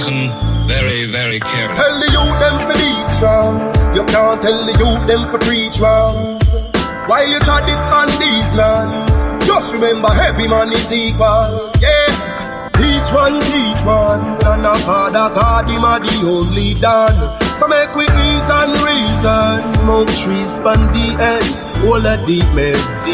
listen very, very carefully. Tell the youth them to be strong. You can't tell the youth them to preach wrongs. While you try it on these lands, just remember every man is equal. Yeah. Each one teach one, and our Father God, him a the only done. So make we ease and reason, smoke trees, span the ends, all the deep meds.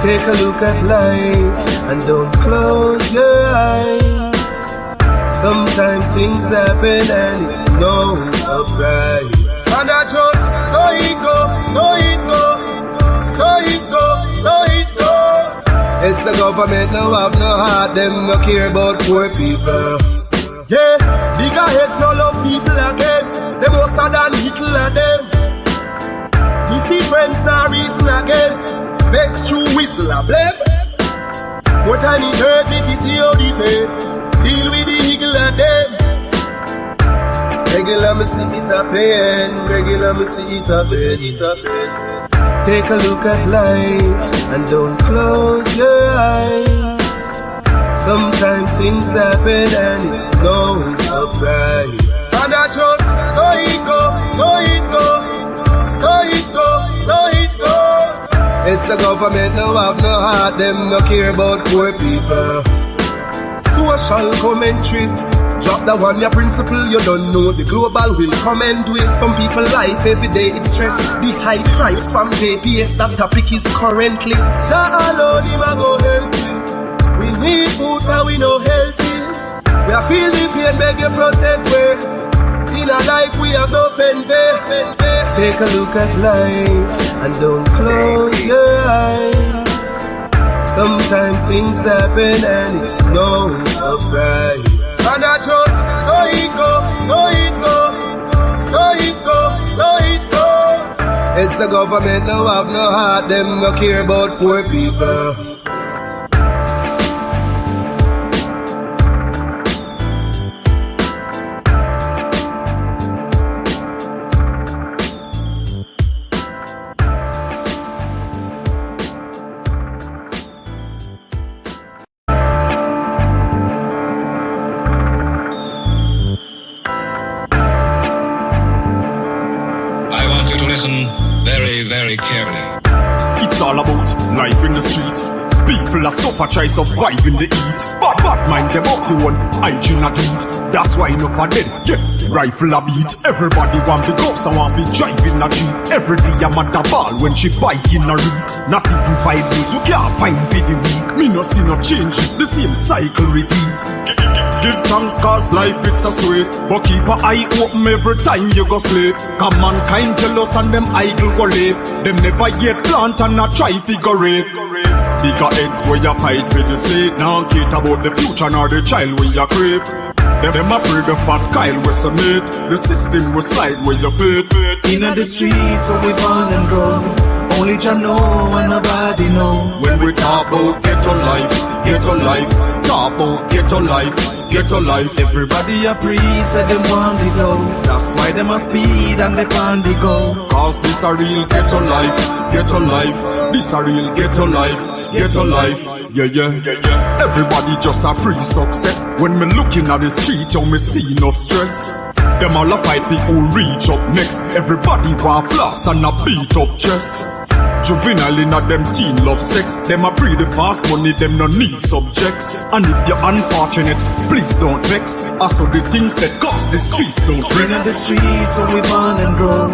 Take a look at life, and don't close your eyes. Sometimes things happen and it's no surprise. And I just, so it go, so it go, so it go, so it go. It's the government, no have no heart, them no care about poor people. Yeah, bigger heads no love people again. Them most than little of them. We see friends now reason again. Vex through whistle a blame. What time it hurt me to see how the face deal with the eagle of them. Regular me see it a pain. Regular me see it a pain. Take a look at life and don't close your eyes. Sometimes things happen and it's no surprise. And I just, so it go, so it go, so it go, so it go. It's the government, no have no heart, them no care about poor people. Social commentary. Drop the one, your principle, you don't know. The global will come and do it. Some people life every day, it's stress. The high price from JPS, that topic is currently. Jah alone, him a go help you. We need food, but we no healthy. We are feel the pain, beg you protect we. In our life, we have no envy. Take a look at life, and don't close your eyes. Sometimes things happen, and it's no surprise. And I just, so it go, so it go, so it go, so it go. It's the government, no have no heart, them no care about poor people. It's all about life in the street. People are suffer, try survive in the heat. But mind them out to one hygiene a tweet. That's why enough of them get rifle a beat. Everybody want the ghost and want to drive in a jeep. Every day I'm at the ball when she bike in a read. Not even 5 days, you can't find for the week. Me no see no changes, the same cycle repeat. Give thanks cause life it's a sweet. But keep an eye open every time you go sleep. Cause mankind jealous and them idle go live. Them never yet plant and not try figure it. Bigger heads where you fight for the sake. Now care about the future nor the child where you creep. Them a pray the fat Kyle we submit. The system will slide where you fit. Inna the streets so we born and grow. Only Jah know and nobody know. When we talk about ghetto life, ghetto life. Talk about ghetto life, ghetto life. Everybody a priest and them want it though. That's why them a speed and they pan the go. Cause this a real ghetto life, ghetto life. This a real ghetto life, ghetto life. Yeah. Everybody just a pre-success. When me looking at the street, you me see enough stress. Them all a fight for who reach up next. Everybody want floss and a beat up chest. Juvenile in a them teen love sex. Them a breed the fast money, them no need subjects. And if you're unfortunate, please don't vex. Also the things said cause the streets don't rest. In the streets so we born and grow.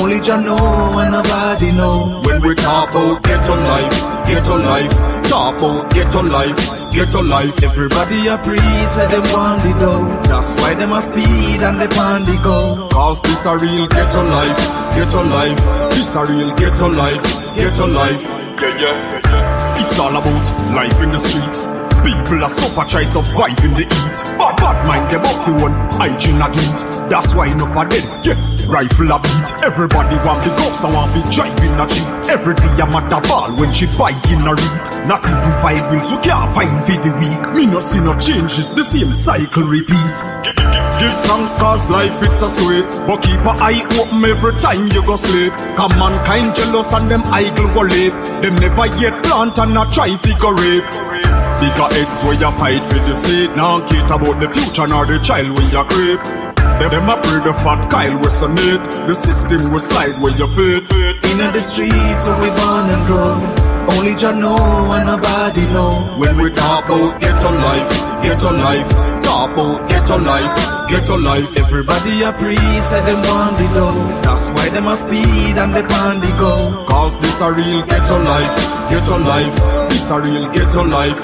Only Jah know and nobody know. When we talk about ghetto life, ghetto life. Talk about ghetto life, ghetto life. Everybody a priest and them want it though. That's why them a speed and they pan the go. Cause this a real ghetto life, ghetto life. This a real ghetto life, ghetto life. Yeah. It's all about life in the street. People are suffer, try survive in the heat. But mind them up to one hygiene a tweet. That's why enough of them get rifle a beat. Everybody want the ghost and want to drive in a jeep. Every day I'm at the ball when she bike in a read. Not even 5 wheels, you can't find for the week. Me no see no changes, the same cycle repeat. Give thanks cause life it's a sweet. But keep an eye open every time you go sleep. Cause mankind jealous and them idle go live. Them never yet plant and not try figure rape. bigger heads where you fight for the seed. Now care about the future nor the child when you creep. Them a pray the fat Kyle resonate. The system will slide where you fit. In the streets where we born and grow, only Jah know and nobody know. When we talk about ghetto life, talk about ghetto life. Everybody a priest, say them want the dough. That's why them a speed and they on the go. Cause this a real ghetto life. This a real ghetto life.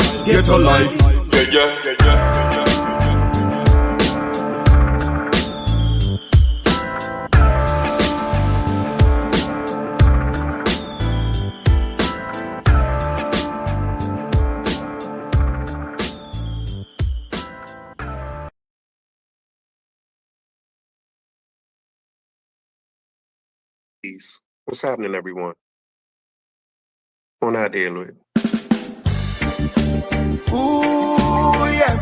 Yeah. What's happening, everyone? On our deal with. Ooh, yeah.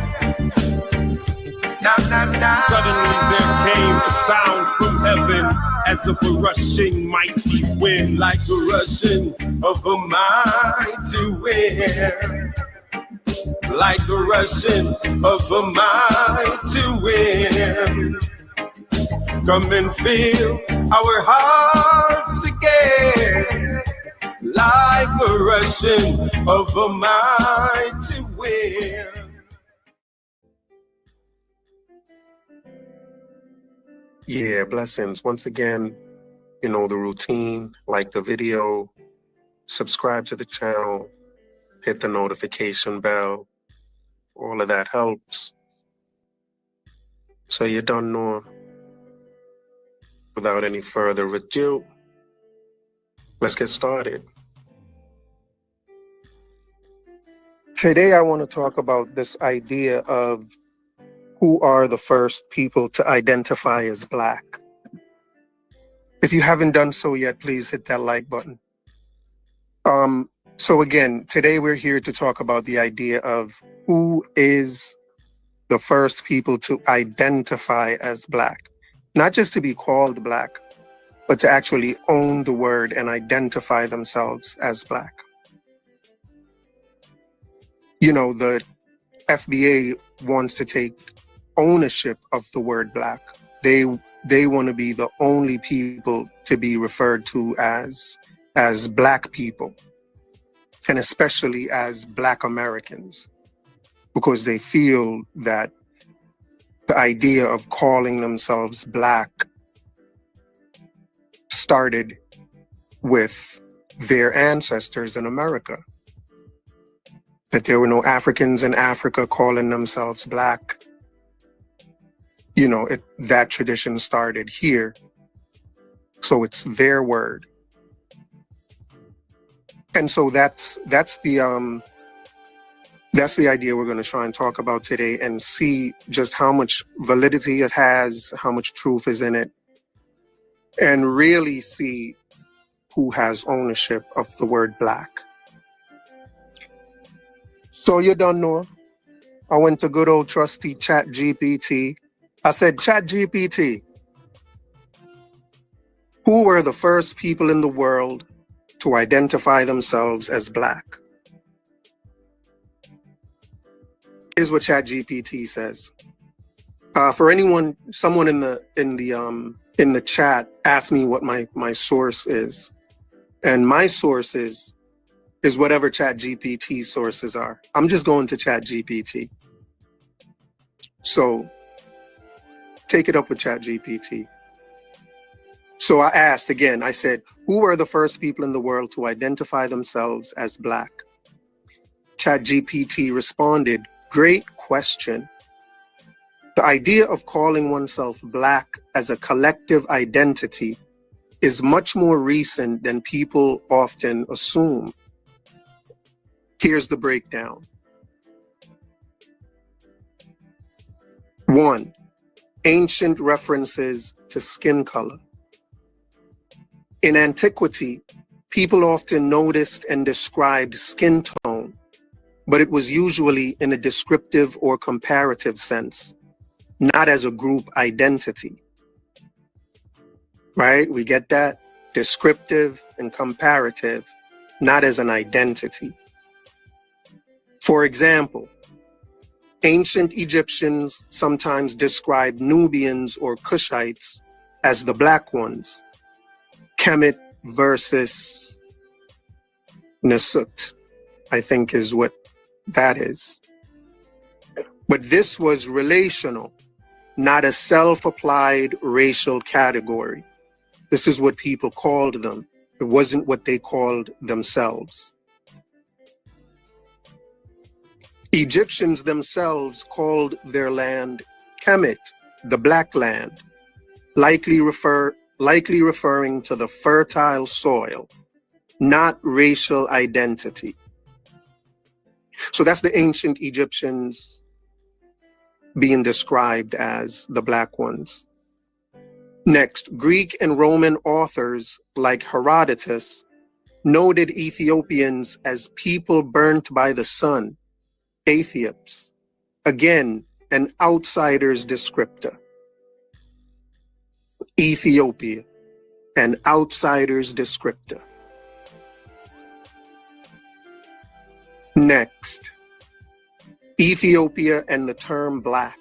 Suddenly there came a sound from heaven, as of a rushing mighty wind, like the rushing of a mighty wind, like the rushing of a mighty wind. Come and fill our hearts again, like the rushing of a mighty wind. Yeah, blessings. Once again, you know the routine, like the video, subscribe to the channel, hit the notification bell. All of that helps. So you don't know. Without any further ado, let's get started. Today I want to talk about this idea of who are the first people to identify as Black. If you haven't done so yet, please hit that like button. So again, today we're here to talk about the idea of who is the first people to identify as Black. Not just to be called Black, but to actually own the word and identify themselves as Black. You know, the FBA wants to take ownership of the word Black. They want to be the only people to be referred to as Black people, and especially as Black Americans, because they feel that the idea of calling themselves Black started with their ancestors in America. That there were no Africans in Africa calling themselves Black. You know, that tradition started here. So it's their word. And so that's the idea we're going to try and talk about today, and see just how much validity it has, how much truth is in it, and really see who has ownership of the word Black. So you don't know, I went to good old trusty ChatGPT. I said, ChatGPT, who were the first people in the world to identify themselves as Black? Here's what ChatGPT says. For anyone, someone in the chat asked me what my source is, and my source is whatever ChatGPT sources are. I'm just going to ChatGPT. So take it up with ChatGPT. So I asked again. I said, who were the first people in the world to identify themselves as Black? ChatGPT responded, great question. The idea of calling oneself Black as a collective identity is much more recent than people often assume. Here's the breakdown. 1. Ancient references to skin color. In antiquity, people often noticed and described skin tone, but it was usually in a descriptive or comparative sense, not as a group identity. Right? We get that? Descriptive and comparative, not as an identity. For example, ancient Egyptians sometimes described Nubians or Cushites as the black ones. Kemet versus Nasut, I think is what that is. But this was relational, not a self-applied racial category. This is what people called them. It wasn't what they called themselves. Egyptians themselves called their land Kemet, the black land, likely referring to the fertile soil, not racial identity. So that's the ancient Egyptians being described as the black ones. Next, Greek and Roman authors like Herodotus noted Ethiopians as people burnt by the sun, Aethiops, again, an outsider's descriptor. Ethiopia, an outsider's descriptor. Next, Ethiopia and the term black.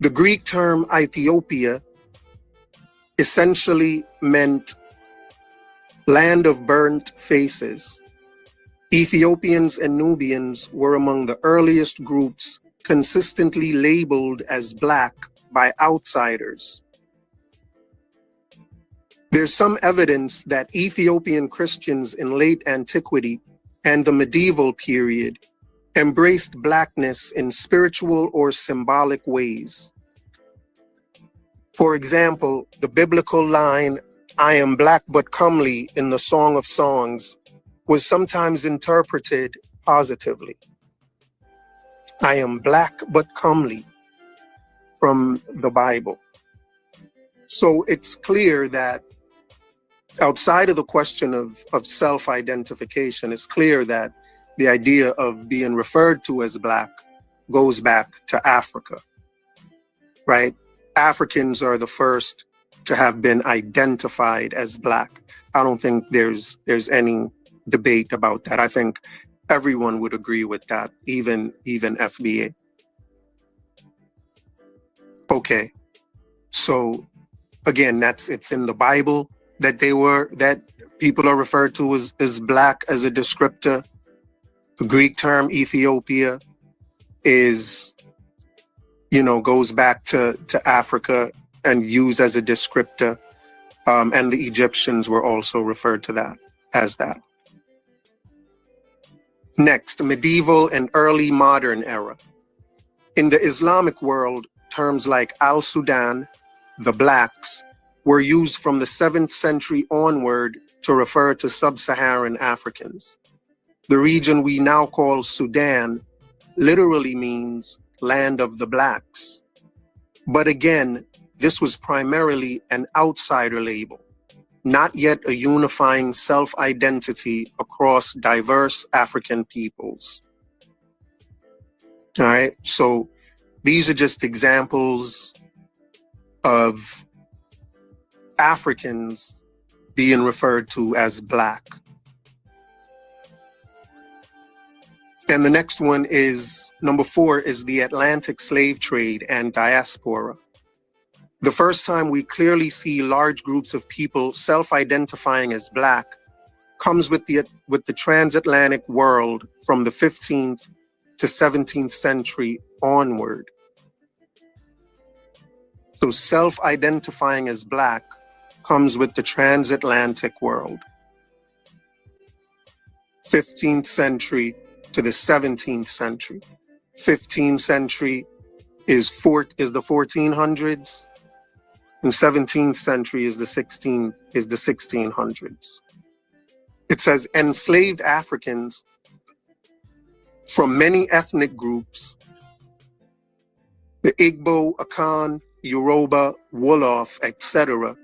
The Greek term Ethiopia essentially meant land of burnt faces. Ethiopians and Nubians were among the earliest groups consistently labeled as black by outsiders. There's some evidence that Ethiopian Christians in late antiquity and the medieval period embraced blackness in spiritual or symbolic ways. For example, the biblical line, "I am black but comely" in the Song of Songs was sometimes interpreted positively. I am black but comely from the Bible. So it's clear that outside of the question of self-identification, it's clear that the idea of being referred to as black goes back to Africa, right? Africans are the first to have been identified as black. I don't think there's any debate about that. I think everyone would agree with that, even FBA. Okay, so again, it's in the Bible that people are referred to as black as a descriptor. The Greek term Ethiopia goes back to Africa and used as a descriptor. And the Egyptians were also referred to that as that. Next, medieval and early modern era. In the Islamic world, terms like Al-Sudan, the blacks, were used from the 7th century onward to refer to sub-Saharan Africans. The region we now call Sudan literally means land of the blacks. But again, this was primarily an outsider label, not yet a unifying self-identity across diverse African peoples. All right, so these are just examples of Africans being referred to as black. And the next one is, number 4, is the Atlantic slave trade and diaspora. The first time we clearly see large groups of people self-identifying as black comes with the transatlantic world from the 15th to 17th century onward. So self-identifying as black comes with the transatlantic world. 15th century to the 17th century. 15th century is the 1400s, and 17th century is the 1600s. It says enslaved Africans from many ethnic groups, the Igbo, Akan, Yoruba, Wolof, etc.,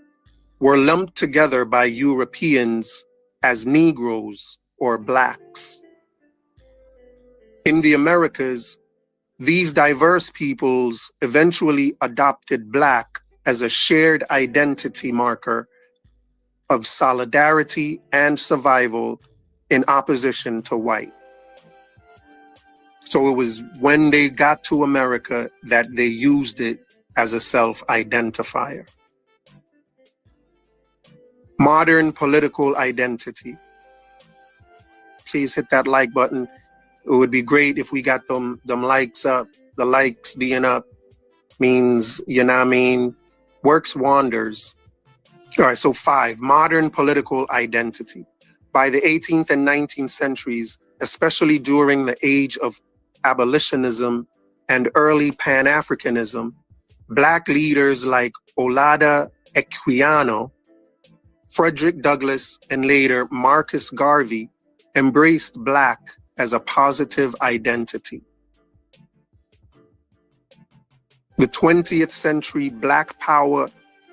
were lumped together by Europeans as Negroes or blacks. In the Americas, these diverse peoples eventually adopted black as a shared identity marker of solidarity and survival in opposition to white. So it was when they got to America that they used it as a self-identifier. Modern political identity. Please hit that like button. It would be great if we got them likes up. The likes being up means, you know what I mean, works wonders. All right, so 5, modern political identity. By the 18th and 19th centuries, especially during the age of abolitionism and early Pan-Africanism, Black leaders like Olaudah Equiano, Frederick Douglass, and later Marcus Garvey embraced Black as a positive identity. The 20th century Black Power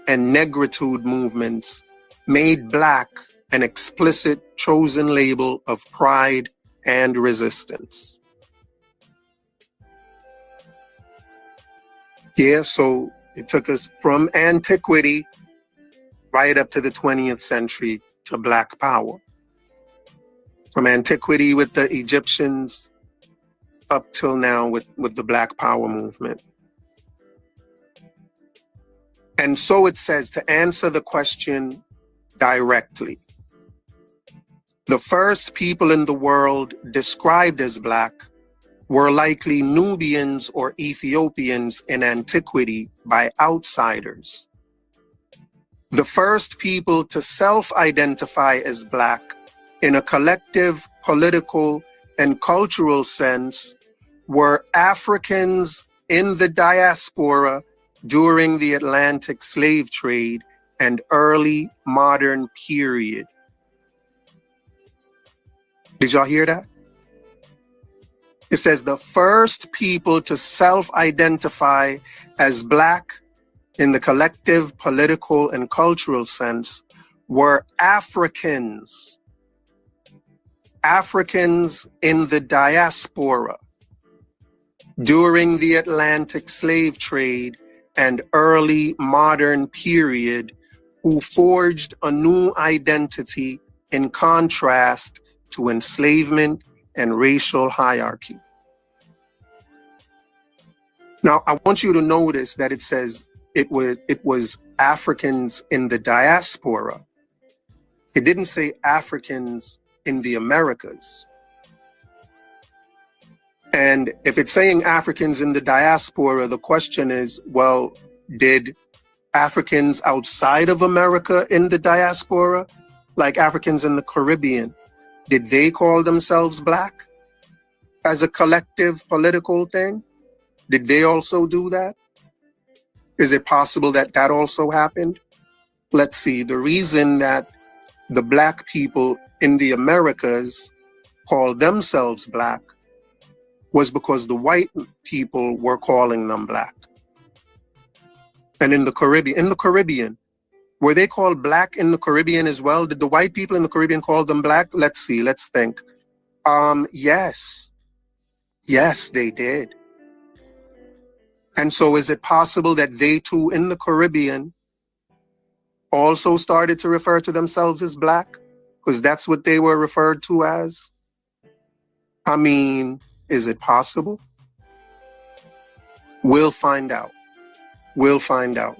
and Negritude movements made Black an explicit chosen label of pride and resistance. Yeah, so it took us from antiquity right up to the 20th century to Black Power. From antiquity with the Egyptians up till now with the Black Power movement. And so it says, to answer the question directly, the first people in the world described as Black were likely Nubians or Ethiopians in antiquity by outsiders. The first people to self-identify as Black in a collective political and cultural sense were Africans in the diaspora during the Atlantic slave trade and early modern period. Did y'all hear that? It says the first people to self-identify as Black in the collective political and cultural sense were Africans. Africans in the diaspora during the Atlantic slave trade and early modern period, who forged a new identity in contrast to enslavement and racial hierarchy. Now, I want you to notice that it says it was Africans in the diaspora. It didn't say Africans in the Americas. And if it's saying Africans in the diaspora, the question is, well, did Africans outside of America in the diaspora, like Africans in the Caribbean, did they call themselves Black as a collective political thing? Did they also do that? Is it possible that that also happened? Let's see. The reason that the Black people in the Americas called themselves Black was because the white people were calling them Black. And in the Caribbean, were they called Black in the Caribbean as well? Did the white people in the Caribbean call them Black? Let's see, let's think. Yes, they did. And so is it possible that they too in the Caribbean also started to refer to themselves as Black? Because that's what they were referred to as? I mean, is it possible? We'll find out. We'll find out.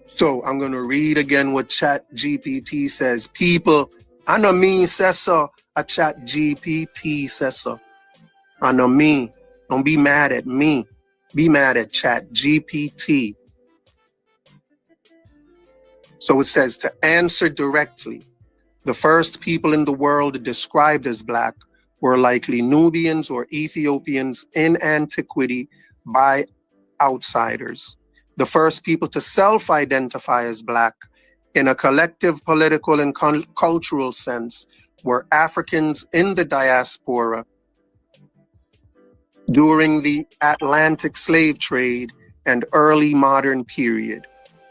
So I'm going to read again what ChatGPT says. People, I know me says so. A ChatGPT says so. I know me. Don't be mad at me. Be mad at ChatGPT. So it says, to answer directly, the first people in the world described as Black were likely Nubians or Ethiopians in antiquity by outsiders. The first people to self-identify as Black in a collective political and cultural sense were Africans in the diaspora during the Atlantic slave trade and early modern period,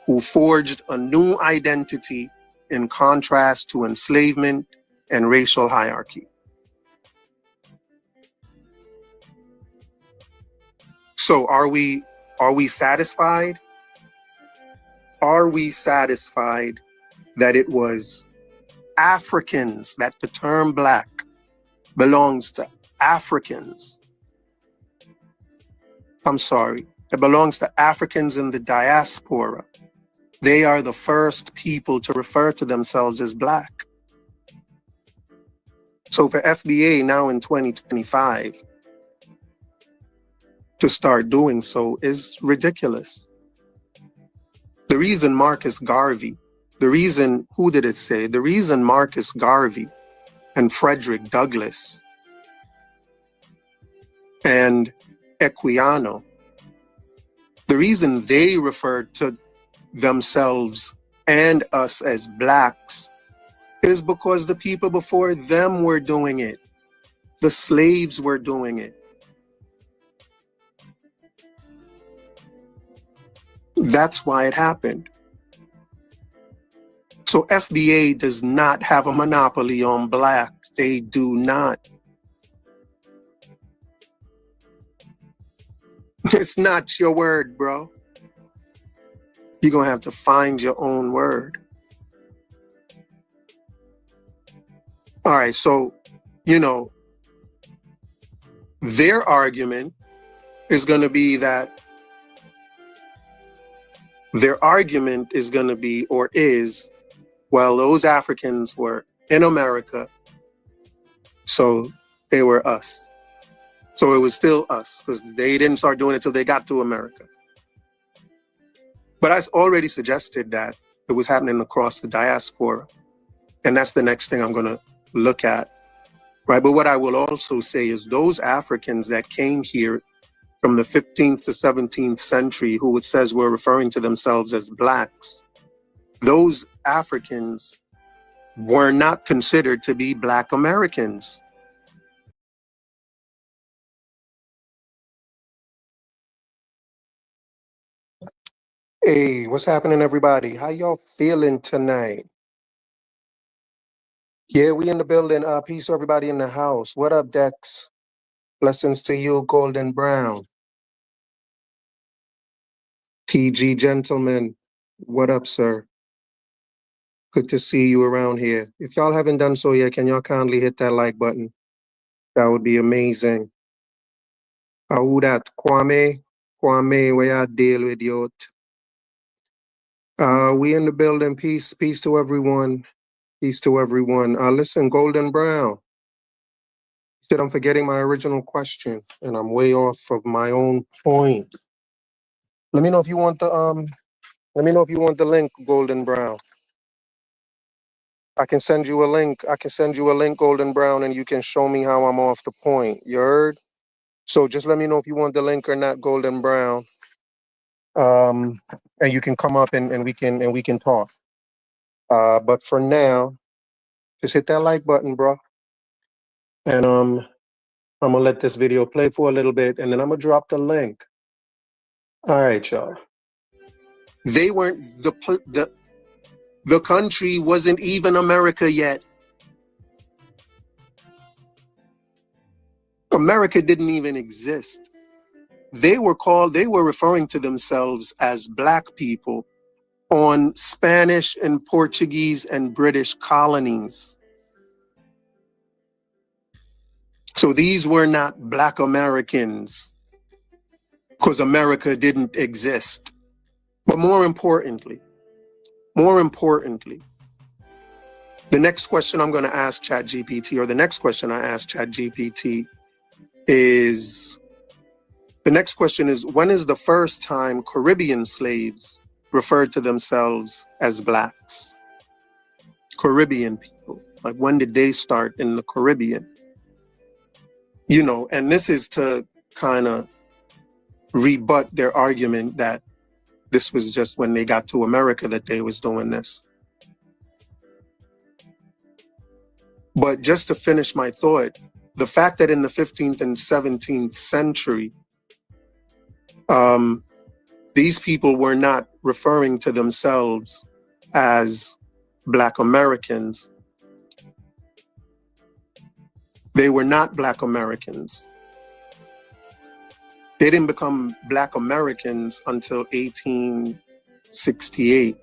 who forged a new identity in contrast to enslavement and racial hierarchy. So are we satisfied? Are we satisfied that it was Africans, that the term Black belongs to Africans. I'm sorry. It belongs to Africans in the diaspora. They are the first people to refer to themselves as Black. So for FBA now in 2025 to start doing so is ridiculous. The reason Marcus Garvey, the reason Marcus Garvey and Frederick Douglass and Equiano, the reason they referred to themselves and us as Blacks is because the people before them were doing it. The slaves were doing it. That's why it happened. So FBA does not have a monopoly on Black. They do not. It's not your word, bro. You're going to have to find your own word. All right, so, you know, their argument is going to be that well, those Africans were in America, so they were us. So it was still us, because they didn't start doing it until they got to America. But I already suggested that it was happening across the diaspora. And that's the next thing I'm going to look at, right? But what I will also say is those Africans that came here from the 15th to 17th century, who it says were referring to themselves as Blacks, those Africans were not considered to be Black Americans. Hey, what's happening, everybody? How y'all feeling tonight? Yeah, we in the building. Peace to everybody in the house. What up, Dex? Blessings to you, Golden Brown. TG Gentleman, what up, sir? Good to see you around here. If y'all haven't done so yet, can y'all kindly hit that like button? That would be amazing. Who that? Kwame, where y'all deal with you? We in the building. Peace to everyone. Peace to everyone. Listen, Golden Brown. Said I'm forgetting my original question, and I'm way off of my own point. Let me know if you want the link, Golden Brown. I can send you a link. Golden Brown, and you can show me how I'm off the point. You heard? So just let me know if you want the link or not, Golden Brown. And you can come up and we can talk. But for now, just hit that like button, bro. And I'm gonna let this video play for a little bit, and then I'm gonna drop the link. All right, y'all. They weren't the country wasn't even America yet. America didn't even exist. They were referring to themselves as Black people on Spanish and Portuguese and British colonies. So these were not Black Americans, because America didn't exist. But more importantly, the next question I'm going to ask ChatGPT, or the next question I asked ChatGPT is, when is the first time Caribbean slaves referred to themselves as Blacks? Caribbean people, like when did they start in the Caribbean? You know, and this is to kind of rebut their argument that this was just when they got to America that they was doing this. But just to finish my thought, the fact that in the 15th and 17th century, these people were not referring to themselves as Black Americans. They were not Black Americans. They didn't become Black Americans until 1868.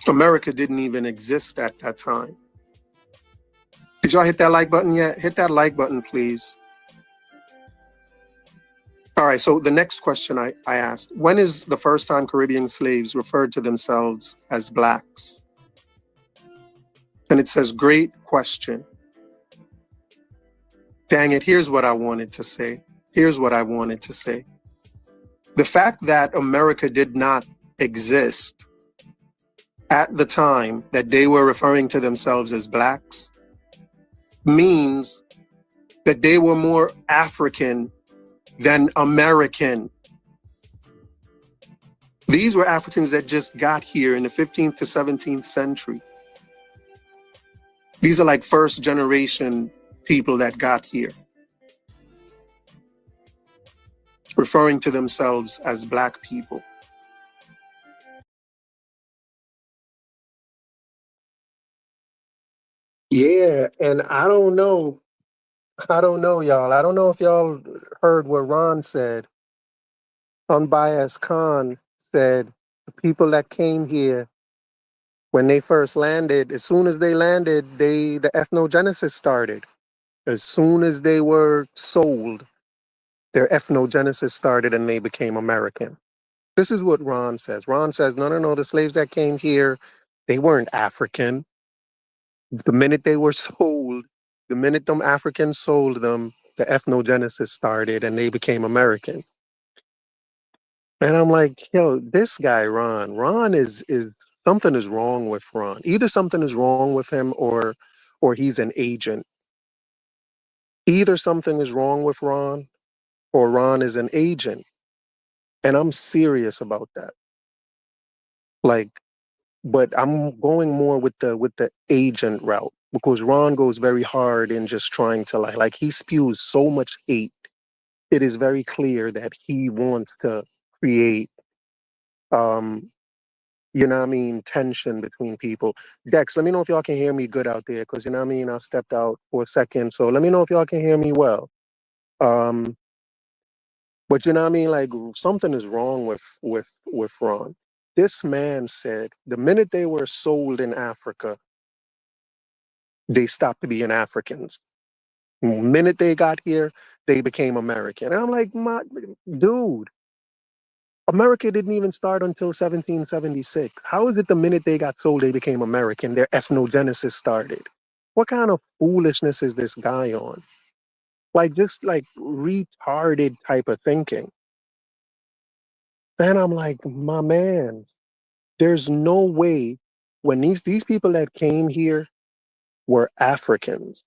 America didn't even exist at that time. Did y'all hit that like button yet? Hit that like button, please. All right, so the next question I asked, when is the first time Caribbean slaves referred to themselves as blacks? And it says, great question. Dang it, here's what I wanted to say. Here's what I wanted to say. The fact that America did not exist at the time that they were referring to themselves as blacks means that they were more African than American. These were Africans that just got here in the 15th to 17th century. These are like first generation people that got here, referring to themselves as black people. Yeah, and I don't know, y'all. I don't know if y'all heard what Ron said. Unbiased Khan said the people that came here when they first landed, as soon as they landed, the ethnogenesis started. As soon as they were sold, their ethnogenesis started and they became American. This is what Ron says. Ron says, no, the slaves that came here, they weren't African. The minute they were sold, the minute them Africans sold them, the ethnogenesis started and they became American. And I'm like, yo, this guy, Ron is something is wrong with Ron. Either something is wrong with him or he's an agent. Either something is wrong with Ron or Ron is an agent. And I'm serious about that. Like, but I'm going more with the agent route because Ron goes very hard in just trying to like he spews so much hate. It is very clear that he wants to create you know what I mean, tension between people. Dex, let me know if y'all can hear me good out there, because you know what I mean, I stepped out for a second. So let me know if y'all can hear me well. But you know what I mean, like something is wrong with Ron. This man said the minute they were sold in Africa, they stopped being Africans. The minute they got here, they became American. And I'm like, dude, America didn't even start until 1776. How is it the minute they got sold, they became American? Their ethnogenesis started. What kind of foolishness is this guy on? Like, just like retarded type of thinking. And I'm like, my man, there's no way when these people that came here were Africans.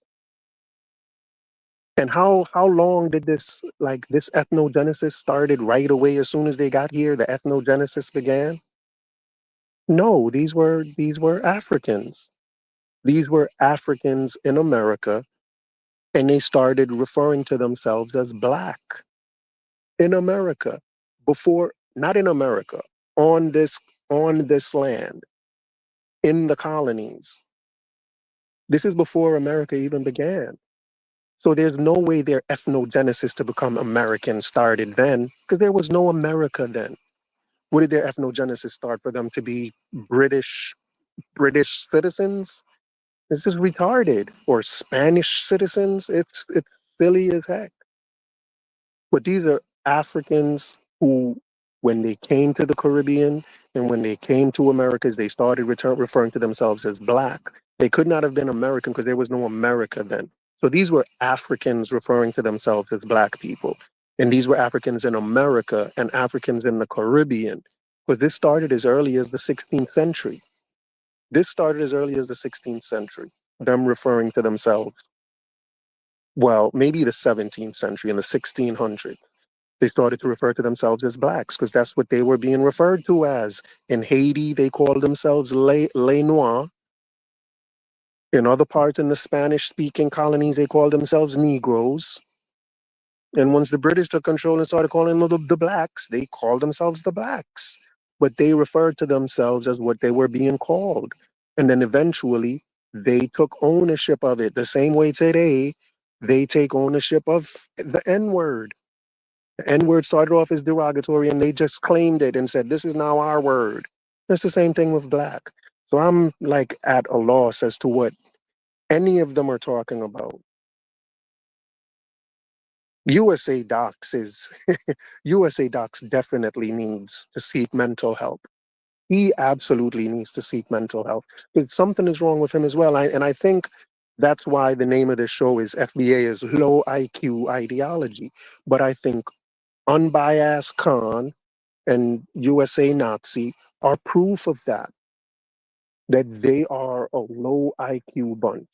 And how long did this ethnogenesis started right away as soon as they got here? The ethnogenesis began. No, these were Africans. These were Africans in America, and they started referring to themselves as black in America. Before, not in America, on this land, in the colonies. This is before America even began. So there's no way their ethnogenesis to become American started then, because there was no America then. Where did their ethnogenesis start? For them to be British citizens? It's just retarded. Or Spanish citizens? It's silly as heck. But these are Africans who, when they came to the Caribbean and when they came to Americas, they started referring to themselves as black. They could not have been American because there was no America then. So these were Africans referring to themselves as black people. And these were Africans in America and Africans in the Caribbean. Because this started as early as the 16th century. This started as early as the 16th century, them referring to themselves. Well, maybe the 17th century, in the 1600s. They started to refer to themselves as blacks because that's what they were being referred to as. In Haiti, they called themselves les Noirs. In other parts in the Spanish-speaking colonies, they called themselves Negroes. And once the British took control and started calling them the blacks, they called themselves the blacks. But they referred to themselves as what they were being called. And then eventually, they took ownership of it. The same way today, they take ownership of the N-word. The N-word started off as derogatory and they just claimed it and said, this is now our word. It's the same thing with black. So I'm like at a loss as to what any of them are talking about. USA Docs is USA Docs definitely needs to seek mental help. He absolutely needs to seek mental health. But something is wrong with him as well. And I think that's why the name of this show is FBA, is low IQ ideology. But I think Unbiased Khan and USA Nazi are proof of that they are a low IQ bunch.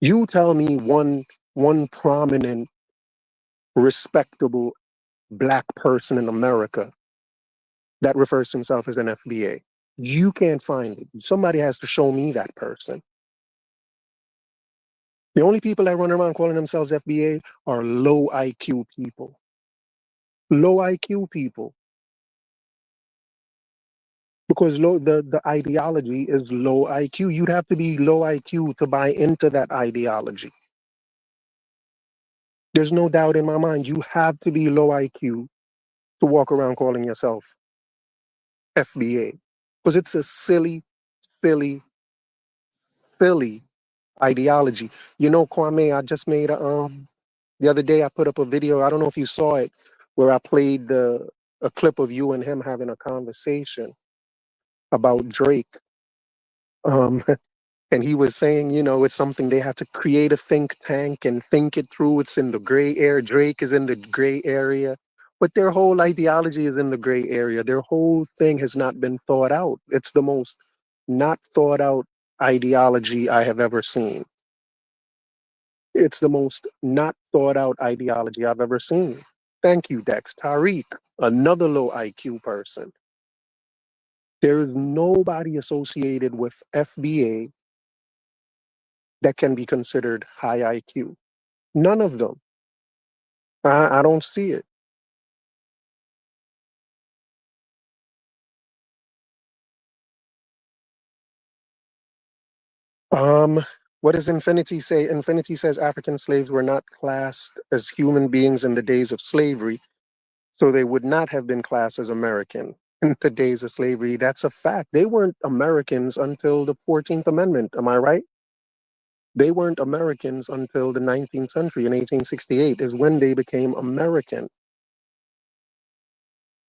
You tell me one prominent, respectable Black person in America that refers to himself as an FBA. You can't find it. Somebody has to show me that person. The only people that run around calling themselves FBA are low IQ people. Low IQ people. Because the ideology is low IQ. You'd have to be low IQ to buy into that ideology. There's no doubt in my mind. You have to be low IQ to walk around calling yourself FBA. Because it's a silly, silly, silly ideology. You know, Kwame, I just made the other day I put up a video, I don't know if you saw it, where I played a clip of you and him having a conversation about Drake. And he was saying, you know, it's something they have to create a think tank and think it through. It's in the gray area. Drake is in the gray area. But their whole ideology is in the gray area. Their whole thing has not been thought out. It's the most not thought out ideology I have ever seen. It's the most not thought out ideology I've ever seen. Thank you, Dex. Tariq, another low IQ person. There is nobody associated with FBA that can be considered high IQ. None of them. I don't see it. What does Infinity say? Infinity says African slaves were not classed as human beings in the days of slavery, so they would not have been classed as American in the days of slavery. That's a fact. They weren't Americans until the 14th Amendment. Am I right? They weren't Americans until the 19th century. In 1868 is when they became American.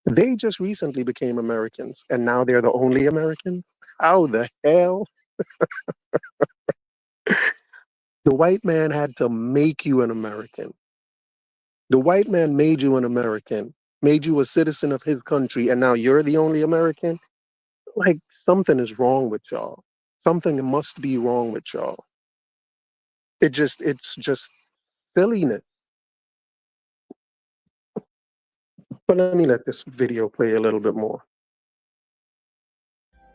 They just recently became Americans, and now they're the only Americans? How the hell? The white man had to make you an American. The white man made you an American, made you a citizen of his country, and now you're the only American? Like, something is wrong with y'all. Something must be wrong with y'all. It's just silliness. But let me let this video play a little bit more.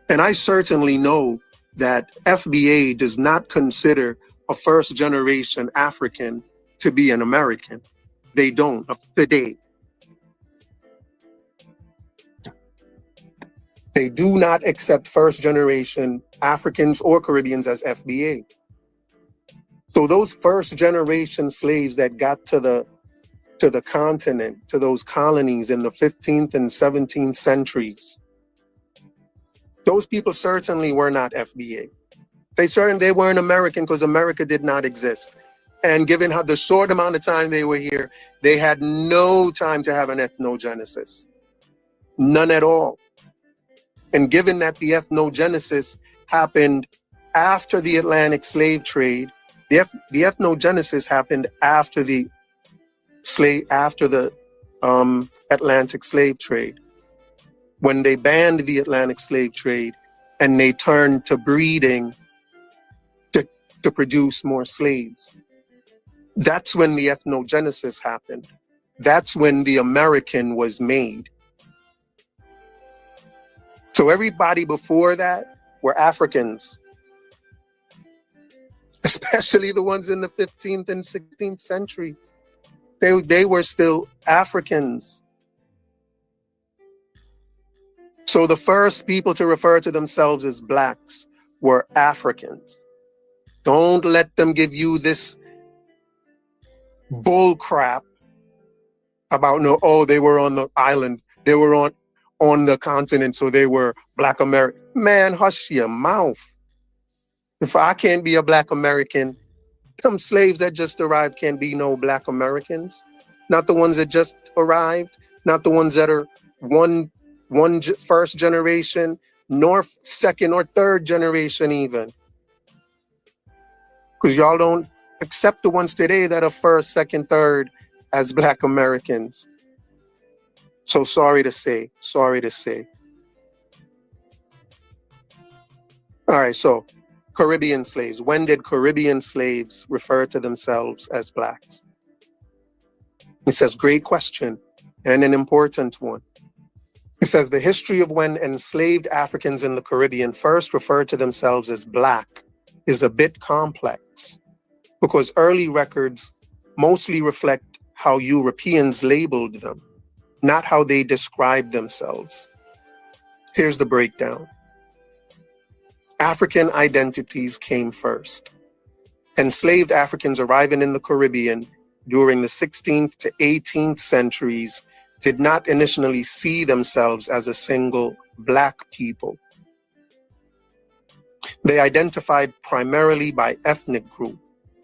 And I certainly know that FBA does not consider a first generation African to be an American. They don't today. They do not accept first generation Africans or Caribbeans as FBA. So those first generation slaves that got to the continent, to those colonies in the 15th and 17th centuries, those people certainly were not FBA. They weren't American because America did not exist. And given how the short amount of time they were here, they had no time to have an ethnogenesis. None at all. And given that the ethnogenesis happened after the Atlantic slave trade, the ethnogenesis happened after the Atlantic slave trade, when they banned the Atlantic slave trade and they turned to breeding to produce more slaves. That's when the ethnogenesis happened. That's when the American was made. So everybody before that were Africans, especially the ones in the 15th and 16th century. They were still Africans. So the first people to refer to themselves as blacks were Africans. Don't let them give you this bull crap about they were on the island, they were on the continent, so they were Black American. Man, hush your mouth. If I can't be a Black American, some slaves that just arrived can't be no Black Americans. Not the ones that just arrived, not the ones that are first generation, nor second or third generation even. Because y'all don't accept the ones today that are first, second, third as Black Americans. So sorry to say. All right, so Caribbean slaves. When did Caribbean slaves refer to themselves as Blacks? It says, great question, and an important one. It says, the history of when enslaved Africans in the Caribbean first referred to themselves as Black is a bit complex, because early records mostly reflect how Europeans labeled them, not how they described themselves. Here's the breakdown. African identities came first. Enslaved Africans arriving in the Caribbean during the 16th to 18th centuries did not initially see themselves as a single Black people. They identified primarily by ethnic group: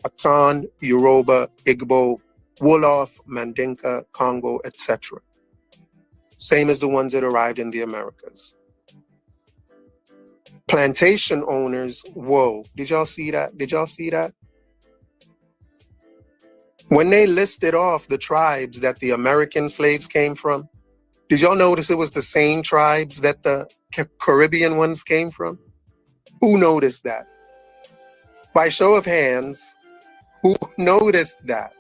Akan, Yoruba, Igbo, Wolof, Mandinka, Congo, etc. Same as the ones that arrived in the Americas. Plantation owners, whoa, did y'all see that? When they listed off the tribes that the American slaves came from, did y'all notice it was the same tribes that the Caribbean ones came from? Who noticed that? By show of hands, who noticed that?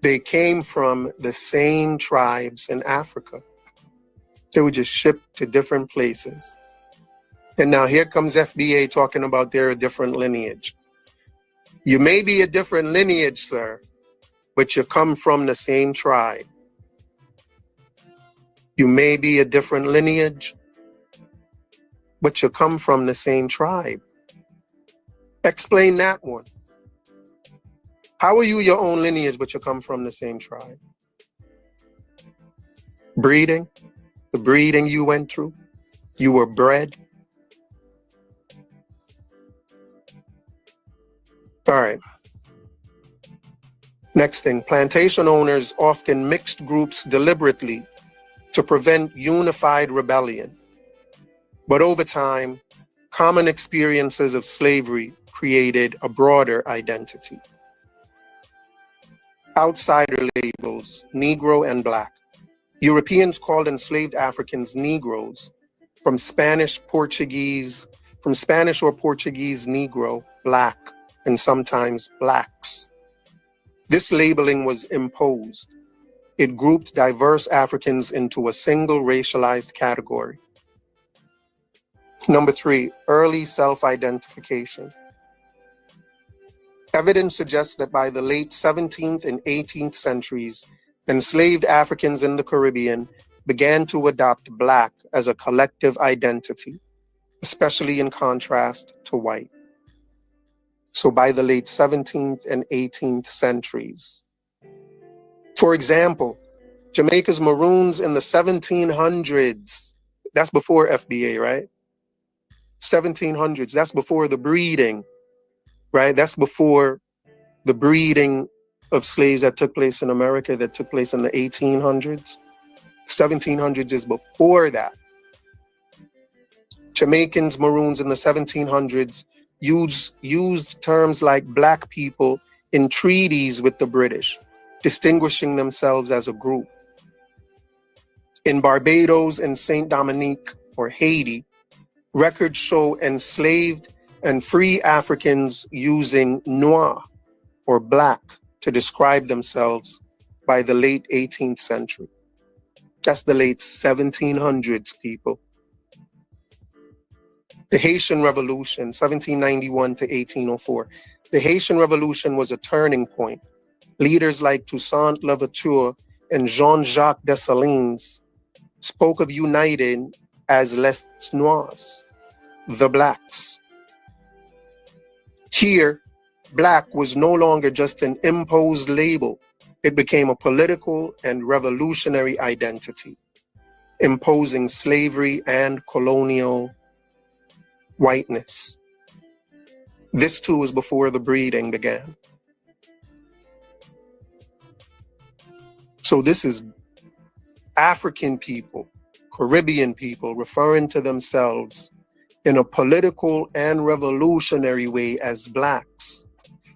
They came from the same tribes in Africa. They were just shipped to different places. And now here comes FBA talking about they're a different lineage. You may be a different lineage, sir, but you come from the same tribe. You may be a different lineage, but you come from the same tribe. Explain that one. How are you your own lineage, but you come from the same tribe? Breeding, the breeding you went through, you were bred. All right. Next thing, plantation owners often mixed groups deliberately to prevent unified rebellion. But over time, common experiences of slavery created a broader identity. Outsider labels, Negro and Black. Europeans called enslaved Africans Negroes, from Spanish or Portuguese Negro, Black, and sometimes Blacks. This labeling was imposed. It grouped diverse Africans into a single racialized category. Number 3, early self-identification. Evidence suggests that by the late 17th and 18th centuries, enslaved Africans in the Caribbean began to adopt Black as a collective identity, especially in contrast to white. So by the late 17th and 18th centuries. For example, Jamaica's Maroons in the 1700s, that's before FBA, right? 1700s, that's before the breeding, right? That's before the breeding of slaves that took place in America, that took place in the 1800s. 1700s is before that. Jamaicans, Maroons in the 1700s used terms like Black people in treaties with the British, distinguishing themselves as a group. In Barbados and Saint Dominique, or Haiti, records show enslaved and free Africans using noir, or Black, to describe themselves by the late 18th century. That's the late 1700s, people. The Haitian Revolution, 1791 to 1804. The Haitian Revolution was a turning point. Leaders like Toussaint Louverture and Jean-Jacques Dessalines spoke of uniting as les Noirs, the Blacks. Here, Black was no longer just an imposed label. It became a political and revolutionary identity, imposing slavery and colonial whiteness. This too was before the breeding began. So this is African people, Caribbean people referring to themselves in a political and revolutionary way as blacks.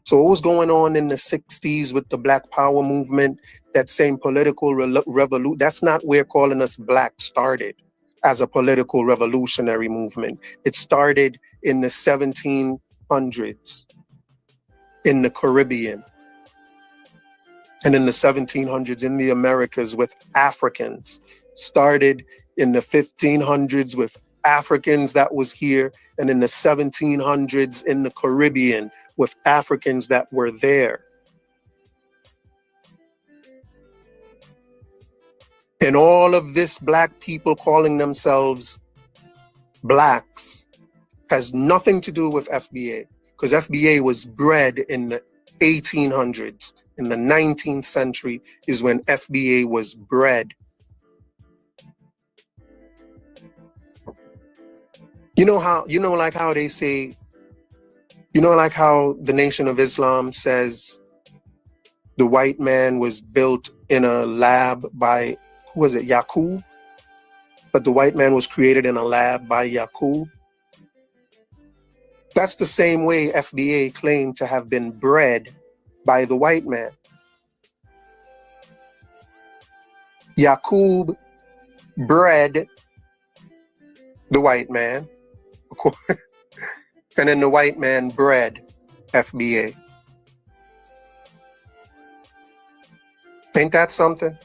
So what was going on in the 60s with the Black Power movement, that same political revolution, that's not where calling us black started as a political revolutionary movement. It started in the 1700s in the Caribbean and in the 1700s in the Americas with Africans. Started in the 1500s with Africans that was here, and in the 1700s in the Caribbean with Africans that were there. And all of this black people calling themselves blacks has nothing to do with FBA, because FBA was bred in the 1800s. In the 19th century is when FBA was bred. Like how they say, like how the Nation of Islam says the white man was built in a lab by, who was it, Yaqub? But the white man was created in a lab by Yaqub. That's the same way FBA claimed to have been bred by the white man. Yaqub bred the white man, and then the white man bred FBA. Ain't that something?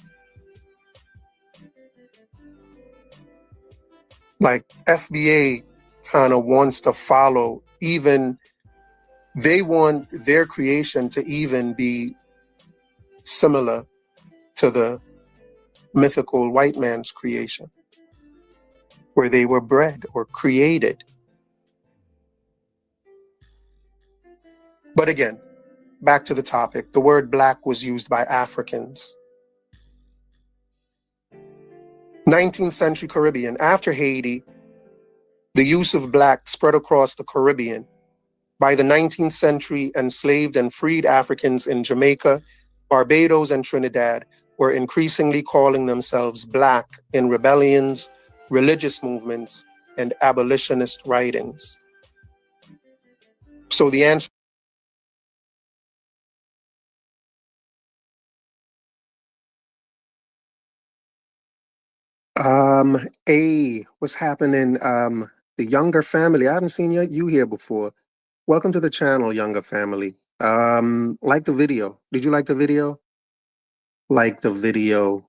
Like FBA kind of wants to follow, even they want their creation to even be similar to the mythical white man's creation, where they were bred or created. But again, back to the topic, the word black was used by Africans. 19th century Caribbean, after Haiti, the use of black spread across the Caribbean. By the 19th century, enslaved and freed Africans in Jamaica, Barbados, and Trinidad were increasingly calling themselves black in rebellions, religious movements, and abolitionist writings. So the answer what's happening? The Younger family. I haven't seen you here before. Welcome to the channel, Younger family. Like the video. Did you like the video? Like the video.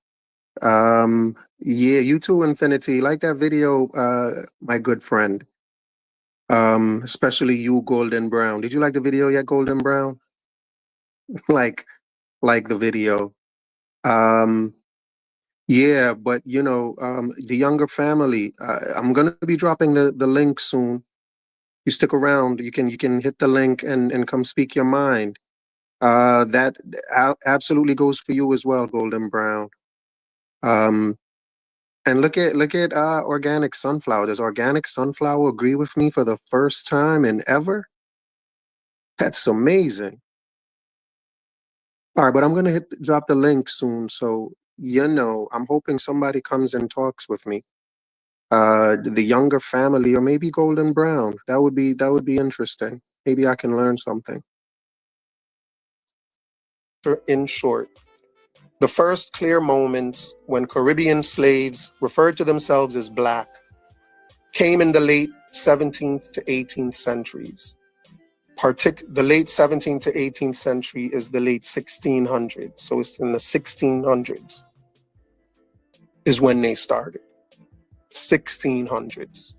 Yeah, you too, Infinity. Like that video, my good friend. Especially you, Golden Brown. Did you like the video yet, Golden Brown? like the video. Yeah, but the Younger family. I'm gonna be dropping the link soon. You stick around. You can hit the link and come speak your mind. That absolutely goes for you as well, Golden Brown. And look at organic sunflower. Does organic sunflower agree with me for the first time in ever? That's amazing. All right, but I'm gonna drop the link soon, so I'm hoping somebody comes and talks with me. The Younger family, or maybe Golden Brown. That would be interesting. Maybe I can learn something. In short, the first clear moments when Caribbean slaves referred to themselves as black came in the late 17th to 18th centuries. The late 17th to 18th century is the late 1600s. So it's in the 1600s is when they started. 1600s.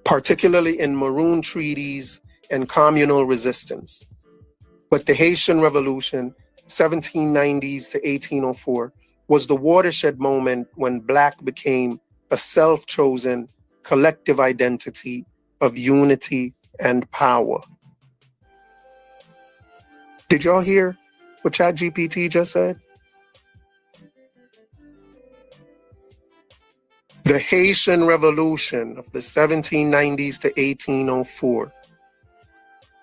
Particularly in Maroon treaties and communal resistance. But the Haitian Revolution, 1790s to 1804, was the watershed moment when black became a self-chosen collective identity of unity and power. Did y'all hear what ChatGPT just said? The Haitian Revolution of the 1790s to 1804,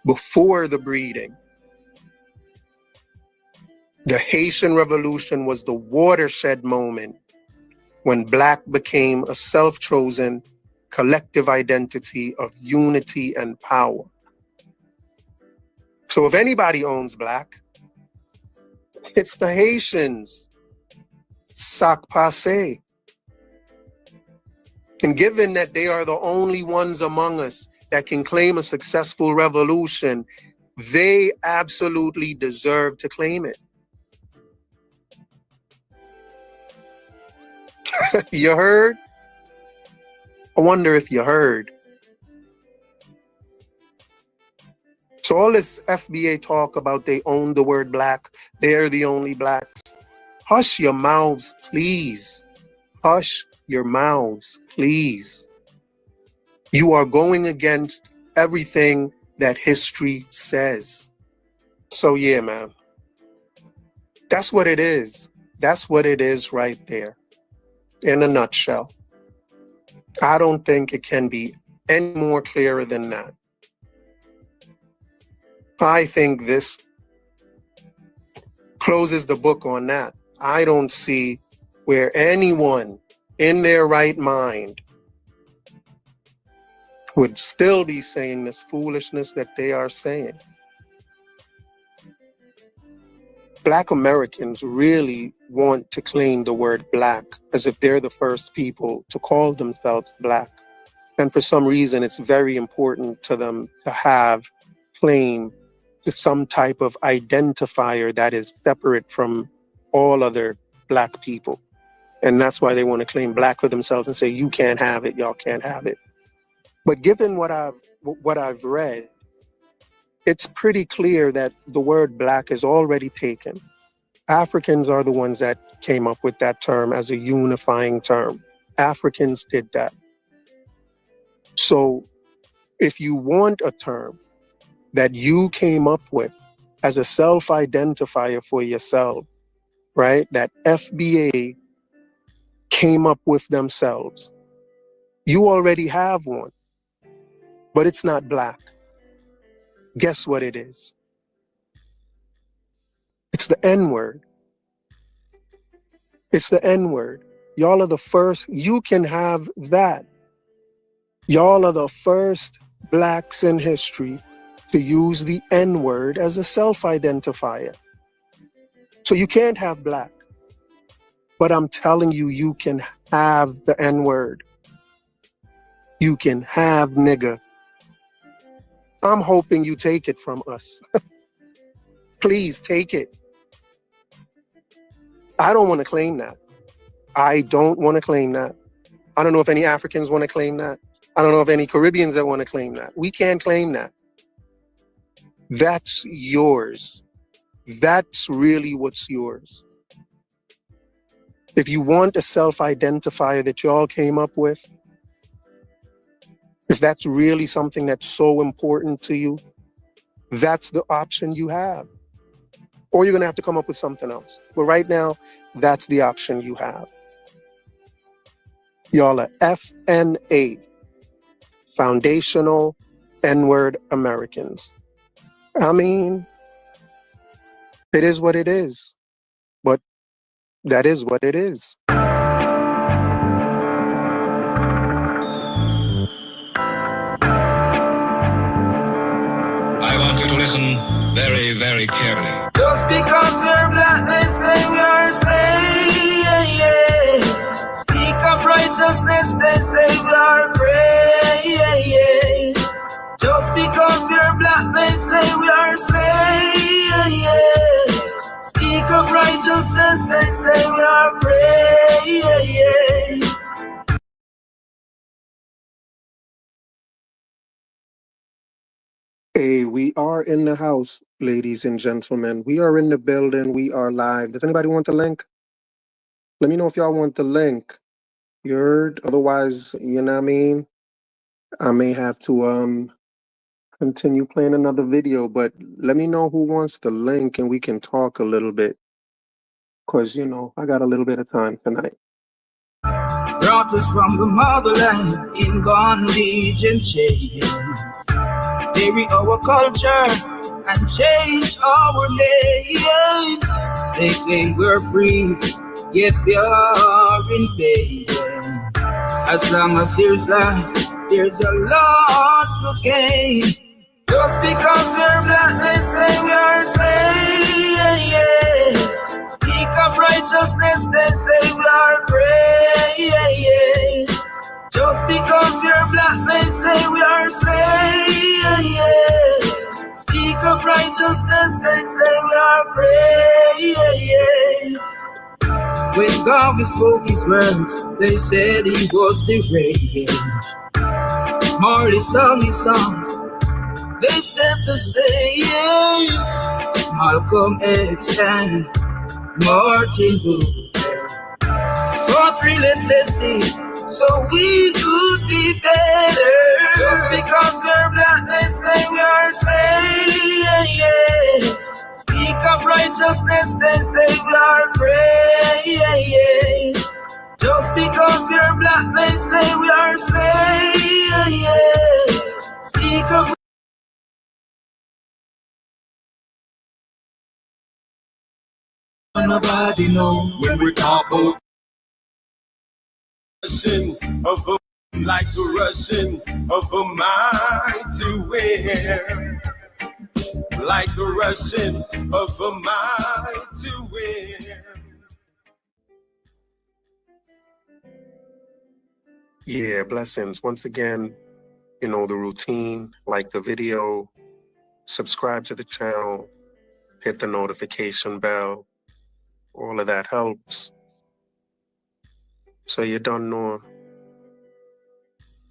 before the breeding. The Haitian Revolution was the watershed moment when Black became a self-chosen collective identity of unity and power. So if anybody owns Black, it's the Haitians. Sac passe. And given that they are the only ones among us that can claim a successful revolution, they absolutely deserve to claim it. You heard? I wonder if you heard. So all this FBA talk about they own the word Black, they're the only Blacks. Hush your mouths, please. Hush your mouths, please. You are going against everything that history says. So yeah, man. That's what it is. That's what it is right there. In a nutshell. I don't think it can be any more clearer than that. I think this closes the book on that. I don't see where anyone in their right mind would still be saying this foolishness that they are saying. Black Americans really want to claim the word Black as if they're the first people to call themselves Black. And for some reason, it's very important to them to have claim to some type of identifier that is separate from all other Black people. And that's why they want to claim Black for themselves and say, you can't have it, y'all can't have it. But given what I've read, it's pretty clear that the word Black is already taken. Africans are the ones that came up with that term as a unifying term. Africans did that. So if you want a term that you came up with as a self-identifier for yourself, right, that FBA came up with themselves, you already have one, but it's not Black. Guess what it is? It's the N-word. It's the N-word. Y'all are the first, you can have that. Y'all are the first Blacks in history to use the N-word as a self-identifier. So you can't have Black. But I'm telling you, you can have the N-word. You can have nigga. I'm hoping you take it from us. Please take it. I don't want to claim that. I don't want to claim that. I don't know if any Africans want to claim that. I don't know if any Caribbeans that want to claim that. We can't claim that. That's yours. That's really what's yours. If you want a self-identifier that y'all came up with, if that's really something that's so important to you, that's the option you have. Or you're going to have to come up with something else. But right now, that's the option you have. Y'all are FNA, Foundational N-Word Americans. I mean, it is what it is. But that is what it is. I want you to listen very, very carefully. Just because we're Black, they say we are slaves. Speak of righteousness, they say we are praise. Just because we're Black, they say we are slaves. Speak of righteousness, they say we are praise. Hey, we are in the house, ladies and gentlemen. We are in the building. We are live. Does anybody want the link? Let me know if y'all want the link. You heard? Otherwise, you know what I mean? I may have to continue playing another video, but let me know who wants the link and we can talk a little bit. Because, you know, I got a little bit of time tonight. brought us from the motherland in bondage and chains. Bury our culture and change our names. They claim we're free, yet we are in pain. As long as there's life, there's a lot to gain. Just because we're black, they say we are slaves. Speak of righteousness, they say we are great. Just because we're black, they say we are slaves. Speak of righteousness, they say we are great. When God spoke his words, they said he was deranged. Marley sung his song, they said the same. Malcolm X and Martin Luther fought relentlessly so we could be better. Just because we're black, they say we are slaves. Speak of righteousness, they say we are great. Just because we're black, they say we are slaves. Speak of nobody know When we talk about of a, like the rushing of a mighty wind, like the rushing of a mighty wind. Yeah, blessings. Once again, you know the routine, like the video, subscribe to the channel, hit the notification bell. All of that helps. So you don't know.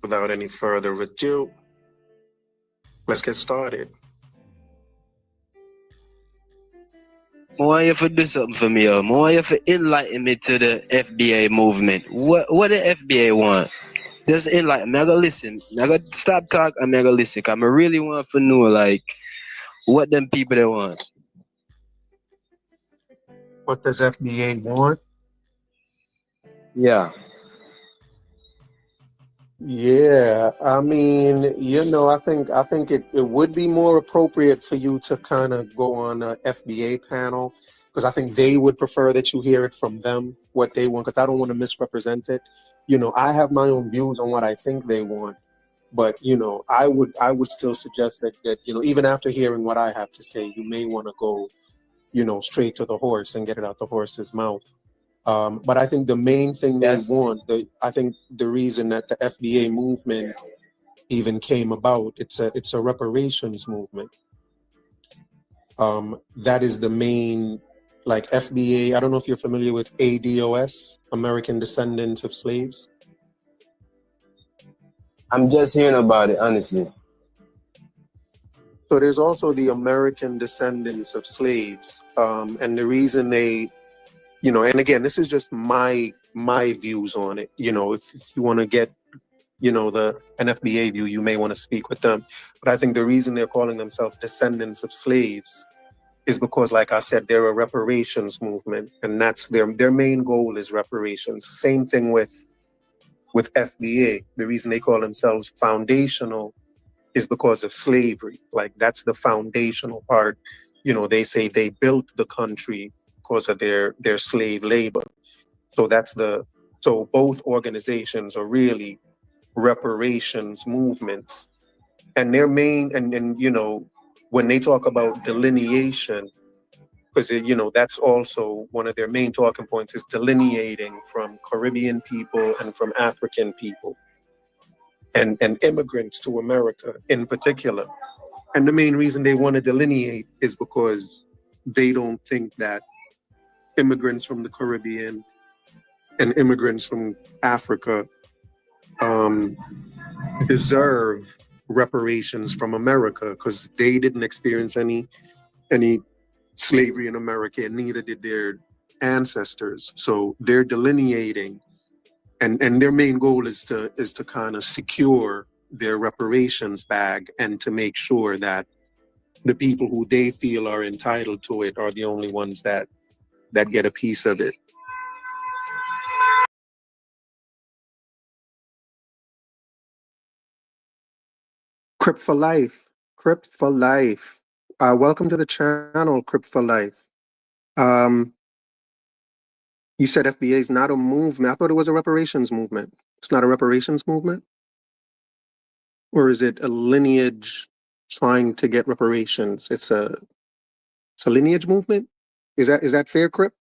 Without any further ado, let's get started. I want you to do something for me, yo. I want you to enlighten me to the FBA movement. What the FBA want? Just enlighten me. I gotta listen. I gotta stop talking and I gotta listen. Cause I really want to know like what them people they want. What does FBA want? Yeah. Yeah, I mean, you know, I think it would be more appropriate for you to kind of go on a FBA panel, because I think they would prefer that you hear it from them, what they want, because I don't want to misrepresent it. You know, I have my own views on what I think they want, but you know, I would still suggest that you know, even after hearing what I have to say, you may want to go, you know, straight to the horse and get it out the horse's mouth. But I think the main thing they want, I think the reason that the FBA movement even came about, it's a reparations movement. That is the main, like FBA. I don't know if you're familiar with ADOS, American Descendants of Slaves. I'm just hearing about it, honestly. So there's also the American Descendants of Slaves, and the reason they, you know, and again, this is just my views on it. You know, if you want to get, you know, an FBA view, you may want to speak with them. But I think the reason they're calling themselves Descendants of Slaves is because, like I said, they're a reparations movement, and that's their main goal is reparations. Same thing with FBA. The reason they call themselves foundational is because of slavery. Like that's the foundational part. You know, they say they built the country because of their slave labor. So so both organizations are really reparations movements. And their main, and you know, when they talk about delineation, because you know, that's also one of their main talking points, is delineating from Caribbean people and from African people and immigrants to America in particular. And the main reason they want to delineate is because they don't think that immigrants from the Caribbean and immigrants from Africa deserve reparations from America, because they didn't experience any slavery in America, and neither did their ancestors. So they're delineating, and their main goal is to kind of secure their reparations bag and to make sure that the people who they feel are entitled to it are the only ones that get a piece of it. Crip for life. Crip for life. Welcome to the channel, Crip for life. You said FBA is not a movement. I thought it was a reparations movement. It's not a reparations movement? Or is it a lineage trying to get reparations? It's a lineage movement? Is that fair, Crip?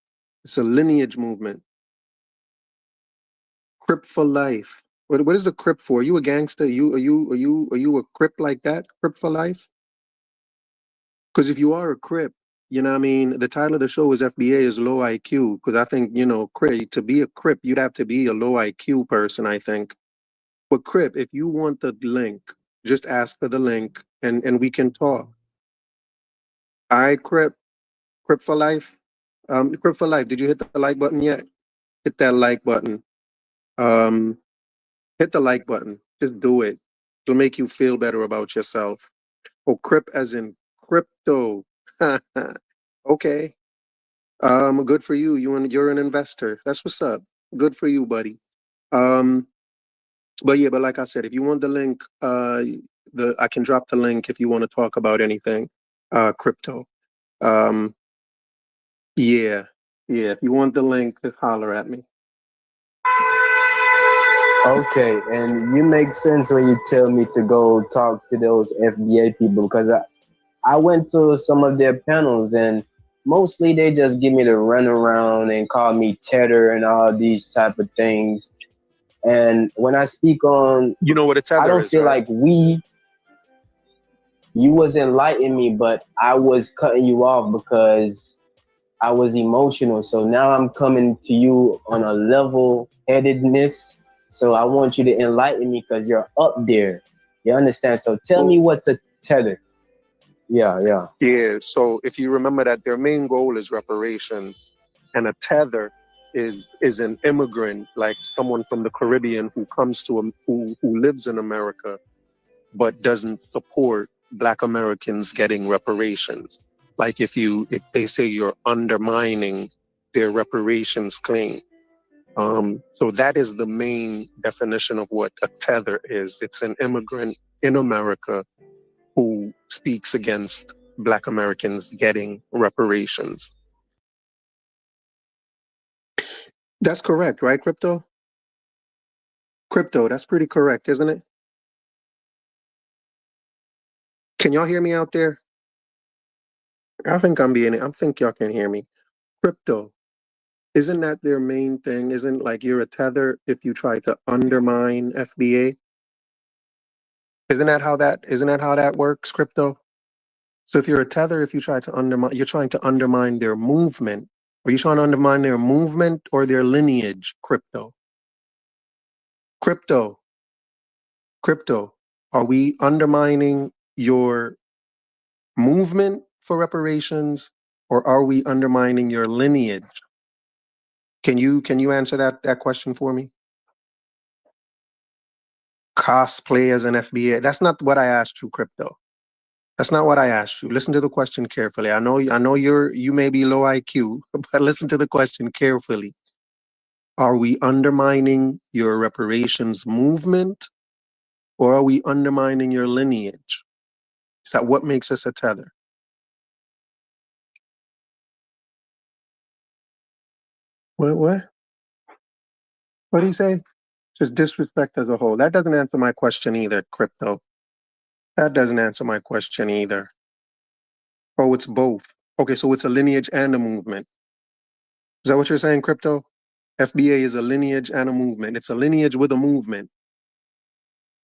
It's a lineage movement. Crip for life. What is the Crip for? Are you a gangster? Are you a Crip like that? Crip for life? Because if you are a Crip, you know what I mean, the title of the show is FBA is low IQ. Because I think, you know, to be a Crip, you'd have to be a low IQ person, I think. But Crip, if you want the link, just ask for the link and we can talk. All right, Crip for life. Crip for life, did you hit the like button yet? Hit that like button. Hit the like button. Just do it. It'll make you feel better about yourself. Oh, Crip as in crypto. Okay. Good for you. You're an investor. That's what's up. Good for you, buddy. But yeah, but like I said, if you want the link, I can drop the link if you want to talk about anything, crypto. Yeah. If you want the link, just holler at me. Okay, and you make sense when you tell me to go talk to those FBA people, because I went to some of their panels and mostly they just give me the runaround and call me tether and all these type of things. And when I speak on, You know what a tether I don't is, feel right? like you was enlightening me, but I was cutting you off because I was emotional. So now I'm coming to you on a level-headedness. So I want you to enlighten me because you're up there. You understand? So tell me what's a tether. Yeah. Yeah. So if you remember that their main goal is reparations, and a tether is an immigrant, like someone from the Caribbean who comes to who lives in America, but doesn't support Black Americans getting reparations. Like if they say you're undermining their reparations claim. So that is the main definition of what a tether is. It's an immigrant in America who speaks against Black Americans getting reparations. That's correct, right, Crypto? Crypto, that's pretty correct, isn't it? Can y'all hear me out there? I think y'all can hear me. Crypto, isn't that their main thing? Isn't like you're a tether if you try to undermine FBA? Isn't that how that works, Crypto? So if you're a tether, if you try to undermine, you're trying to undermine their movement. Are you trying to undermine their movement or their lineage, Crypto? Crypto, are we undermining your movement for reparations or are we undermining your lineage? Can you answer that question for me? Cosplay as an FBA. That's not what I asked you, Crypto. That's not what I asked you. Listen to the question carefully. I know you may be low IQ, but listen to the question carefully. Are we undermining your reparations movement or are we undermining your lineage? Is that what makes us a tether? What? What do you say? Just disrespect as a whole. That doesn't answer my question either, Crypto. That doesn't answer my question either. Oh, it's both. Okay, so it's a lineage and a movement. Is that what you're saying, Crypto? FBA is a lineage and a movement. It's a lineage with a movement.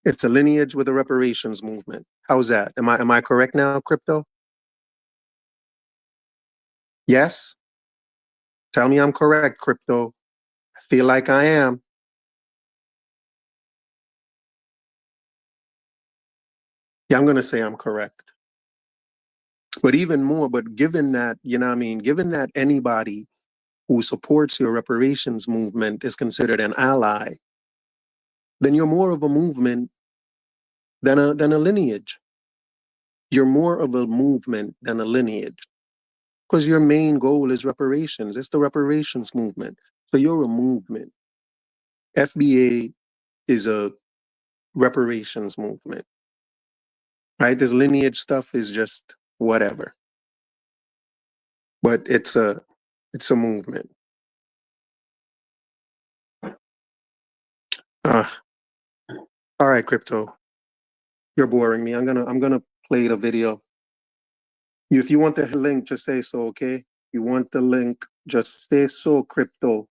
It's a lineage with a reparations movement. How's that? Am I correct now, Crypto? Yes? Tell me I'm correct, Crypto. I feel like I am. Yeah, I'm going to say I'm correct. But even more, but given that, you know what I mean, given that anybody who supports your reparations movement is considered an ally, then you're more of a movement than a lineage. You're more of a movement than a lineage. Because your main goal is reparations. It's the reparations movement. So you're a movement. FBA is a reparations movement. right? This lineage stuff is just whatever, but it's a movement. All right, Crypto, you're boring me. I'm gonna play the video. If you want the link, just say so, okay? You want the link, just say so, Crypto.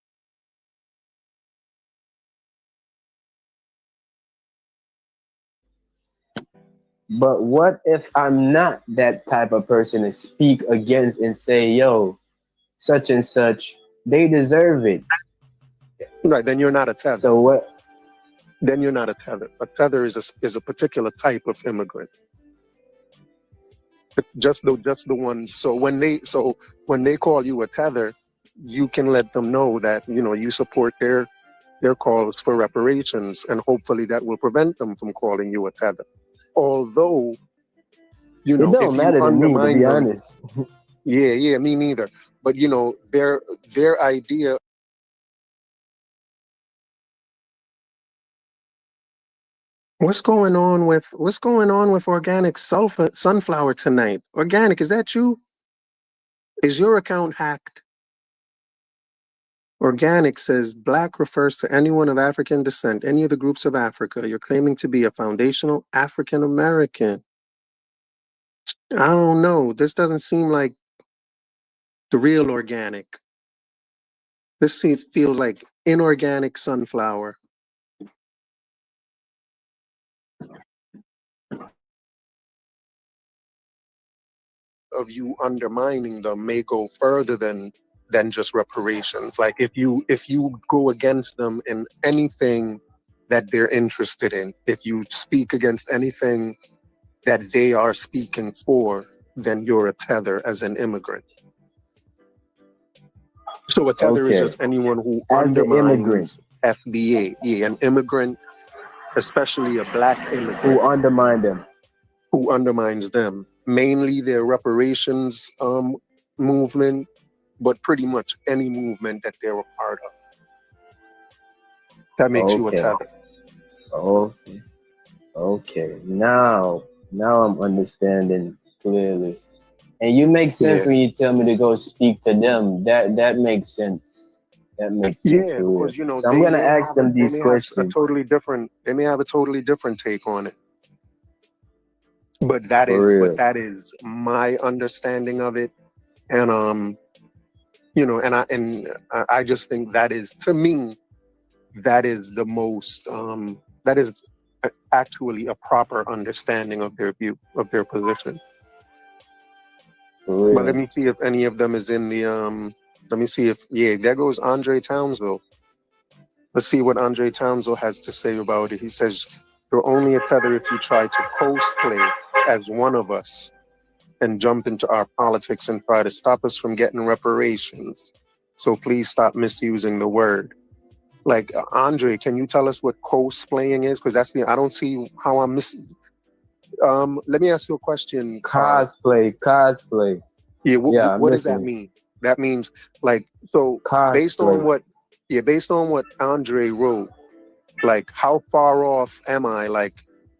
But what if I'm not that type of person to speak against and say, yo, such and such, they deserve it. Right, then you're not a tether. So what? Then you're not a tether. A tether is a particular type of immigrant. Just the one. So when they call you a tether, you can let them know that you support their calls for reparations, and hopefully that will prevent them from calling you a tether. Although, It don't matter to me, to be honest. Yeah, me neither. But their idea. What's going on with organic sunflower tonight? Organic, is that you? Is your account hacked? Organic says Black refers to anyone of African descent, any of the groups of Africa. You're claiming to be a foundational African American. I don't know. This doesn't seem like the real organic. This feels like inorganic sunflower. Of you undermining them may go further than just reparations. Like if you go against them in anything that they're interested in, if you speak against anything that they are speaking for, then you're a tether as an immigrant. So a tether is just anyone who undermines FBA. Yeah, an immigrant, especially a Black immigrant. Who undermine them. Who undermines them. Mainly their reparations movement, but pretty much any movement that they're a part of. That makes you a tether. Okay. Now I'm understanding clearly. And you make sense when you tell me to go speak to them. That makes sense. That makes sense. Yeah, because so I'm gonna ask them these questions. They may have a totally different take on it. But that is my understanding of it. And I just think that is, to me, that is the most that is actually a proper understanding of their view, of their position. But let me see if any of them is in the let me see if there goes Andre Townsville. Let's see what Andre Townsville has to say about it. He says, "You're only a tether if you try to cosplay as one of us and jump into our politics and try to stop us from getting reparations. So please stop misusing the word." Like, Andre, can you tell us what cosplaying is? Because I don't see how I'm missing. Let me ask you a question. Cosplay. Yeah, what does that mean? That means, like, so cosplay. based on what Andre wrote, like, how far off am I? Like,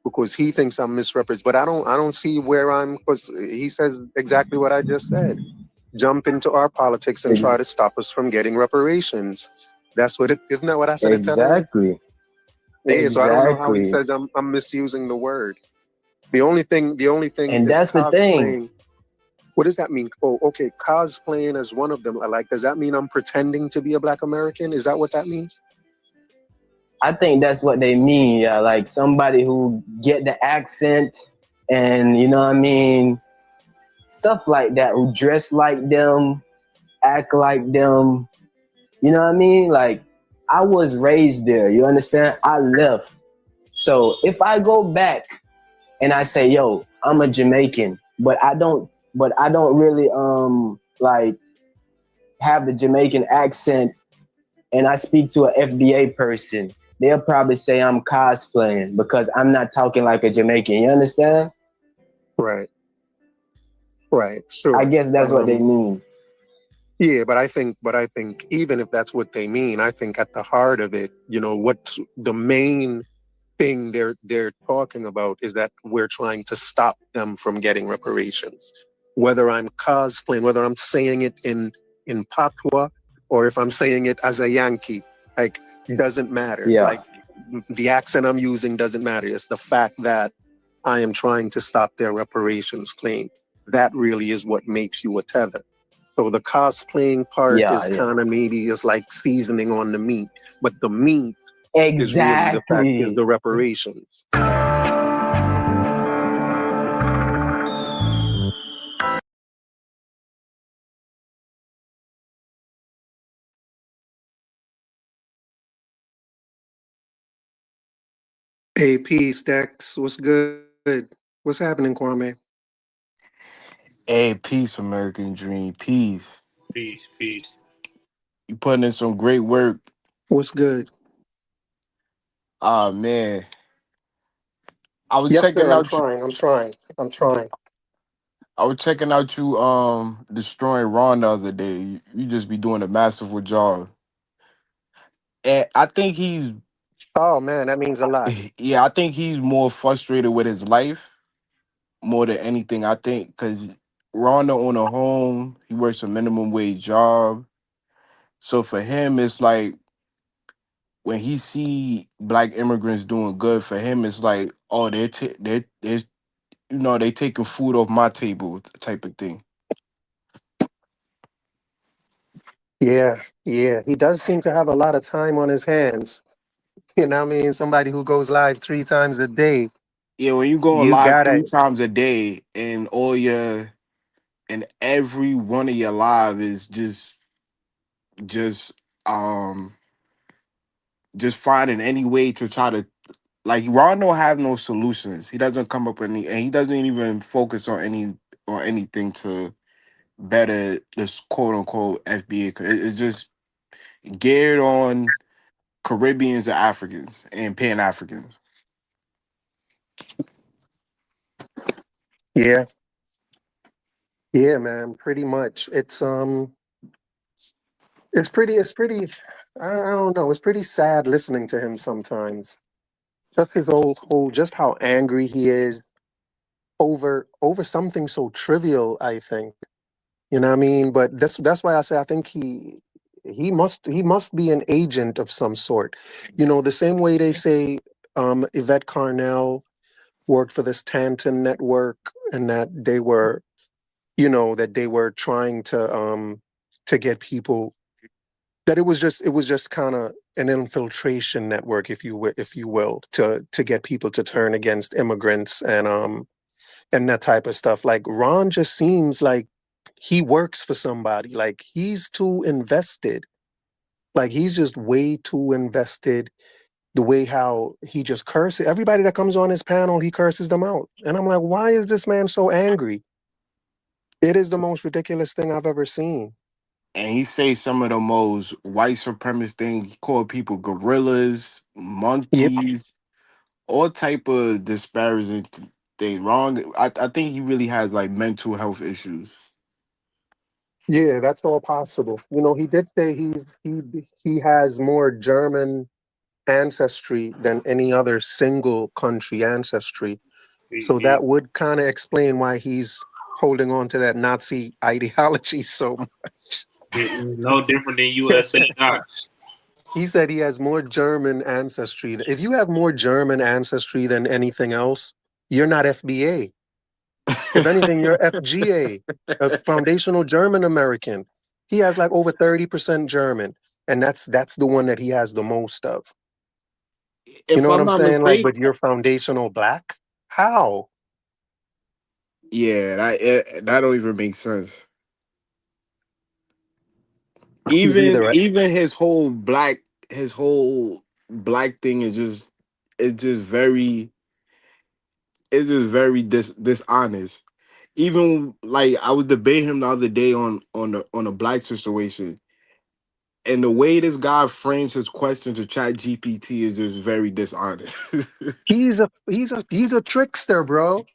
because he thinks I'm misrepresented, but I don't see where I'm, because he says exactly what I just said. Jump into our politics and try to stop us from getting reparations. That's what isn't that what I said? Exactly. Yeah, so I don't know how he says I'm misusing the word. The only thing and that's the thing. What does that mean? Oh, okay, cosplaying as one of them. Like, does that mean I'm pretending to be a Black American? Is that what that means? I think that's what they mean. Yeah, like somebody who get the accent and stuff like that, who dress like them, act like them. You know what I mean? Like, I was raised there. You understand? I left. So if I go back and I say, yo, I'm a Jamaican, but I don't really like have the Jamaican accent, and I speak to an FBA person, they'll probably say I'm cosplaying because I'm not talking like a Jamaican. You understand? Right. Sure. I guess that's what they mean. Yeah, but I think even if that's what they mean, I think at the heart of it, what's the main thing they're talking about is that we're trying to stop them from getting reparations. Whether I'm cosplaying, whether I'm saying it in patois, or if I'm saying it as a Yankee, like, it doesn't matter. Yeah. Like, the accent I'm using doesn't matter. It's the fact that I am trying to stop their reparations claim. That really is what makes you a tether. So the cosplaying part Yeah, is yeah. kind of maybe is like seasoning on the meat, but the meat is really the fact is Exactly. the reparations. Hey, peace, Dex. What's good? What's happening, Kwame? Hey, peace, American Dream. Peace. Peace, peace. You putting in some great work. What's good? Ah, man. I was Yes, checking sir. I'm out you. trying. I'm trying. I'm trying. I was checking out you destroying Ron the other day. You just be doing a masterful job. And I think he's Oh man, that means a lot. yeah, I think he's more frustrated with his life more than anything. I think because Ron own a home, he works a minimum wage job. So for him, it's like when he see black immigrants doing good for him, it's like, oh, they're they taking food off my table type of thing. Yeah, yeah. He does seem to have a lot of time on his hands. You know what I mean? Somebody who goes live 3 times a day. Yeah, when you go You live gotta, 3 times a day and every one of your live is just um just finding any way to try to like Ron don't have no solutions. He doesn't come up with any and he doesn't even focus on anything to better this quote unquote FBA. It's just geared on Caribbeans and Africans and Pan Africans. yeah, yeah, man. Pretty much. It's pretty. I don't know. It's pretty sad listening to him sometimes. Just his whole, just how angry he is over something so trivial. I think. You know what I mean? But that's why I say I think he must be an agent of some sort. You know, the same way they say Yvette Carnell worked for this Tanton network and that they were, that they were trying to get people that it was just kind of an infiltration network, if you will, to get people to turn against immigrants and that type of stuff. Like Ron just seems like he works for somebody. Like he's too invested. Like he's just way too invested. The way how he just curses everybody that comes on his panel, he curses them out. And I'm like, why is this man so angry? It is the most ridiculous thing I've ever seen. And he say some of the most white supremacist things. He call people gorillas, Yep. monkeys, all type of disparaging thing. Wrong. I think he really has like mental health issues. Yeah, that's all possible. He did say he has more German ancestry than any other single country ancestry. So He that would kind of explain why he's holding on to that Nazi ideology so much. he's no different than USA Docs. He said he has more German ancestry. If you have more German ancestry than anything else, you're not FBA. If anything, you're FGA, a foundational German American. He has like over 30% German, and that's the one that he has the most of. You If know what I'm I'm not saying? Like, mistaken, but you're foundational black? How? yeah, that don't even make sense. He's either Even his whole black thing is just it's just very dishonest. Even like I was debating him the other day on a black situation, and the way this guy frames his question to Chat GPT is just very dishonest. he's a trickster, bro.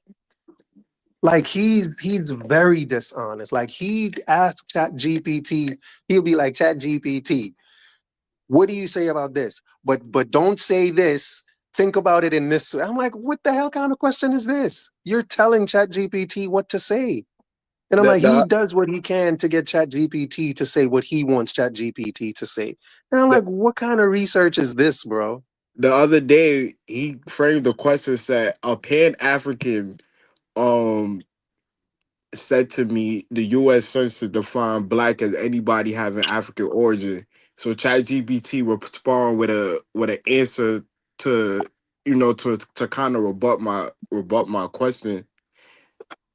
Like he's very dishonest. Like he asks Chat GPT, he'll be like, Chat GPT, what do you say about this? But don't say this think about it in this way. I'm like, what the hell kind of question is this? You're telling ChatGPT what to say. And I'm The, like, he the does what he can to get ChatGPT to say what he wants ChatGPT to say. And I'm like, the what kind of research is this, bro? the other day he framed the question, said a Pan-African um said to me the US Census defined black as anybody having African origin. So ChatGPT will respond with an answer to to kind of rebut my question.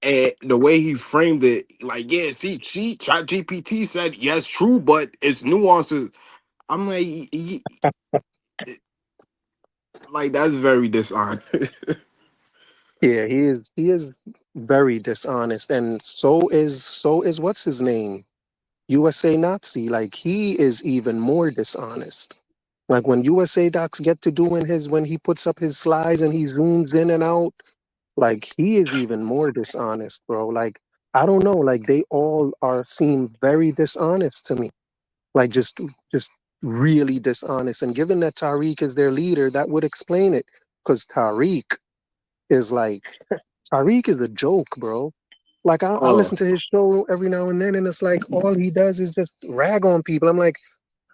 And the way he framed it, like, yeah, see, ChatGPT said yes, true, but it's nuances. I'm like, like that's very dishonest. Yeah, he is very dishonest. And so is what's his name? USA Nazi. Like he is even more dishonest. Like when USA Docs get to doing his when he puts up his slides and he zooms in and out, like he is even more dishonest, bro. Like I don't know, like they all are seem very dishonest to me. Like just really dishonest. And given that Tariq is their leader, that would explain it. Because is like Tariq is a joke, bro. Like I Oh, listen to his show every now and then, and it's like all he does is just rag on people. I'm like,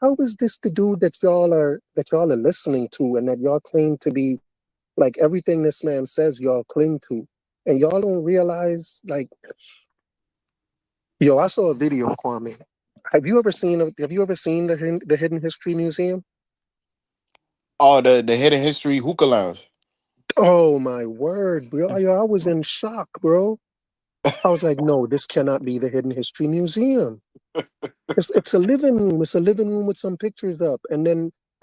how is this the dude that y'all are listening to, and that y'all claim to be like everything this man says y'all cling to, and y'all don't realize like, yo, I saw a video, Kwame. Have you ever seen the Hidden History Museum? the hidden history hookah lounge. Oh my word, bro! Yo, I was in shock, bro. I was like, no, this cannot be the Hidden History Museum. It's a living room. It's a living room with some pictures up, and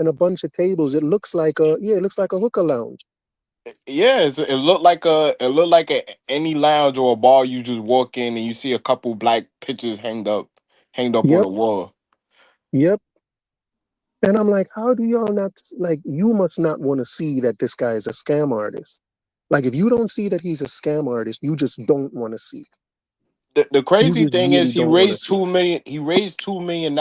a bunch of tables. It looks like a hookah lounge. Yeah, it looked like any lounge or a bar you just walk in and you see a couple black pictures hanged up on Yep, the wall. yep. And I'm like, how do y'all not like? You must not want to see that this guy is a scam artist. Like, if you don't see that he's a scam artist, you just don't want to see. The You crazy just thing is really he don't want to raised see. 2 million. He raised $2 million,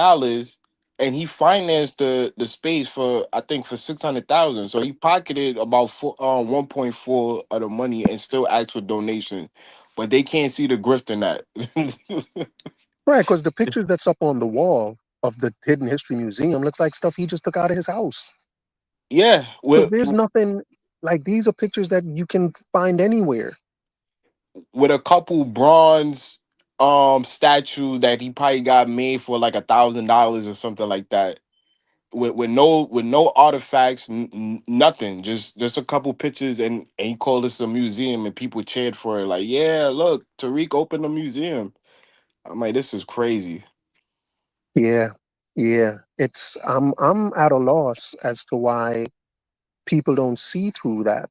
and he financed the space for, I think, for 600,000. So he pocketed about 1.4 of the money and still asked for donation, but they can't see the grift in that. Right, because the picture that's up on the wall of the Hidden History Museum looks like stuff he just took out of his house. Yeah, Because there's nothing like these are pictures that you can find anywhere. with a couple bronze statue that he probably got made for like $1,000 or something like that. With no artifacts, nothing, just a couple pictures, and he called this a museum, and people cheered for it. Like, yeah, look, Tariq opened a museum. I'm like, this is crazy. Yeah, yeah. I'm at a loss as to why people don't see through that.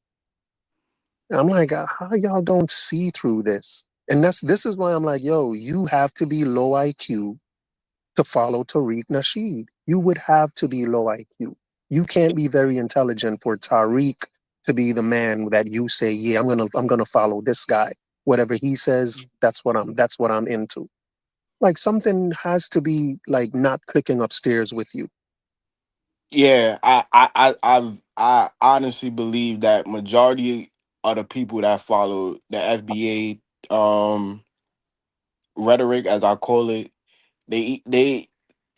I'm like, how y'all don't see through this? And this is why I'm like, yo, you have to be low IQ to follow Tariq Nasheed. You would have to be low IQ. You can't be very intelligent for Tariq to be the man that you say, yeah, I'm gonna follow this guy. Whatever he says, that's what I'm into. Like something has to be like not clicking upstairs with you. Yeah, I honestly believe that majority of the people that follow the FBA rhetoric, as I call it, they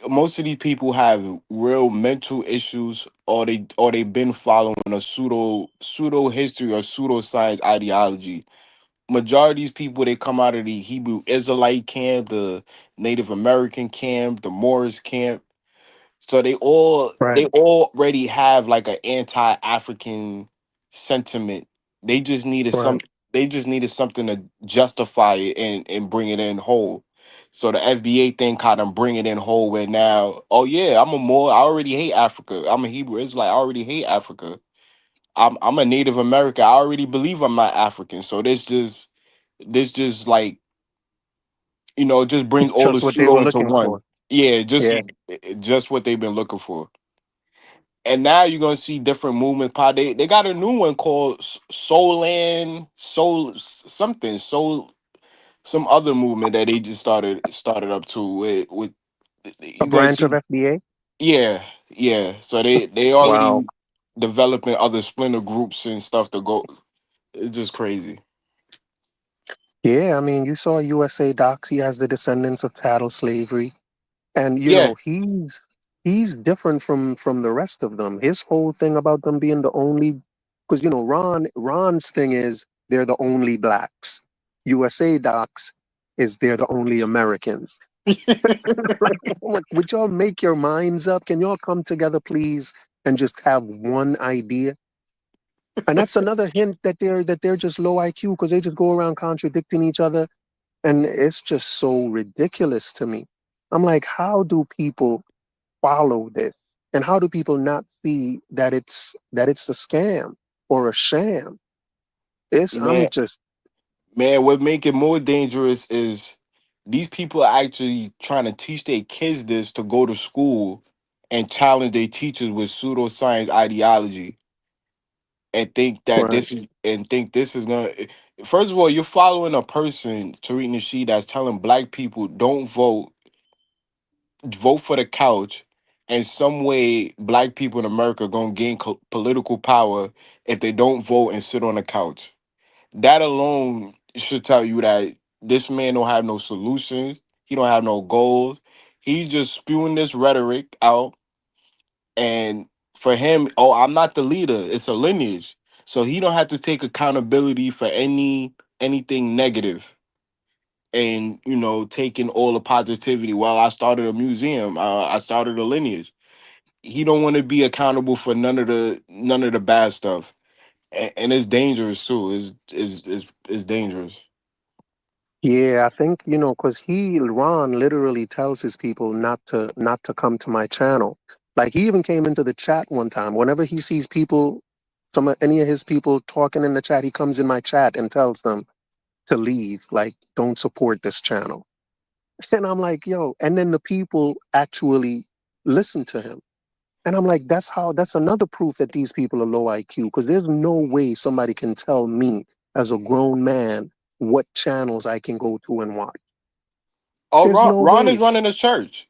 most of these people have real mental issues, or they've been following a pseudo history or pseudoscience ideology. Majority of these people, they come out of the Hebrew Israelite camp, the Native American camp, the Moorish camp. So they Right, already have like an anti-African sentiment. They just needed right. some they just needed something to justify it and bring it in whole. So the FBA thing kind of bring it in whole, where now, oh yeah, I already hate Africa. I'm a Hebrew Israelite. I already hate Africa. I'm a Native American. I already believe I'm not African. So this just like, just bring all the Just what they were pseudo into looking one. for. Yeah, Yeah. just what they've been looking for. And now you're gonna see different movements. They got a new one called Soul, some other movement that they just started up to with A you gonna branch of see. FBA. Yeah, yeah. So they Wow. already developing other splinter groups and stuff to go. It's just crazy. Yeah, I mean, you saw USA Docs. He has the descendants of chattel slavery, and Yeah. he's different from the rest of them. His whole thing about them being the only, because Ron's thing is they're the only blacks. USA Docs is they're the only Americans. Like, would y'all make your minds up? Can y'all come together, please, and just have one idea? And that's another hint that they're just low IQ because they just go around contradicting each other, and it's just so ridiculous to me. I'm like, how do people follow this, and how do people not see that it's a scam or a sham? I'm Man, just man, what make it more dangerous is these people are actually trying to teach their kids this to go to school and challenge their teachers with pseudoscience ideology and right. think this is gonna. First of all, you're following a person, Tariq Nasheed, that's telling black people don't vote for the couch, and some way black people in America gonna gain political power if they don't vote and sit on the couch. That alone should tell you that this man don't have no solutions. He don't have no goals. He's just spewing this rhetoric out, and for him, oh, I'm not the leader. It's a lineage, so he don't have to take accountability for anything negative. And taking all the positivity. Well, I started a museum. I started a lineage. He don't want to be accountable for none of the bad stuff, and it's dangerous too. It's dangerous. Yeah, I think, because Ron literally tells his people not to come to my channel. Like he even came into the chat one time. Whenever he sees people, any of his people talking in the chat, he comes in my chat and tells them to leave. Like, don't support this channel. And I'm like, yo, and then the people actually listen to him. And I'm like, that's another proof that these people are low IQ, because there's no way somebody can tell me as a grown man what channels I can go to and watch. Oh, There's Ron, no Ron is way. running his church.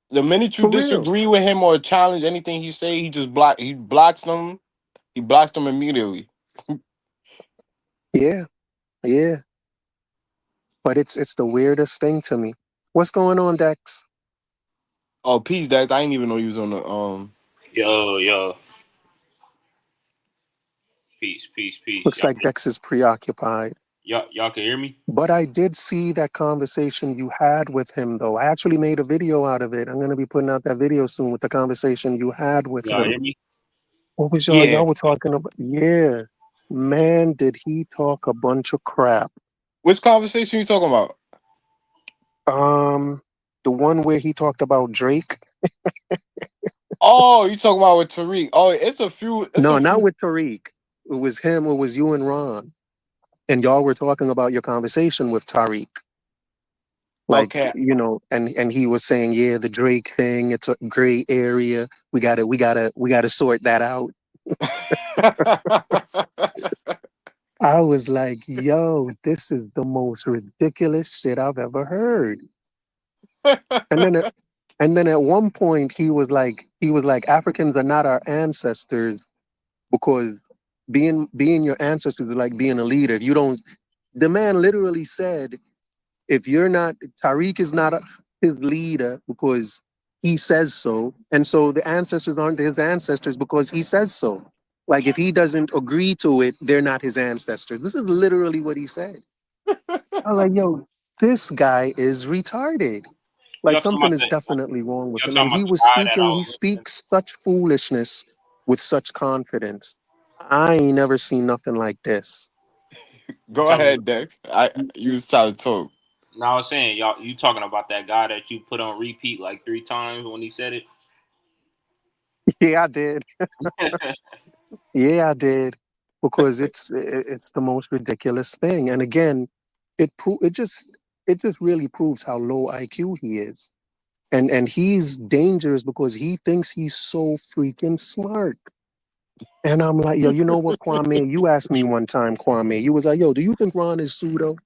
The minute you For real. disagree with him or challenge anything he say, he just block. He blocks them. He blocks them immediately. Yeah, yeah. But it's the weirdest thing to me. What's going on, Dex? Oh, peace, Dax. I didn't even know he was on the Yo. Peace. Looks like Dex is preoccupied. Y'all can hear me? But I did see that conversation you had with him, though. I actually made a video out of it. I'm going to be putting out that video soon with the conversation you had with Y'all him. hear me? What was Yeah. y'all were talking about? Yeah. Man, did he talk a bunch of crap. Which conversation you talking about? The one where he talked about Drake. Oh, you talking about with Tariq? Oh, it's a few. It's No, a not few. with Tariq. It was him, it was you and Ron. And y'all were talking about your conversation with Tariq. Like, Okay. and he was saying, yeah, the Drake thing, it's a gray area. We gotta sort that out. I was like, yo, this is the most ridiculous shit I've ever heard. And then at one point he was like Africans are not our ancestors, because being your ancestors is like being a leader. If you don't, the man literally said, if you're not, Tariq is not his leader because he says so, and so the ancestors aren't his ancestors because he says so. Like, if he doesn't agree to it, they're not his ancestors. This is literally what he said. I'm like, yo, this guy is retarded. Like, Y'all talking something about is the definitely wrong with y'all him. And talking about he the was guy that I speaking, he was listening speaks such foolishness with such confidence. I ain't never seen nothing like this. Go talking about ahead, Dex. You was trying to talk. now I was saying y'all you talking about that guy that you put on repeat like 3 times when he said it? Yeah, I did. Yeah, I did. Because it's the most ridiculous thing. And again, it just really proves how low IQ he is. And he's dangerous because he thinks he's so freaking smart. And I'm like, yo, you know what, Kwame? You asked me one time, Kwame. You was like, yo, do you think Ron is pseudo?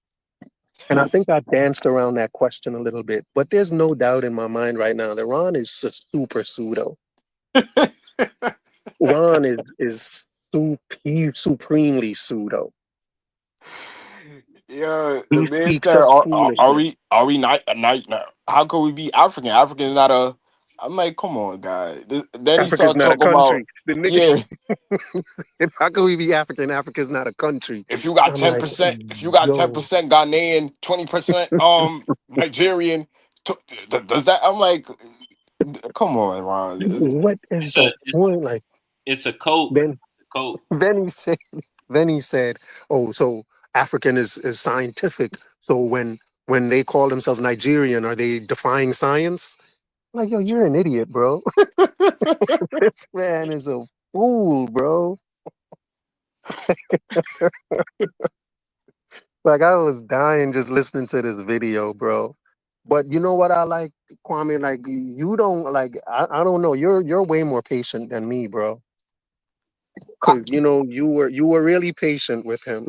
And I think I danced around that question a little bit. But there's no doubt in my mind right now that Ron is super pseudo. Ron is supremely pseudo. Yeah, the He man speaks said, such are foolishness. we not a night now? How could we be African? African is not a. I'm like, come on, guy. Then he Africa's started not a talking about, country. The nigga, yeah, how can we be African? Africa's not a country. if you got I'm ten like, percent, if you got ten yo, percent Ghanaian, 20% Nigerian, does that? I'm like, come on, Ron. what is It's a the point? Like, it's a coat. then A coat. then he said, then he said, oh, so African is scientific. So when they call themselves Nigerian, are they defying science? Like, yo, you're an idiot, bro. This man is a fool, bro. Like, I was dying just listening to this video, bro. But you know what I like, Kwame? Like, you don't like. I don't know. You're way more patient than me, bro. I, Because you were really patient with him.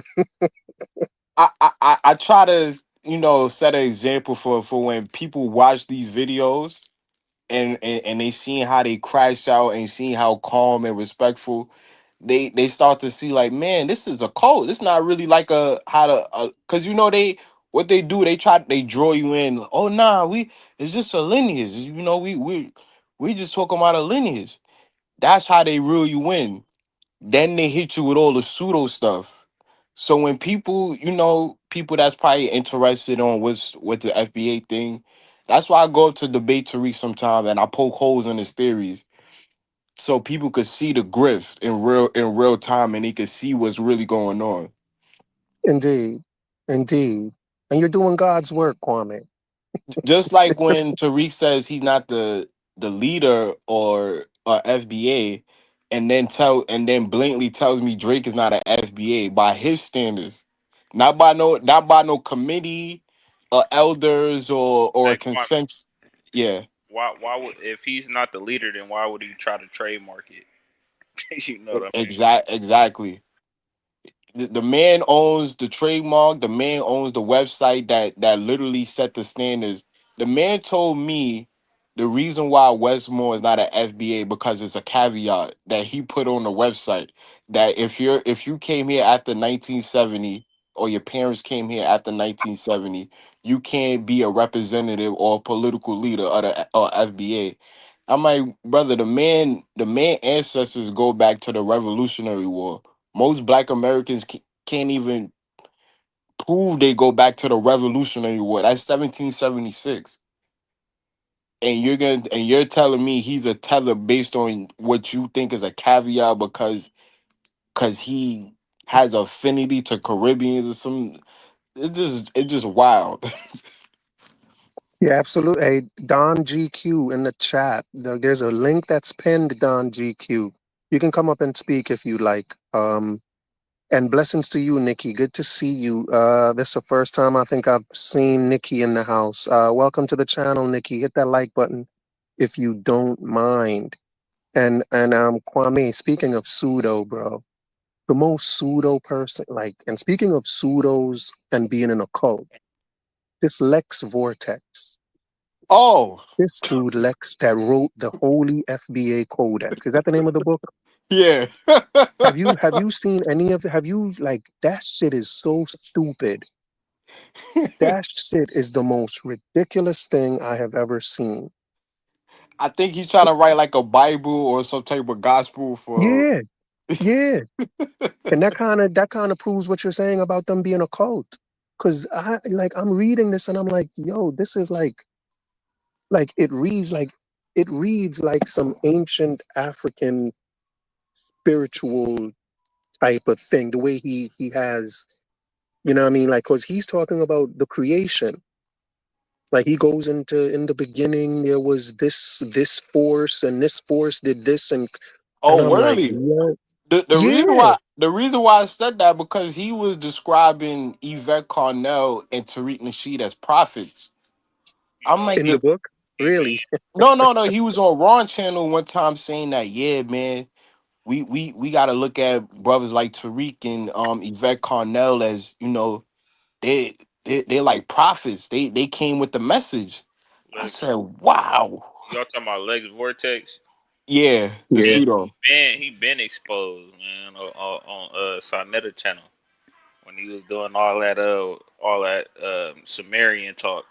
I try to set an example for when people watch these videos and they seeing how they crash out and seeing how calm and respectful they start to see, like, man, this is a code. This not really like a how to, because they what they do, they draw you in. Oh nah, we it's just a lineage. We just talking about a lineage. That's how they reel you in. Then they hit you with all the pseudo stuff. So when people that's probably interested on what's with the FBA thing, that's why I go up to debate Tariq sometimes and I poke holes in his theories so people could see the grift in real time and they could see what's really going on. Indeed, indeed. And you're doing God's work, Kwame. Just like when Tariq says he's not the leader or FBA, and then blatantly tells me Drake is not an FBA by his standards, not by no committee or elders or Hey, Kwame, consent. Yeah, why would if he's not the leader, then why would he try to trademark it? You know what I mean? exactly. The man owns the trademark. The man owns the website that literally set the standards. The man told me the reason why Westmore is not an FBA because it's a caveat that he put on the website that if you came here after 1970 or your parents came here after 1970, you can't be a representative or a political leader of the or FBA. I'm like, brother, the man ancestors go back to the Revolutionary War. Most Black Americans can't even prove they go back to the Revolutionary War. That's 1776, and you're telling me he's a teller based on what you think is a caveat because he has affinity to Caribbeans or some. It just wild. Yeah, absolutely. Hey, Don GQ in the chat. There's a link that's pinned, Don GQ. You can come up and speak if you like. And blessings to you, Nikki. Good to see you. This is the first time I think I've seen Nikki in the house. Welcome to the channel, Nikki. Hit that like button if you don't mind. And Kwame, speaking of pseudo, bro, the most pseudo person, like, and speaking of pseudos and being in a cult, this Lex Vortex. Oh This dude Lex that wrote the Holy FBA Codex. Is that the name of the book? yeah. Have you seen any of it? Have you like that shit is so stupid. That shit is the most ridiculous thing I have ever seen. I think he's trying to write like a Bible or some type of gospel for. Yeah, yeah. And that kind of proves what you're saying about them being a cult. Cause I'm reading this and I'm like, yo, this is like it reads like some ancient African spiritual type of thing. The way he has, you know what I mean? Like, cause he's talking about the creation. Like he goes into in the beginning there was this force and this force did this and Oh, I'm like, really? yeah, The reason yeah. why I said that because he was describing Yvette Carnell and Tariq Nasheed as prophets. You I'm know, like, In the book, he really. mean no. He was on Ron channel one time saying that, yeah, man, we got to look at brothers like Tariq and Yvette Carnell as they they like prophets. They came with the message. I Lex. said, wow. Y'all talking about Lex Vortex? Yeah, the Yeah. pseudo. He been exposed, man, on Sarnetta channel when he was doing all that Sumerian talk.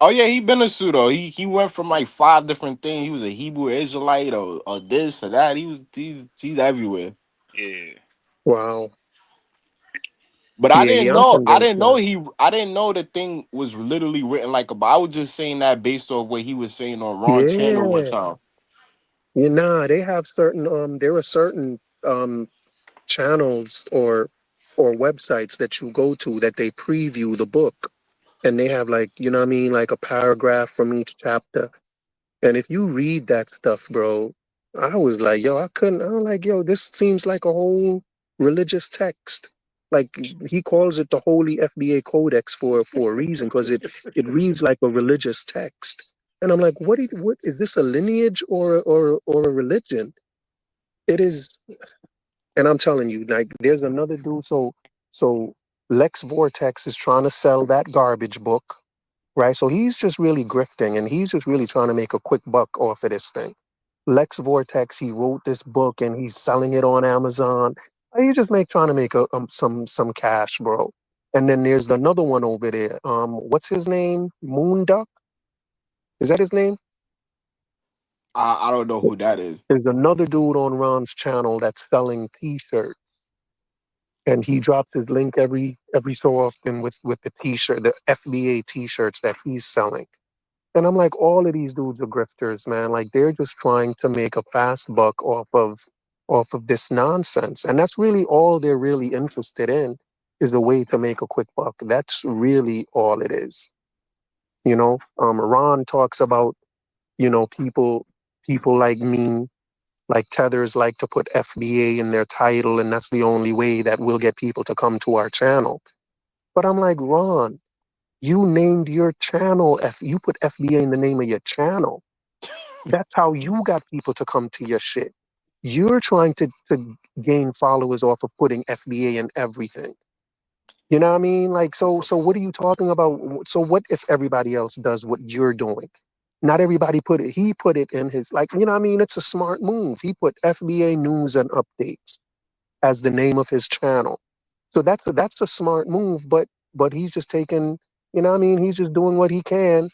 Oh yeah, he been a pseudo. He went from like 5 different things. He was a Hebrew Israelite or this or that. He's everywhere. Yeah. Wow. But I Yeah, didn't yeah, I'm know. convinced, man. I didn't know the thing was literally written like a. I was just saying that based off what he was saying on Ron channel one Yeah. time. Yeah, nah, they have certain there are certain channels or websites that you go to that they preview the book, and they have, like, you know what I mean, like a paragraph from each chapter. And if you read that stuff, bro, I was like, yo, I was like, yo, this seems like a whole religious text. Like, he calls it the Holy FBA Codex for a reason, because it reads like a religious text. And I'm like, what is this, a lineage or a religion? It is. And I'm telling you, like, there's another dude. So Lex Vortex is trying to sell that garbage book, right? So he's just really grifting, and he's just really trying to make a quick buck off of this thing. Lex Vortex, he wrote this book and he's selling it on Amazon. He just trying to make some cash, bro. And then there's another one over there. What's his name? Moon Duck? Is that his name? I don't know who that is. There's another dude on Ron's channel that's selling T-shirts, and he drops his link every so often with the T-shirt, the FBA T-shirts that he's selling. And I'm like, all of these dudes are grifters, man. Like, they're just trying to make a fast buck off of this nonsense. And that's really all they're really interested in, is a way to make a quick buck. That's really all it is. Ron talks about, people like me, like Tethers, like to put FBA in their title, and that's the only way that we'll get people to come to our channel. But I'm like, Ron, you named your channel you put FBA in the name of your channel. That's how you got people to come to your shit. You're trying to gain followers off of putting FBA in everything. You know what I mean? Like, so what are you talking about? So what if everybody else does what you're doing? Not everybody he put it in his, like, you know what I mean? It's a smart move. He put FBA news and updates as the name of his channel. So that's a smart move, but he's just taking, you know what I mean? He's just doing what he can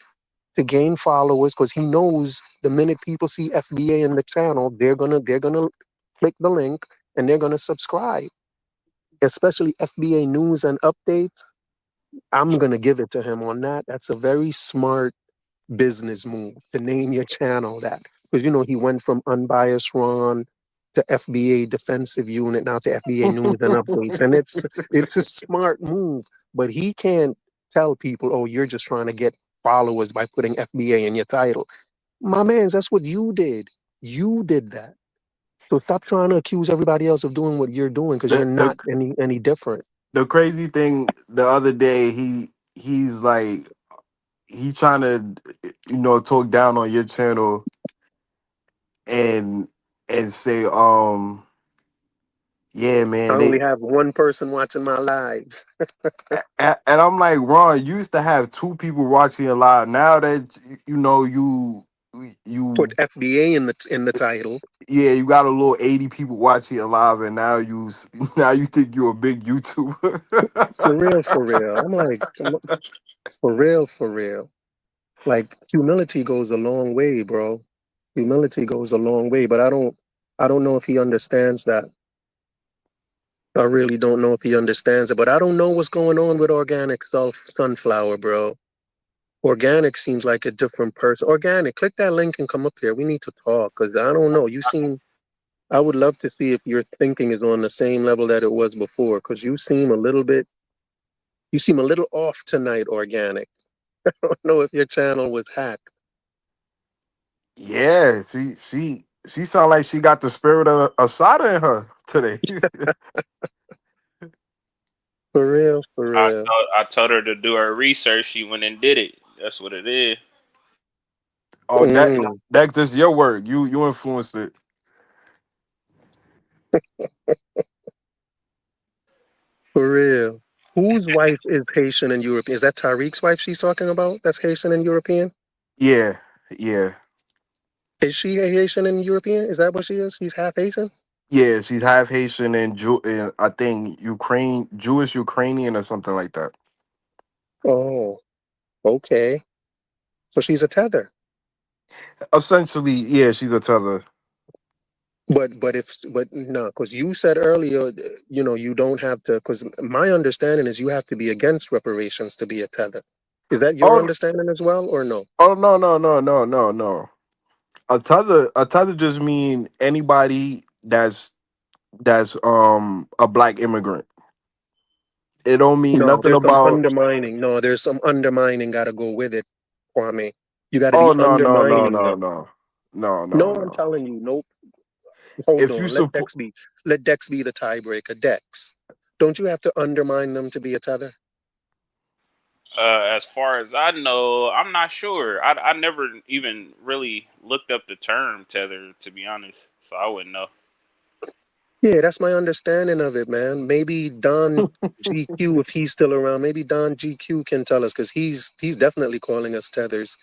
to gain followers, because he knows the minute people see FBA in the channel, they're gonna click the link and they're gonna subscribe. Especially FBA news and updates. I'm gonna give it to him on that. That's a very smart business move to name your channel that, because he went from Unbiased Ron to FBA Defensive Unit, now to FBA News and Updates, and it's a smart move. But he can't tell people, oh, you're just trying to get followers by putting FBA in your title. My man's, that's what you did. You did that. So stop trying to accuse everybody else of doing what you're doing, because you're The the not any different. the crazy thing the other day he's like he trying to talk down on your channel and say yeah I man only have one person watching my lives. and I'm like, Ron, you used to have 2 people watching a live. Now that you Put FBA in the title. yeah, you got a little 80 people watching it live, and now now you think you're a big YouTuber. For real, for real. I'm like, for real, for real. Like, humility goes a long way, bro. Humility goes a long way, but I don't know if he understands that. I really don't know if he understands it, but I don't know what's going on with organic sunflower, bro. Organic seems like a different person. Organic, click that link and come up here. We need to talk, because I don't know. I would love to see if your thinking is on the same level that it was before, because you seem a little off tonight, Organic. I don't know if your channel was hacked. Yeah, she sound like she got the spirit of Asada in her today. For real, for real. I told her to do her research. She went and did it. That's what it is. Oh, Mm, that's just your work. You influenced it. for real. Whose wife is Haitian and European? Is that Tariq's wife she's talking about? That's Haitian and European? Yeah, yeah. Is she Haitian and European? Is that what she is? She's half Haitian? Yeah, she's half Haitian and and I think Jewish Ukrainian or something like that. Oh, okay. So she's a tether. Essentially, yeah, she's a tether. But no, because you said earlier, you don't have to. Because my understanding is you have to be against reparations to be a tether. Is that your Oh, understanding as well, or no? oh no, no, no, no, no, no. A tether just mean anybody that's a black immigrant. It don't mean No, nothing there's some about. undermining. No, there's some undermining got to go with it, Kwame. You got to Oh be no, no, no, undermining no, them. no, no, no, No, I'm no. telling you, nope. Hold If you on. support, Let Dex be the tiebreaker. Dex. Don't you have to undermine them to be a tether? As far as I know, I'm not sure. I never even really looked up the term tether, to be honest, so I wouldn't know. Yeah, that's my understanding of it, man. Maybe Don GQ, if he's still around, maybe Don GQ can tell us because he's definitely calling us tethers.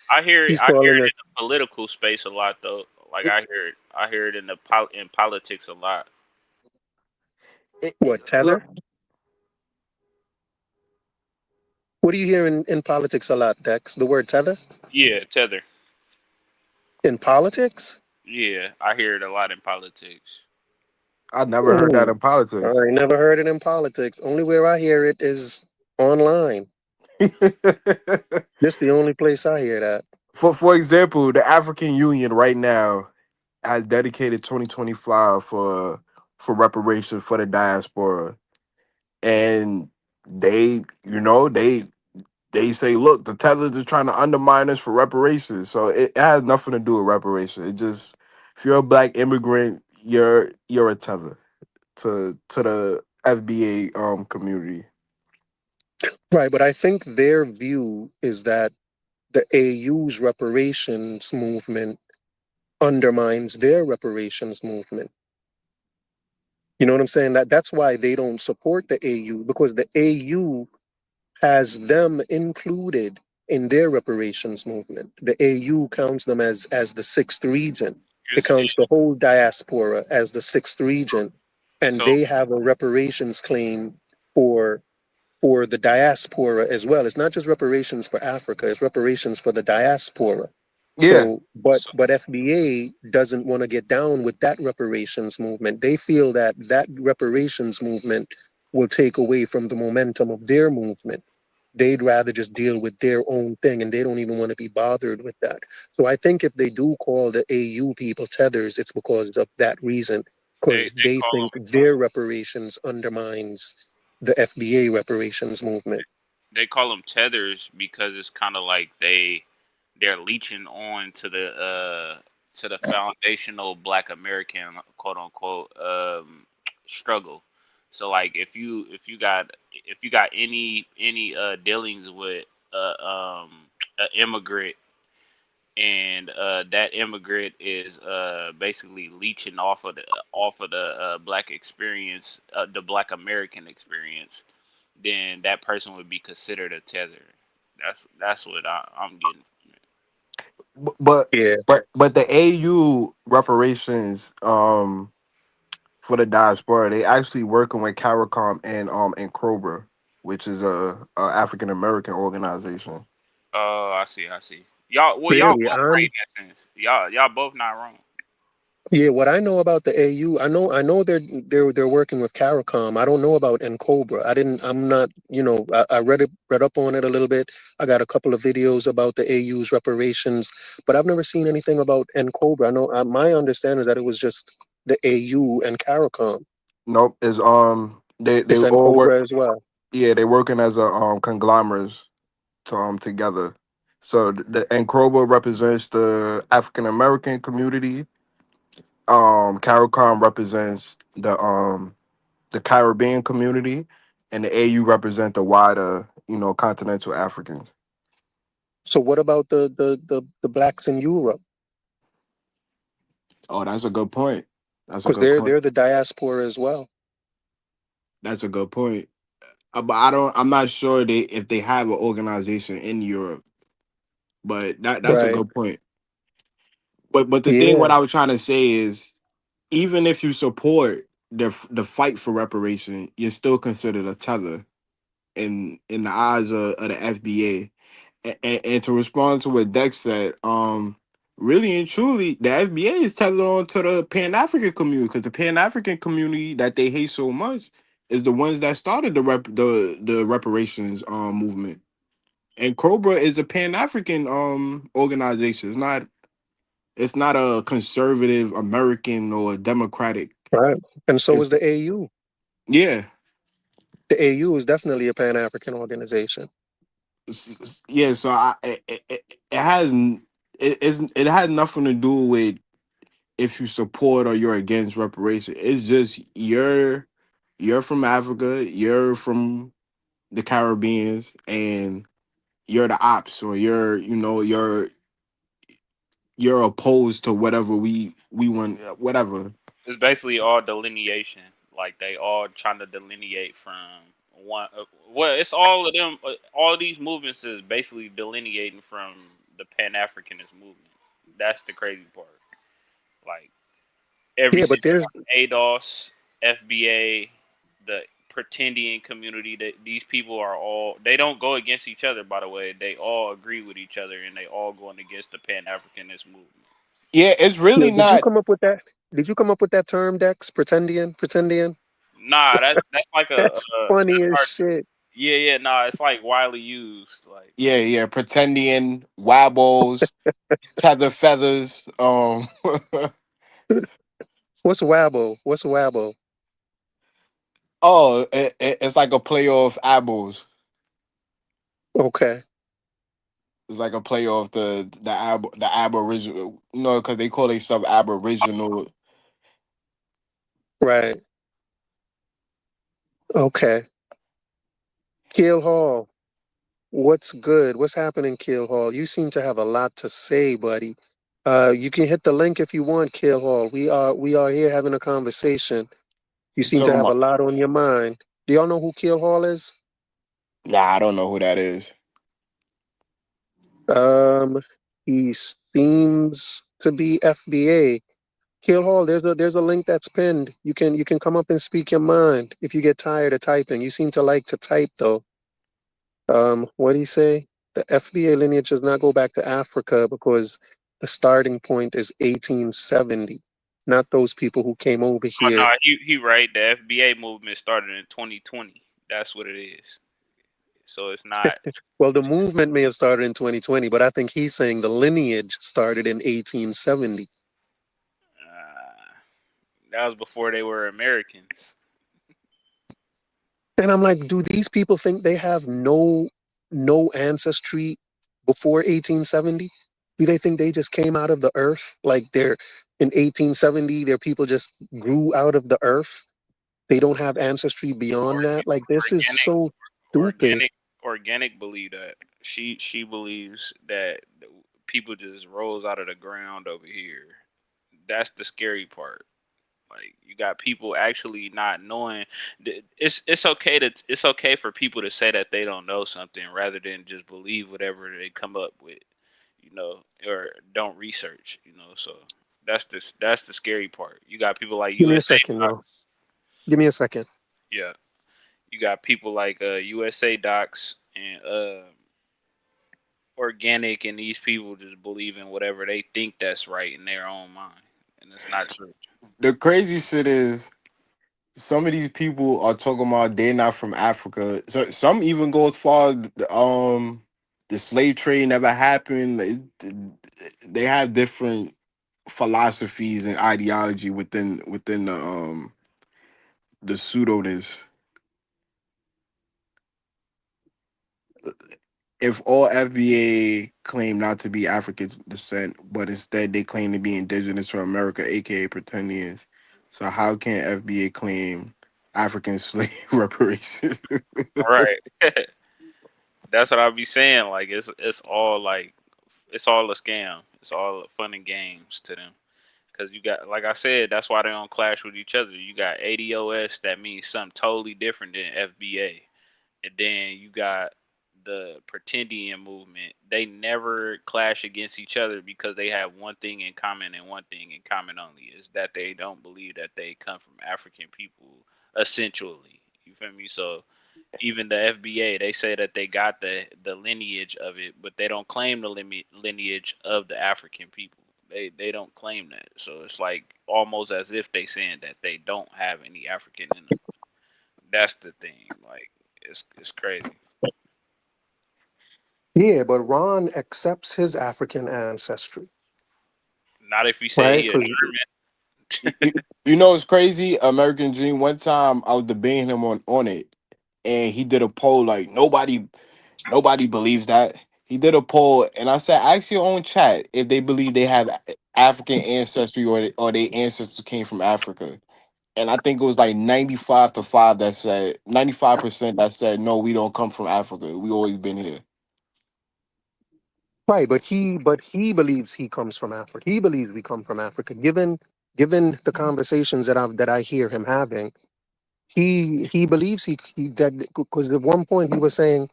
He's I hear calling it in us the political space a lot though. Like it, I hear it in in politics a lot. what, look, tether? What do you hear in politics a lot, Dex? The word tether? Yeah, tether. In politics? Yeah, I hear it a lot in politics. I never heard that Ooh, in I politics. ain't never heard it in politics. Only where I hear it is online. This the only place I hear that. For example, the African Union right now has dedicated 2025 for reparations for the diaspora, and they say, look, the tethers are trying to undermine us for reparations. So it has nothing to do with reparations. It just, if you're a black immigrant, you're a tether to the FBA community. Right, but I think their view is that the AU's reparations movement undermines their reparations movement. You know what I'm saying? That's why they don't support the AU because the AU has them included in their reparations movement. The AU counts them as the sixth region. It It's, counts the whole diaspora as the sixth region, and so they have a reparations claim for for the diaspora as well. It's not just reparations for Africa; it's reparations for the diaspora. Yeah, So, but so but FBA doesn't want to get down with that reparations movement. They feel that that reparations movement will take away from the momentum of their movement. They'd rather just deal with their own thing, and they don't even want to be bothered with that. So I think if they do call the AU people tethers, it's because of that reason, because they they call think their reparations undermines the FBA reparations movement. them tethers because it's kind of like they're leeching on to the foundational Black American quote unquote struggle. So like if you got any dealings with an immigrant and that immigrant is basically leeching off of the black experience, the Black American experience, then that person would be considered a tether. That's what I'm getting from it. but Yeah. but the AU reparations for the diaspora, they actually working with CARICOM and Cobra, which is a African American organization. Oh, I see, I see. Y'all, well, y'all Really, both right in that sense. Y'all both not wrong. yeah, what I know about the AU, I know they're working with CARICOM. I don't know about Cobra. I'm not, I read up on it a little bit. I got a couple of videos about the AU's reparations, but I've never seen anything about Cobra. I know my understanding is that it was just the AU and CARICOM. Nope, is they It's all work. Cobra as well. Yeah, they working as a conglomerates to together. So the Cobra represents the African American community. CARICOM represents the Caribbean community, and the AU represent the wider, continental Africans. So what about the blacks in Europe? Oh, that's a good point. That's a Because good point. they're the diaspora as well. That's a good point. But I don't. I'm not sure if they have an organization in Europe. But that's a Right. good point. But the thing, what Yeah, I was trying to say is, even if you support the fight for reparation, you're still considered a tether in the eyes of the FBA. And to respond to what Dex said, really and truly, the FBA is tethered on to the Pan African community, because the Pan African community that they hate so much is the ones that started the reparations movement. And Cobra is a Pan African organization. It's not a conservative American or democratic. right. And so is It's the AU. yeah. The AU is definitely a Pan African organization. Yeah, so it has it has nothing to do with if you support or you're against reparation. It's just you're from Africa, you're from the Caribbeans, and you're the ops, or you're opposed to whatever we want, whatever. It's basically all delineation. Like they all trying to delineate from one. Well, it's all of them. All of these movements is basically delineating from the Pan Africanist movement. That's the crazy part. Like every Yeah, but single there's one, ADOS, FBA, the pretendian community. That these people are all. They don't go against each other. By the way, they all agree with each other, and they all going against the Pan Africanist movement. Yeah, it's yo, really did you not. come up with that? Did you come up with that term, Dex? Pretendian? Pretendian? Nah, that's like That's funny as shit. yeah, yeah, nah, it's like widely used. Like, Yeah, pretendian wabbles, tether feathers. What's Wabble? What's Wabble? Oh, it's like a play off apples. Okay, It's like a play off the aboriginal, because they call themselves aboriginal. right. Okay. Keel Hall. What's good? What's happening, Keel Hall? You seem to have a lot to say, buddy. You can hit the link if you want, Keel Hall. We are here having a conversation. You You seem to talking have a about? lot on your mind. Do y'all know who Keel Hall is? Nah, I don't know who that is. Um, he seems to be FBA. Keel Hall, there's a link that's pinned. You can come up and speak your mind if you get tired of typing. You seem to like to type though. What do you say? The FBA lineage does not go back to Africa because the starting point is 1870, not those people who came over oh no, here. he right. The FBA movement started in 2020. That's what it is. So it's not. Well, the movement may have started in 2020, but I think he's saying the lineage started in 1870. Uh, that was before they were Americans. And I'm like, do these people think they have no ancestry before 1870? Do they think they just came out of the earth? Like they're in 1870, their people just grew out of the earth? They don't have ancestry beyond that? Like this is Organic, so stupid. organic believe that. She believes that people just rose out of the ground over here. That's the scary part. Like you got people actually not knowing. It's okay for people to say that they don't know something rather than just believe whatever they come up with, or don't research, So that's the scary part. You got people like Give me a USA second, yo. Docs, Give me a second. yeah. You got people like USA Docs and Organic, and these people just believe in whatever they think that's right in their own mind, and it's not true. The crazy shit is some of these people are talking about they're not from Africa. So some even go as far as the slave trade never happened. They have different philosophies and ideology within the pseudoness. If all FBA claim not to be African descent, but instead they claim to be indigenous to America, aka pretendians, so how can FBA claim African slave reparations? Right. That's what I be saying. Like it's all a scam. It's all fun and games to them. Cause you got, like I said, that's why they don't clash with each other. You got ADOS, that means something totally different than FBA, and then you got the Pretendian movement, they never clash against each other because they have one thing in common and one thing in common only is that they don't believe that they come from African people essentially. You feel me? So even the FBA, they say that they got the lineage of it, but they don't claim the lineage of the African people. They don't claim that. So it's like almost as if they saying that they don't have any African in them. That's the thing. Like it's crazy. Yeah, but Ron accepts his African ancestry, Not if you say right? he a Because German. You know it's crazy? American Dream. One time I was debating him on it, and he did a poll like nobody believes that. He did a poll, and I said, ask your own chat if they believe they have African ancestry or their ancestors came from Africa. And I think it was like 95 to 5 that said 95% that said no, we don't come from Africa. We always been here. right, but he believes he comes from Africa. He believes we come from Africa. Given the conversations that I hear him having, he believes he that because at one point he was saying,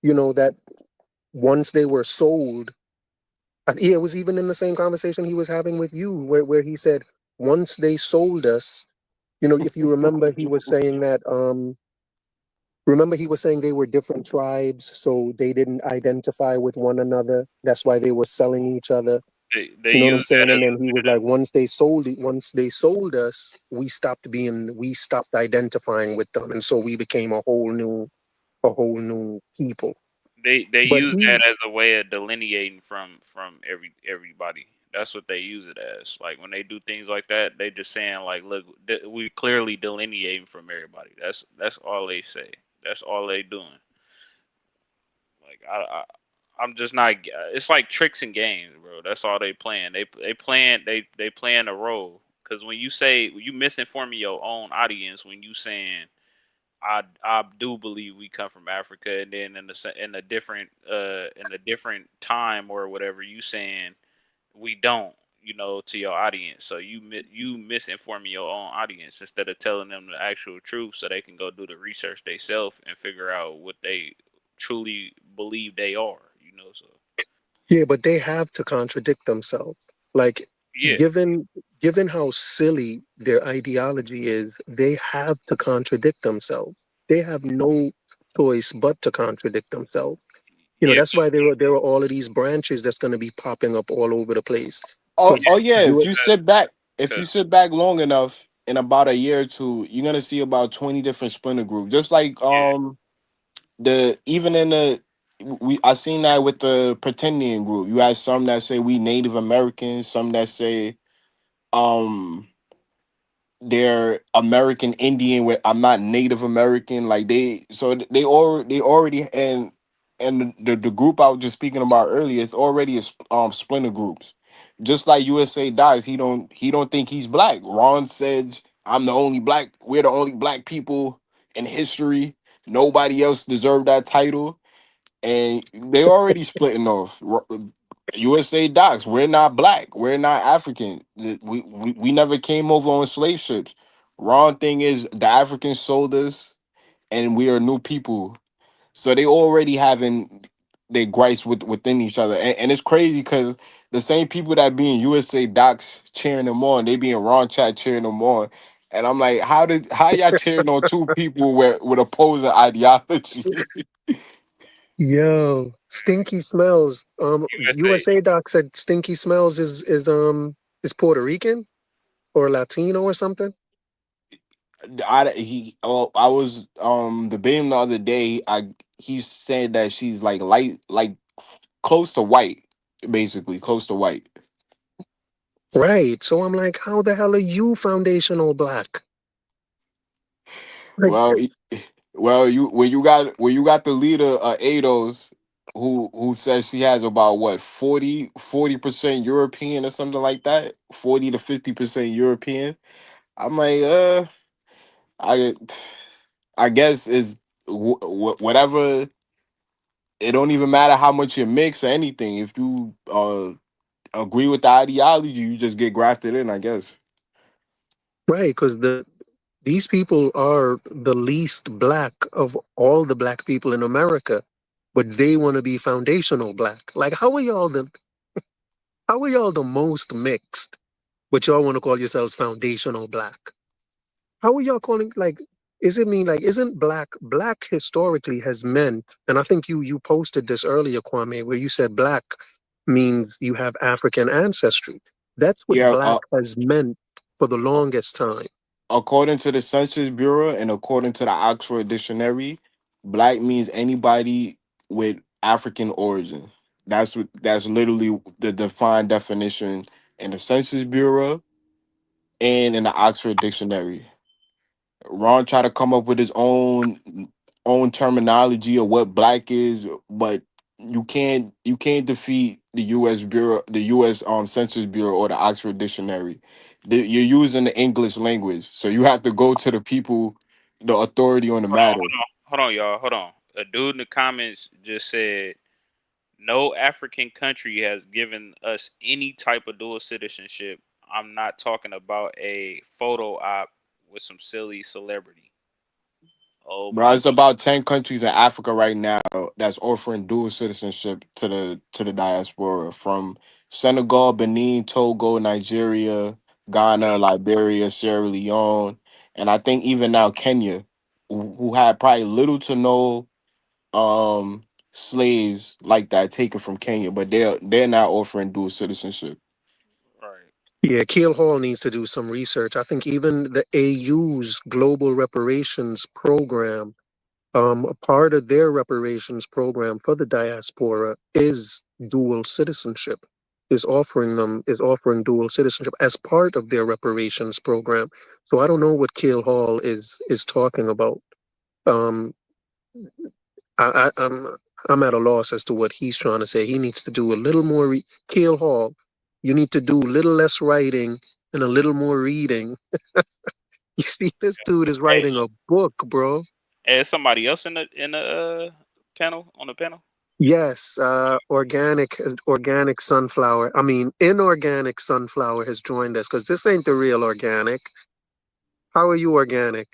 that once they were sold, yeah, it was even in the same conversation he was having with you, where he said once they sold us, if you remember, he was saying that remember he was saying they were different tribes, so they didn't identify with one another. That's why they were selling each other. They You know what I'm use that saying? as And then he was like, once they sold us, we stopped identifying with them, and so we became a whole new people. they But use he, that as a way of delineating from everybody. That's what they use it as. Like when they do things like that, they just saying like, look, we clearly delineating from everybody. That's all they say. That's all they doing. Like I'm just not. It's like tricks and games, bro. That's all they playing. They playing a role. Because when you say you misinforming your own audience when you saying I do believe we come from Africa, and then in a different time or whatever you saying we don't, to your audience. So you misinforming your own audience instead of telling them the actual truth, so they can go do the research themselves and figure out what they truly believe they are. So yeah, but they have to contradict themselves. Like, yeah, given given how silly their ideology is, they have to contradict themselves. They have no choice but to contradict themselves. yeah, That's why there are all of these branches that's going to be popping up all over the place. Oh, Because oh yeah. you, If you because sit back long enough, in about a year or two, you're gonna see about 20 different splinter groups. Just like yeah, the even in the we I seen that with the Pretendian group. You had some that say we Native Americans, some that say um they're American Indian where I'm not Native American. Like they already and the group I was just speaking about earlier, it's already splinter groups. Just like USA dies, he don't think he's black. Ron says I'm the only black, we're the only black people in history. Nobody else deserved that title. And they already splitting off. USA docs. We're not black. We're not African. We never came over on slave ships. Wrong thing is the Africans sold us, and we are new people. So they already having their gripes within each other, and it's crazy because the same people that be in USA docs cheering them on, they be in wrong chat cheering them on. And I'm like, how y'all cheering on two people with opposing ideology? yo, stinky smells. USA. USA Doc said stinky smells is Puerto Rican or Latino or something. I was debating the other day. He said that she's like light, like close to white, basically close to white. Right. So I'm like, how the hell are you foundational black? Like, Well, you when you got the leader Ados who says she has about what 40% European or something like that, 40 to 50% European. I'm like, I I guess is whatever. It don't even matter how much you mix or anything. If you agree with the ideology, you just get grafted in, I guess. right, because these people are the least black of all the black people in America. but they want to be foundational black. Like, how are y'all the most mixed, but y'all want to call yourselves foundational black? How are y'all calling, like, is it mean, like, isn't black historically has meant, and I think you posted this earlier, Kwame, where you said black means you have African ancestry. That's what Yeah, black has meant for the longest time. according to the Census Bureau and according to the Oxford Dictionary, black means anybody with African origin. That's literally the defined definition in the Census Bureau and in the Oxford Dictionary. Ron tried to come up with his own terminology of what black is, but you can't defeat the U.S. Census Bureau or the Oxford Dictionary. You're using the English language, so you have to go to the people, the authority on the matter. Hold on, y'all. Hold on. A dude in the comments just said no African country has given us any type of dual citizenship. I'm not talking about a photo op with some silly celebrity. Oh Bro, my. it's about 10 countries in Africa right now that's offering dual citizenship to the diaspora, from Senegal, Benin, Togo, Nigeria, Ghana, Liberia, Sierra Leone, and I think even now Kenya, who had probably little to no slaves like that taken from Kenya, but they're now offering dual citizenship. Right. Yeah, Keel Hall needs to do some research. I think even the AU's Global Reparations Program, a part of their reparations program for the diaspora is dual citizenship. Is offering dual citizenship as part of their reparations program. So I don't know what Keel Hall is talking about. Um, I'm at a loss as to what he's trying to say. He needs to do a little more. Keel Hall, you need to do a little less writing and a little more reading. You see, this dude is Hey, writing a book, bro. is somebody else in the panel on the panel? Yes, organic sunflower. I mean, inorganic sunflower has joined us because this ain't the real organic. How are you, organic?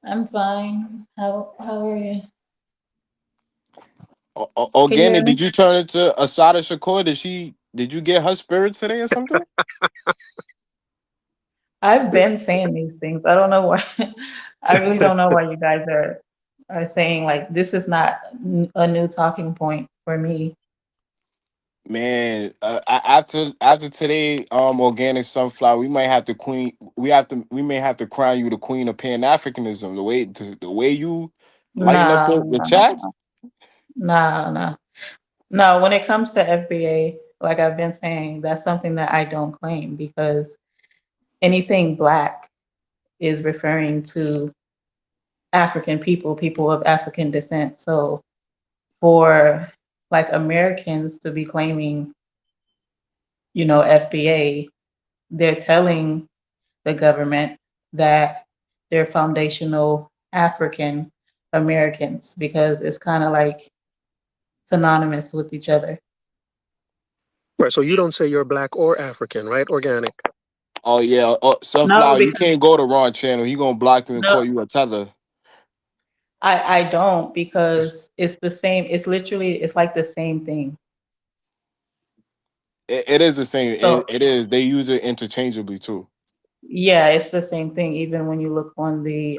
I'm fine. How are you? Can you hear Organic, me? did you turn into Asada Shakur? Did you get her spirit today or something? I've been saying these things. I don't know why. I really don't know why you guys are saying like this is not a new talking point for me. Man, after today, organic sunflower, we may have to crown you the queen of Pan Africanism. The way you lighten up Nah, the nah, chats. nah, nah. No, when it comes to FBA, like I've been saying, that's something that I don't claim because anything black is referring to African people, people of African descent. So for like Americans to be claiming, FBA, they're telling the government that they're foundational African Americans because it's kind of like synonymous with each other. Right, so you don't say you're black or African, right? Organic. Oh yeah, No, sunflower, you because can't go to Ron channel. He gonna block you and no, call you a tether. I don't because it's the same. It's like the same thing. It is the same. It, So it is. They use it interchangeably too. yeah, it's the same thing. Even when you look on the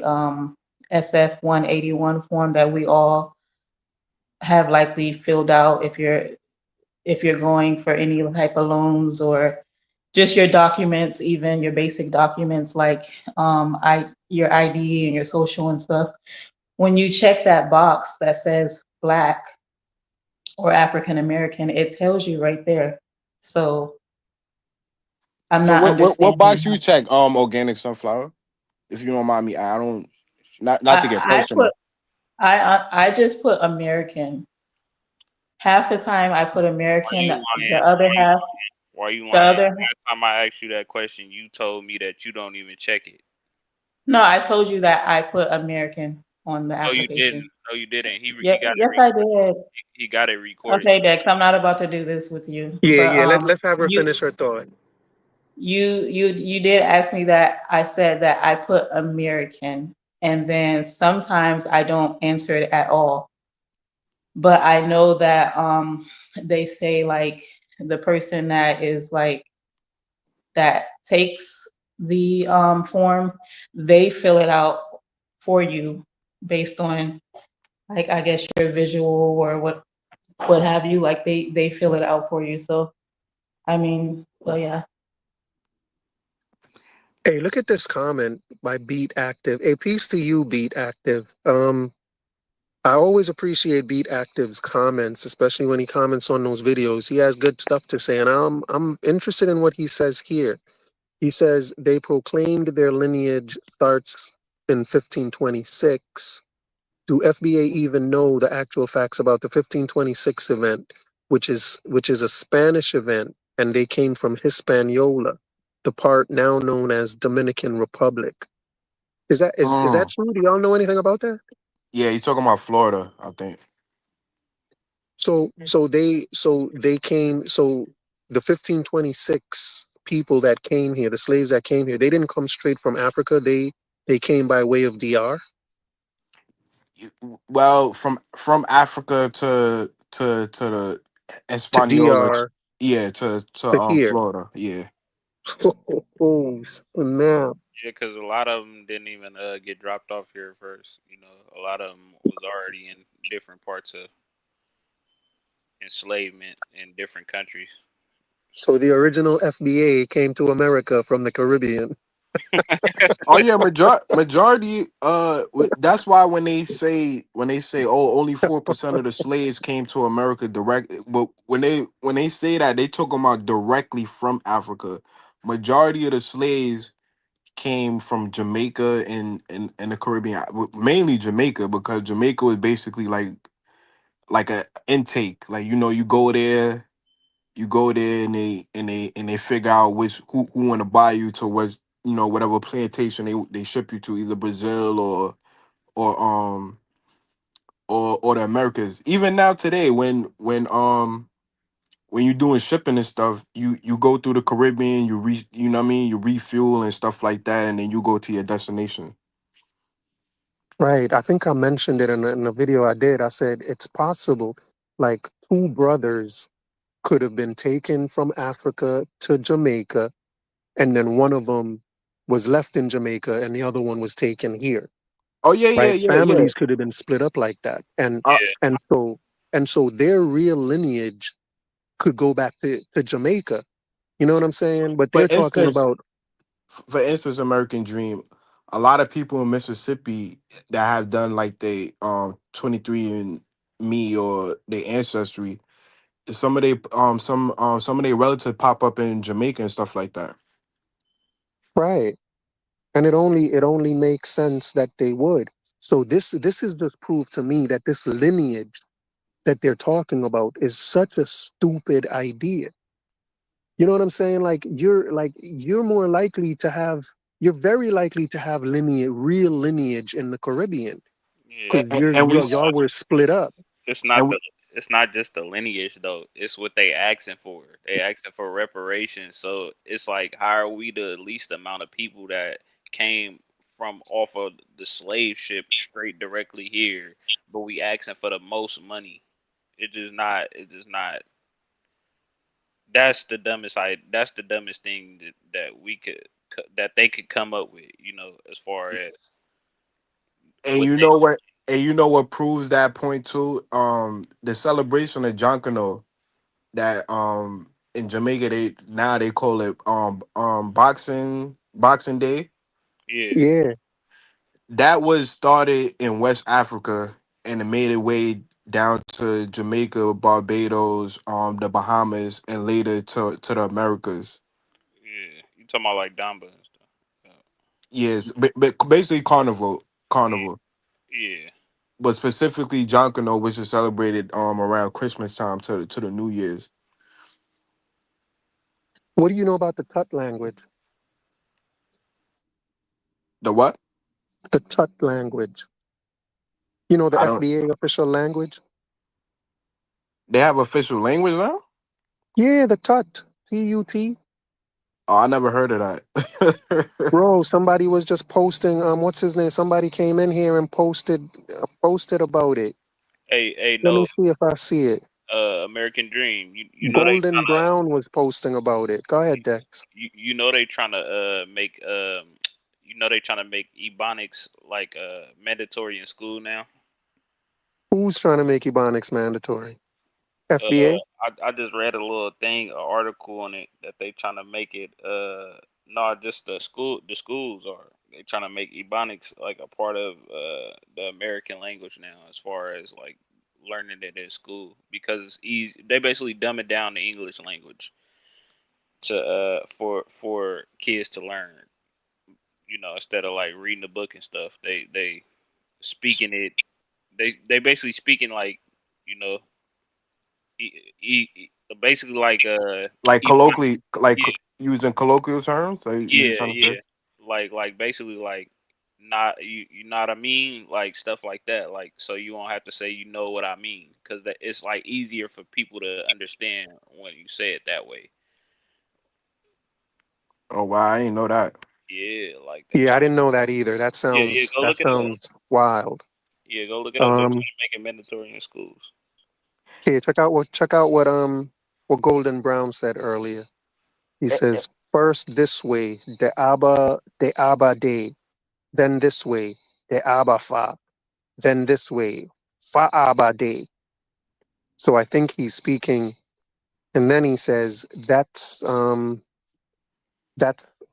SF 181 form that we all have likely filled out if you're going for any type of loans or just your documents, even your basic documents like your ID and your social and stuff. When you check that box that says Black or African American, it tells you right there. So I'm So not what understanding. box you check? Organic sunflower. If you don't mind me, I don't. Not to get I put personal. I just put American. Half the time I put Why American. you The lying? other half, Why you the lying? other. Last time I asked you that question, you told me that you don't even check it. No, I told you that I put American on the No, you didn't. application. No, you didn't. Yeah, yes, I did. he got it recorded. Okay, Dex, I'm not about to do this with you, Yeah, but yeah. Let's have her you finish her thought. you did ask me that. I said that I put American, and then sometimes I don't answer it at all. but I know that they say like the person that is like that takes the form, they fill it out for you based on like I guess your visual or what have you. Like they fill it out for you. So I mean, well, yeah. Hey, look at this comment by Beat Active. A peace to you, Beat Active. I always appreciate Beat Active's comments, especially when he comments on those videos. He has good stuff to say, and I'm interested in what he says here. He says they proclaimed their lineage starts in 1526. Do FBA even know the actual facts about the 1526 event, which is a Spanish event, and they came from Hispaniola, the part now known as Dominican Republic? Is that Mm. true? Do y'all know anything about that? Yeah, he's talking about Florida, I think. So they came. So the 1526 people that came here, the slaves that came here, they didn't come straight from Africa. They came by way of DR Well, from Africa to the to Hispaniola, DR yeah, to to here. Florida, yeah. Oh snap! Yeah, because a lot of them didn't even get dropped off here first. You know, a lot of them was already in different parts of enslavement in different countries. So the original FBA came to America from the Caribbean. Oh yeah, majority. That's why when they say oh only 4% of the slaves came to America direct. But when they say that they talking about directly from Africa. Majority of the slaves came from Jamaica and the Caribbean, mainly Jamaica because Jamaica was basically like a intake. Like you go there and they figure out who want to buy you to what whatever plantation they ship you to, either Brazil or or the Americas. Even now today, when you're doing shipping and stuff, you go through the Caribbean, you know what I mean, you refuel and stuff like that, and then you go to your destination. Right. I think I mentioned it in a video I did. I said it's possible, like two brothers could have been taken from Africa to Jamaica, and then one of them was left in Jamaica and the other one was taken here. Oh yeah, yeah, Right? yeah, yeah. Families could have been split up like that. And Uh, Yeah, and so and so their real lineage could go back to Jamaica. You know what I'm saying? But for they're talking instance, about American Dream, a lot of people in Mississippi that have done like they 23 and me or their ancestry, some of their relatives pop up in Jamaica and stuff like that. right. And it only makes sense that they would. So this is just proof to me that this lineage that they're talking about is such a stupid idea. You know what I'm saying? You're more likely to have you're very likely to have real lineage in the Caribbean yeah. because And, you're and we you s- y'all were split up. It's and not we, the. It's not just the lineage though. It's what they asking for. They asking for reparations. So it's like, how are we the least amount of people that came from off of the slave ship straight directly here, but we asking for the most money? It just not. It just not. That's the dumbest. That's the dumbest thing that we could that they could come up with. You know, as far as and what you they. know what and you know what proves that point too? The celebration of Jonkano that in Jamaica they call it boxing day. Yeah. Yeah. That was started in West Africa and it made its way down to Jamaica, Barbados, the Bahamas, and later to the Americas. Yeah. You talking about like Damba and stuff. Yes, but basically carnival, Yeah. but specifically Jonkano, which is celebrated around Christmas time to the New Year's. What do you know about the Tut language? The what? The Tut language. You know the I don't. FBA official language? They have official language now. Yeah, the Tut. TUT. Oh, I never heard of that. Bro, somebody was just posting what's his name? Somebody came in here and posted about it. Let me No, see if I see it. American Dream. You know they Golden trying to Brown was posting about it. Go ahead, Dex. you know they trying to make you know they trying to make ebonics like mandatory in school now. Who's trying to make Ebonics mandatory? Uh, FBA? I just read a little thing, an article on it that they trying to make it. No, just the schools are they trying to make ebonics like a part of the American language now, as far as like learning it in school because it's easy. They basically dumb it down the English language to for kids to learn. You know, instead of like reading the book and stuff, they speaking it. They basically speaking like you know basically like Like ebonics. colloquially, using colloquial terms. Are you Yeah, trying to say? yeah. Like basically like not you know what I mean? Like stuff like that. Like so you won't have to say you know what I mean because it's like easier for people to understand when you say it that way. Oh wow, I didn't know that. Yeah, like they Yeah, I trying to didn't know that either. That yeah, sounds go that look it up. sounds wild. Yeah, go look it up. They're Um, trying to make it mandatory in schools. okay, check out what Golden Brown said earlier. He Eh, eh, says first this way, the Abba day, then this way, the Abba fa, then this way, fa Abba day. So I think he's speaking, and then he says that's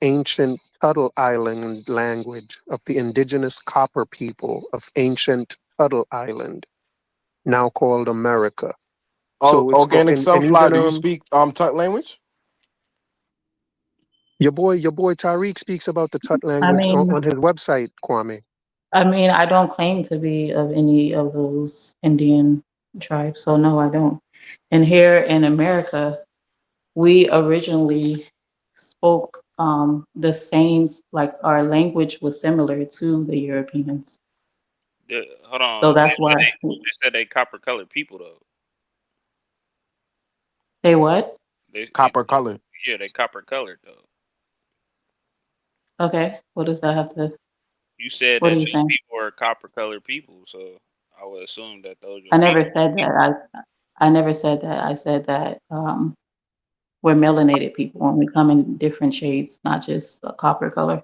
ancient Tuttle Island language of the indigenous Copper people of ancient Tuttle Island, now called America. Oh, So it's go organic and sunflower. even Do you speak Tut language? your boy Tariq speaks about the Tut I language mean, on his website, Kwame. I don't claim to be of any of those Indian tribes, so no, I don't. And here in America, we originally spoke the same, like our language was similar to the Europeans. Hold on. So that's why They said they copper colored people though. they what? They Copper color. yeah they copper colored though. Okay, what does that have to? You said What are that you your saying? people are copper colored people, so I would assume that those are I people. never said that. I never said that. I said that we're melanated people and we come in different shades, not just a copper color.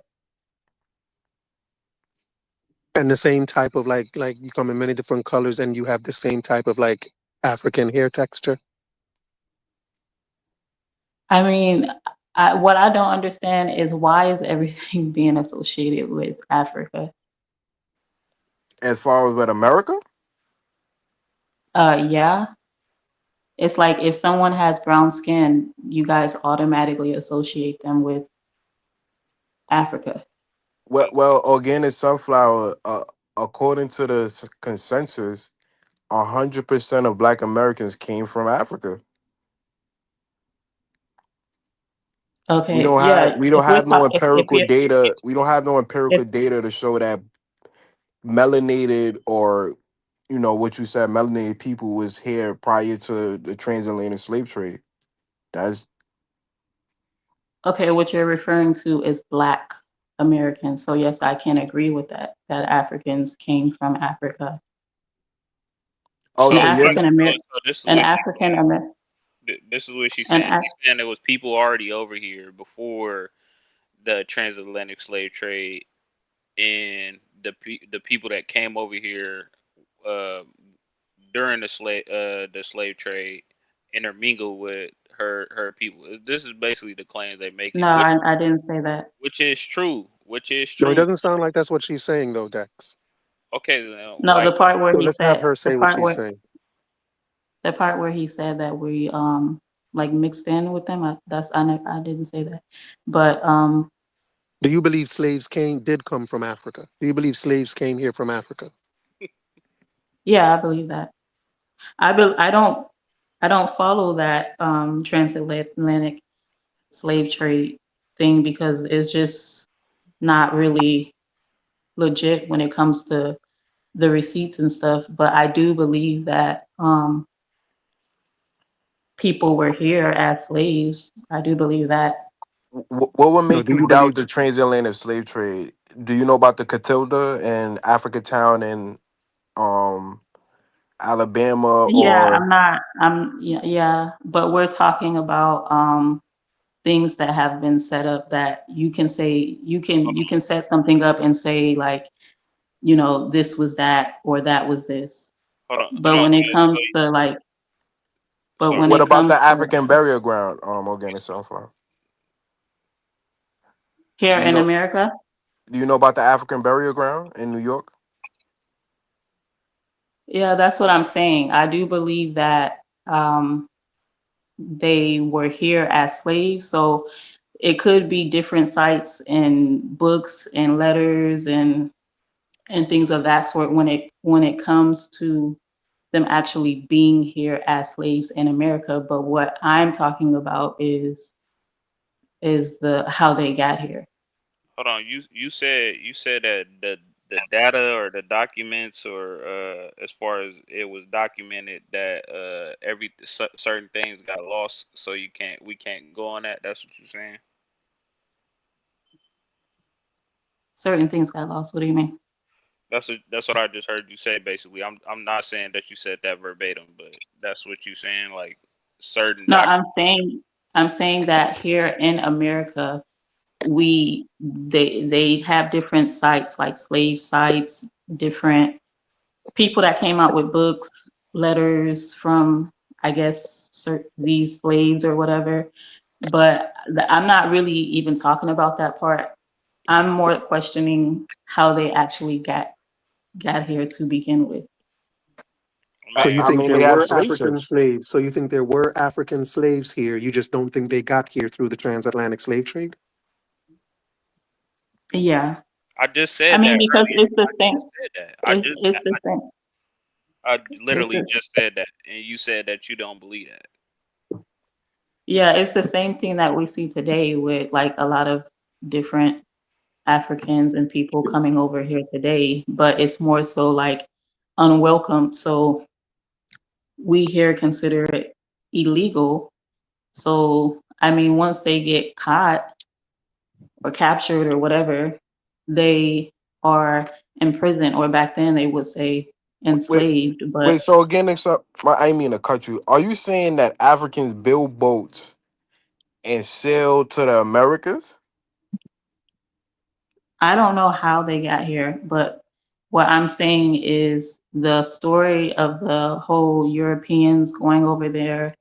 And the same type of like you come in many different colors and you have the same type of like African hair texture. I mean, what I don't understand is why is everything being associated with Africa? As far as with America, Yeah, it's like if someone has brown skin, you guys automatically associate them with Africa. well, organic sunflower. According to the consensus, 100% of Black Americans came from Africa. Okay, yeah. We don't have no If empirical you data. We don't have no empirical if data to show that melanated or what you said melanated people was here prior to the transatlantic slave trade. That's okay, what you're referring to is Black Americans. So yes, I can agree with that. That Africans came from Africa. oh An so you're African American, So this is an what African Amer, this is what she's an saying. Af- She's saying there was people already over here before the transatlantic slave trade, and the people that came over here uh, during the slave trade intermingled with her people. This is basically the claim they're No, making, I didn't say that. which is true. Which is No, it true. doesn't sound like that's what she's saying though, Dex. Okay, No, like So let's have her say what she's saying. the part where he said that we like mixed in with them. I didn't say that, but Do you believe slaves did come from Africa? Do you believe slaves came here from Africa? yeah, I believe that. I don't follow that transatlantic slave trade thing because it's just not really legit when it comes to the receipts and stuff. But I do believe that people were here as slaves. I do believe that. what would No, make do you you doubt believe the transatlantic slave trade? Do you know about the Catilda and Africa Town and um Alabama Yeah, or I'm not. Yeah, but we're talking about things that have been set up that you can say you can set something up and say like, this was that or that was this. Hold But on. when So, it comes so to like, but sorry. when what it about the comes to African burial ground? Organic sunflower. here Do you in know? America, Do you know about the African burial ground in New York? yeah, that's what I'm saying. I do believe that they were here as slaves, so it could be different sites and books and letters and things of that sort when it comes to them actually being here as slaves in America. But what I'm talking about is the how they got here. Hold on. You said that the data or the documents or as far as it was documented that certain things got lost, so we can't go on that. That's what you're saying. Certain things got lost. What do you mean? That's what I just heard you say. Basically, I'm not saying that you said that verbatim, but that's what you're saying. Like certain No, doc. I'm saying that here in America, they have different sites like slave sites, different people that came out with books, letters from, I guess, these slaves or whatever. But I'm not really even talking about that part. I'm more questioning how they actually got here to begin with. So Man, you I think mean, there they have were slave African ships. slaves? So you think there were African slaves here? You just don't think they got here through the transatlantic slave trade? Yeah, I just I said that mean because earlier. it's the I same. just said that. It's the same. I It's literally the just said that, and you said that you don't believe that. Yeah, it's the same thing that we see today with like a lot of different Africans and people coming over here today, but it's more so like unwelcome. So we here consider it illegal. So, I mean, once they get caught or captured or whatever, they are imprisoned, or back then they would say Wait, enslaved. wait. But So again, I mean to cut you. Are you saying that Africans build boats and sail to the Americas? I don't know how they got here, but what I'm saying is the story of the whole Europeans going over there,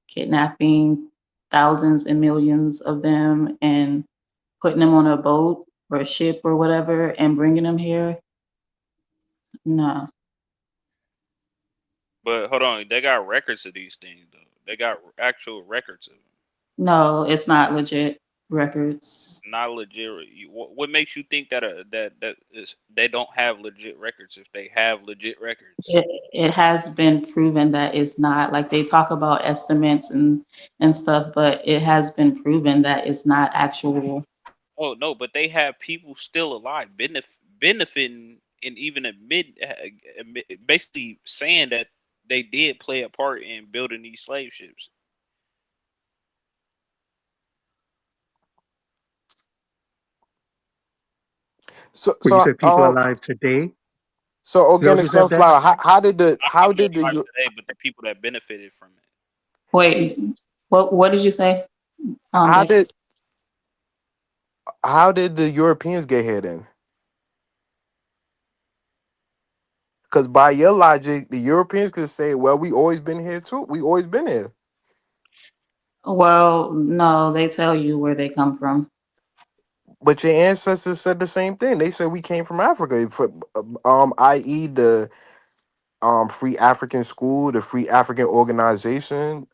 kidnapping thousands and millions of them and putting them on a boat or a ship or whatever and bringing them here. No, But hold on, they got records of these things though. They got actual records of them. no, it's not legit records. Not legit. What makes you think that they don't have legit records if they have legit records? It has been proven that it's not, like they talk about estimates and stuff, but it has been proven that it's not actual. Oh no, but they have people still alive benefiting and even basically saying that they did play a part in building these slave ships. So, Well, you so, said people um, alive today? Is so that what organic you said there? sunflower. Not How people did alive the today, but the people that benefited from it. Wait, what did you say, how Dex? did how did the Europeans get here then? Because by your logic, the Europeans could say, "Well, we always been here too. We always been here." Well, no, they tell you where they come from. But your ancestors said the same thing. They said we came from Africa, i.e. the Free African School, the Free African Organization.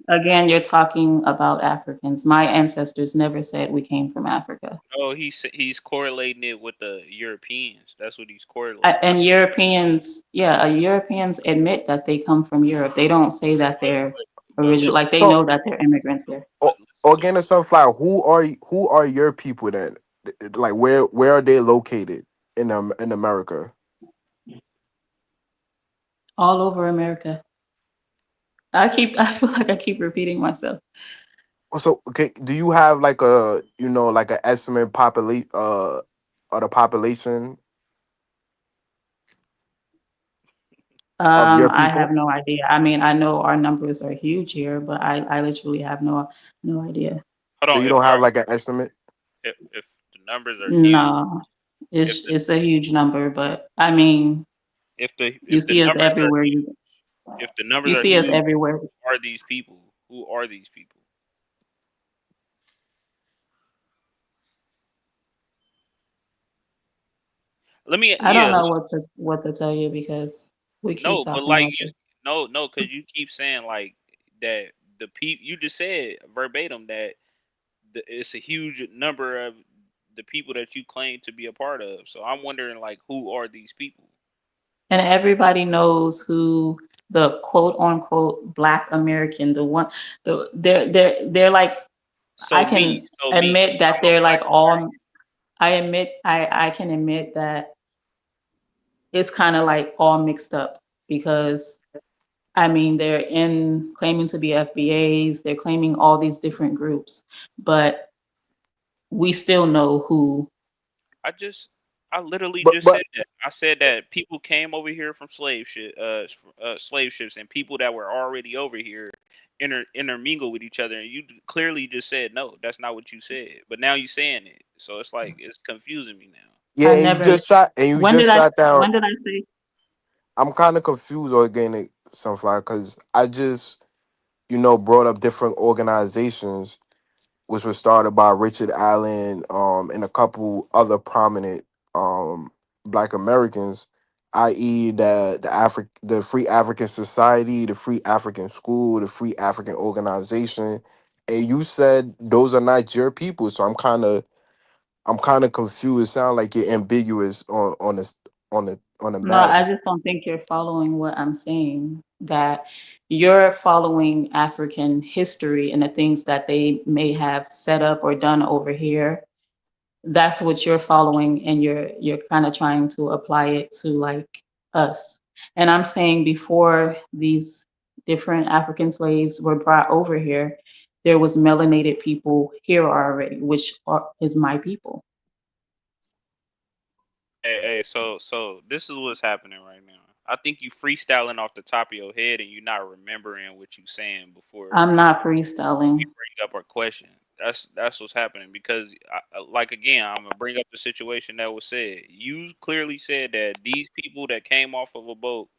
Again, you're talking about Africans. My ancestors never said we came from Africa. No, he's correlating it with the Europeans. That's what he's correlating. And Europeans, yeah, Europeans admit that they come from Europe. They don't say that they're original, So, like they so know that they're immigrants here. Listen organic sunflower. Who are your people then? Like where are they located in America? All over America. I feel like I keep repeating myself. So okay, do you have like a like an estimate populate of the population? of your I have people? no idea. I mean, I know our numbers are huge here, but I literally have no idea. Hold So on. you If don't have our like an estimate? if the numbers are huge, No, if the it's a huge number, but I mean, you if the see us numbers are everywhere. if the numbers You are see us huge, everywhere. who are these people? Who are these people? Let me I don't yeah. know what to tell you because we keep No, but talking like over. no, because you keep saying like that the people you just said verbatim that it's a huge number of the people that you claim to be a part of. So I'm wondering like who are these people? And everybody knows who the quote unquote Black American, the one, they're like, I can So me, admit that I'm a they're black like all, I can admit that it's kind of like all mixed up because I mean, they're in claiming to be FBAs, they're claiming all these different groups, but we still know who. I just I literally But just said but that. I said that people came over here from slave ships, and people that were already over here intermingle with each other. And you clearly just said no, that's not what you said. But now you're saying it, so it's like it's confusing me now. yeah, I never. and you When did just I? shot down. When did I say? I'm kind of confused organic sunflower because I just brought up different organizations which was started by Richard Allen and a couple other prominent um Black Americans, i.e. the Free African Society, the Free African School, the Free African Organization, and you said those are not your people, so I'm kind of confused. It sounds like you're ambiguous on the No, matter. I just don't think you're following what I'm saying. That you're following African history and the things that they may have set up or done over here. That's what you're following, and you're kind of trying to apply it to like us. And I'm saying before these different African slaves were brought over here, there was melanated people here already, is my people. So this is what's happening right now. I think you freestyling off the top of your head and you're not remembering what you saying before I'm not we freestyling. bring up our question. That's what's happening because, like again, I'm gonna bring up the situation that was said. You clearly said that these people that came off of a boat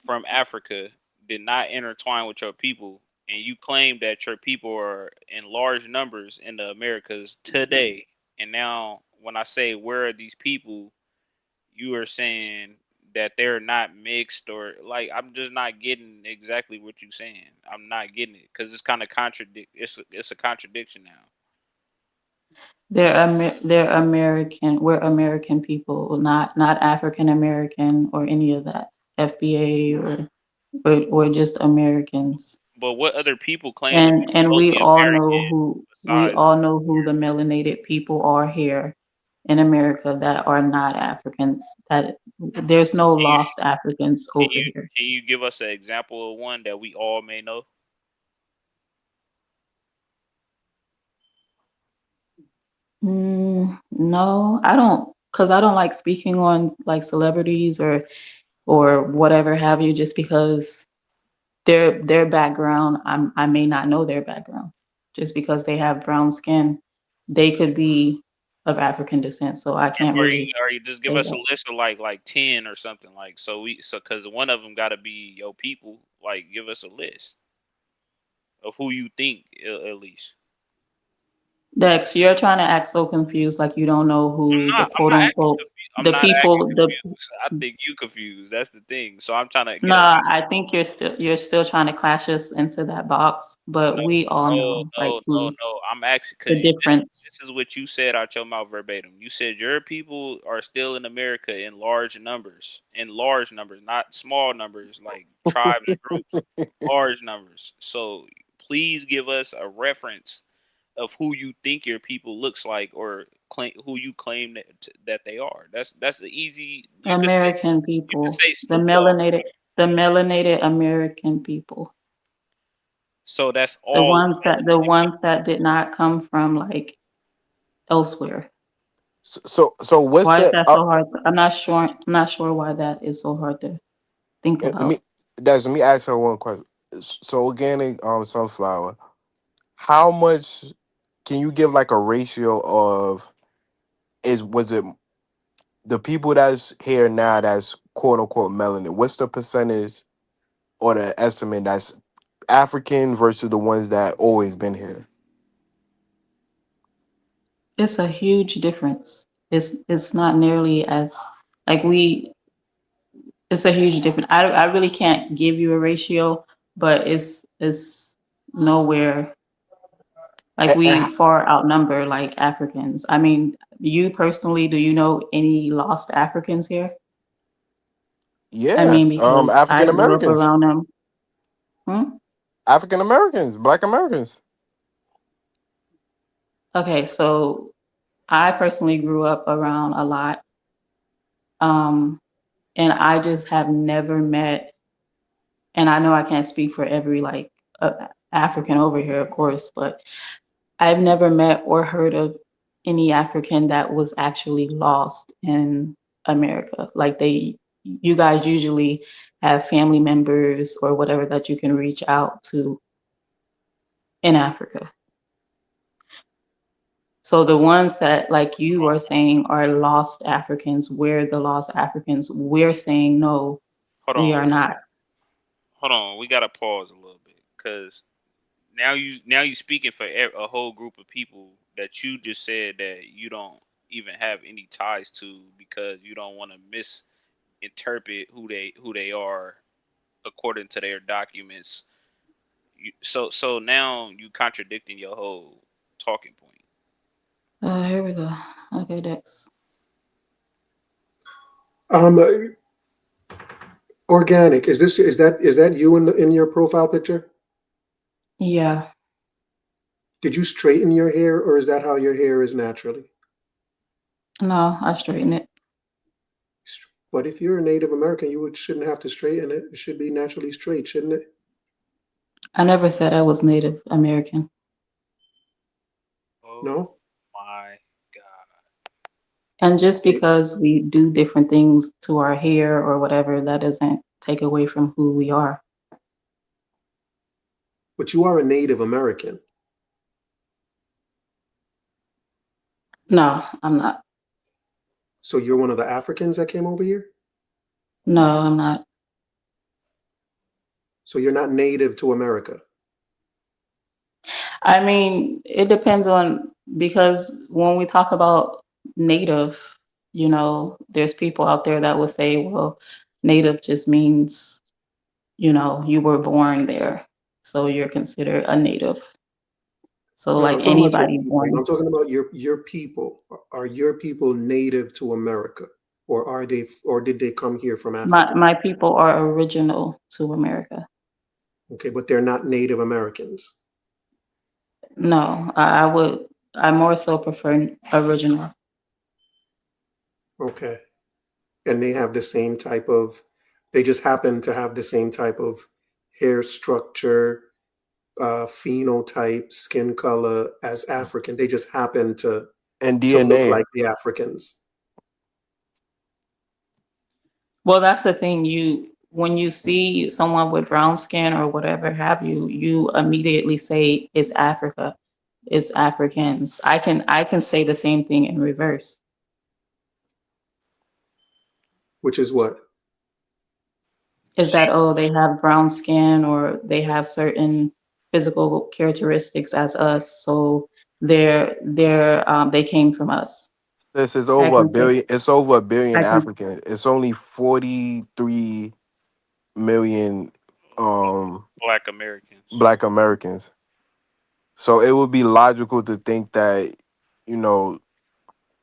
from Africa did not intertwine with your people, and you claim that your people are in large numbers in the Americas today. And now, when I say where are these people, you are saying that they're not mixed or like I'm just not getting exactly what you're saying. I'm not getting it because it's kind of contradict. It's a contradiction now. They're American. We're American people, not African American or any of that. FBA or just Americans. But what other people claim to be And fully American we besides? all know who the melanated people are here in America that are not African. That there's no Can you lost Africans over here. can you give us an example of one that we all may know? No, I don't, because I don't like speaking on like celebrities or whatever have you, just because their background, I may not know their background. Just because they have brown skin, they could be of African descent, so I can't really Or you just give say us a that. list of like 10 or something like so because one of them got to be your people. Like give us a list of who you think at least. Dex, you're trying to act so confused, like you don't know who the I'm quote not acting unquote confused. I'm the not acting people the confused. I think you confused. That's the thing. So I'm trying to get a Nah, list. I think you're still trying to clash us into that box, but No, we all no, know like no, no, who no. I'm asking the because difference. this is what you said out your mouth verbatim. You said your people are still in America in large numbers, not small numbers like tribes and groups, large numbers. So please give us a reference of who you think your people looks like or claim who you claim that they are. That's the easy. American You could people, say Snoop Dogg. the melanated American people, So that's the all ones that the ones that did not come from like elsewhere. So what's Why is the that so hard? I'm not sure. I'm not sure why that is so hard to. think Let me, about. let me ask her one question. So organic sunflower, how much can you give like a ratio of was it the people that's here now that's quote unquote melanin? What's the percentage or the estimate that's African versus the ones that always been here? It's a huge difference. It's not nearly as like we. It's a huge difference. I really can't give you a ratio, but it's nowhere like And, we and far outnumber like Africans. I mean, you personally, do you know any lost Africans here? I yeah, mean, because I African grew up Americans, around them. Hmm? African Americans, Black Americans. Okay, so I personally grew up around a lot, um, and I just have never met. And I know I can't speak for every like African over here, of course, but I've never met or heard of any African that was actually lost in America. Like you guys usually have family members or whatever that you can reach out to in Africa. So the ones that, like you are saying, are lost Africans, we're the lost Africans. We're saying no, Hold we on, are not. hold on. We gotta pause a little bit because now you speaking for a whole group of people that you just said that you don't even have any ties to because you don't want to misinterpret who they are according to their documents. So now you contradicting your whole talking point. Here we go. Okay, Dex. Um, Organic. Is that you in your profile picture? Yeah, Did you straighten your hair, or is that how your hair is naturally? no, I straighten it. But if you're a Native American, shouldn't have to straighten it. It should be naturally straight, shouldn't it? I never said I was Native American. Oh No. my god. And just Hey, because we do different things to our hair or whatever, that doesn't take away from who we are. but you are a Native American, No, I'm not. so you're one of the Africans that came over here. No, I'm not. So you're not native to America. I mean, it depends on because when we talk about native, there's people out there that will say, well, native just means, you were born there. So you're considered a native. So No, like I'm talking about your anybody people. born, I'm talking about your people. Are your people native to America, or did they come here from my, Africa? my people are original to America. Okay, but they're not Native Americans. No, I more so prefer original. Okay, and they have the same type of. They just happen to have the same type of hair structure, phenotype, skin color as African. They just happen And to look DNA. like the Africans. Well, that's the thing. When you see someone with brown skin or whatever have you, you immediately say it's Africa, it's Africans. I can say the same thing in reverse. Which is what? Is that, oh, they have brown skin or they have certain physical characteristics as us, so they came from us. This is I over a can say billion. It's over a billion I can Africans. It's only 43 million Black Americans. Black Americans. So it would be logical to think that, you know,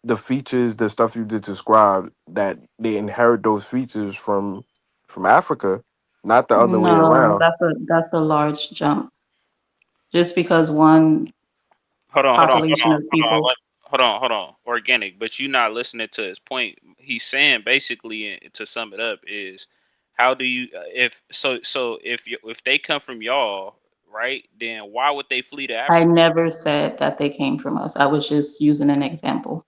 the features, the stuff you just described, that they inherit those features from Africa, not the other way no, around. that's a large jump. Just because one population of people. Hold on. Organic, but you not listening to his point. He's saying basically, to sum it up, is how do you if they come from y'all, right? Then why would they flee to I Africa? never said that they came from us. I was just using an example.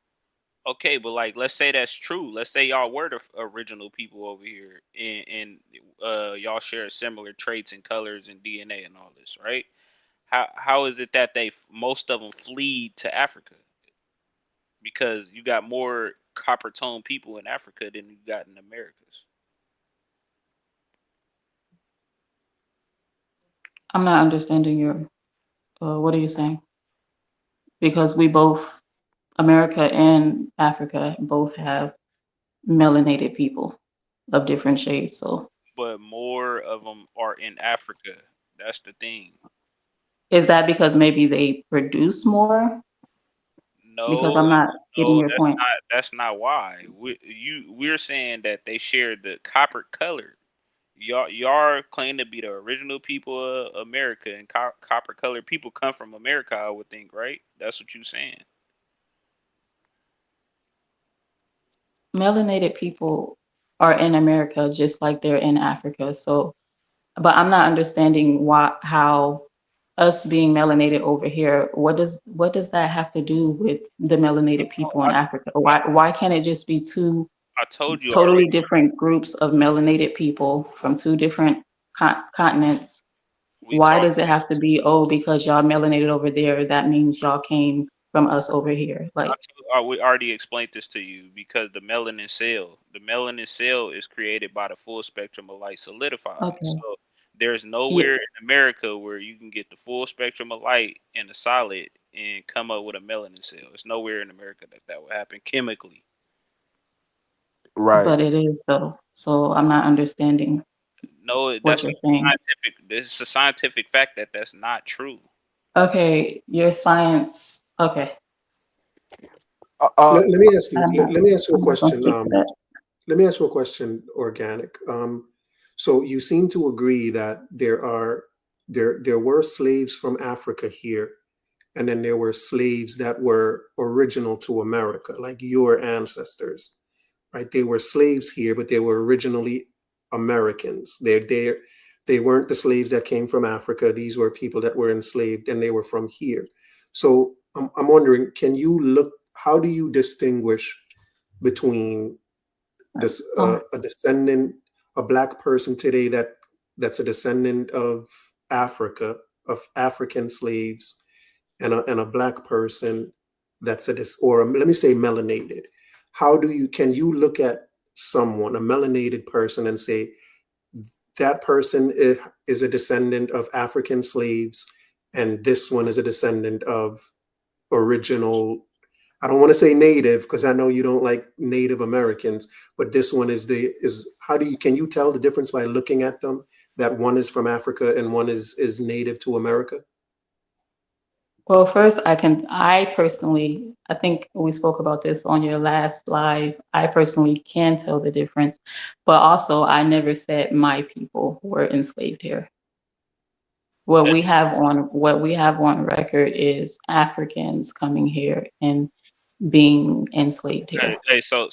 Okay, but like, let's say that's true. Let's say y'all were the original people over here, and y'all share similar traits and colors and DNA and all this, right? How is it that most of them flee to Africa? Because you got more copper tone people in Africa than you got in Americas. I'm not understanding your. What are you saying? Because we both, America and Africa, both have melanated people of different shades. So But more of them are in Africa. That's the thing. is that because maybe they produce more? Because No, I'm not getting no, your point. that's not why. We're saying that they share the copper color. Y'all claim to be the original people of America, and copper colored people come from America, I would think, right? That's what you're saying. Melanated people are in America just like they're in Africa. So, but I'm not understanding how us being melanated over here, what does that have to do with the melanated people in Africa? Why can't it just be two I told you already. totally different groups of melanated people from two different continents? We Why talked. does it have to be, oh, because y'all melanated over there, that means y'all came from us over here? Like, We already explained this to you because the melanin cell is created by the full spectrum of light solidifying. okay, So there's yeah, nowhere in America where you can get the full spectrum of light in a solid and come up with a melanin cell. It's nowhere in America that would happen chemically. Right. but it is though. So I'm not understanding No, what that's you're a saying. scientific. This is a scientific fact that's not true. Okay, your science. Okay, Uh, uh Let me ask you. I'm not. Let me ask you a I'm not gonna question. speak to that. Let me ask you a question. Organic. So you seem to agree that there were slaves from Africa here, and then there were slaves that were original to America, like your ancestors, right? They were slaves here, but they were originally Americans. They weren't the slaves that came from Africa. These were people that were enslaved, and they were from here. So I'm wondering, can you look? How do you distinguish between this Oh, a descendant, a black person today that's a descendant of Africa, of African slaves, and a black person that's let me say melanated. How do you can you look at someone, a melanated person, and say that person is a descendant of African slaves, and this one is a descendant of original, I don't want to say native because I know you don't like Native Americans, but this one is how do you can you tell the difference by looking at them that one is from Africa and one is native to America? well, first, I personally, I think we spoke about this on your last live. I personally can tell the difference, but also I never said my people were enslaved here. What we have on record is Africans coming here and being enslaved Hey, here. hey, so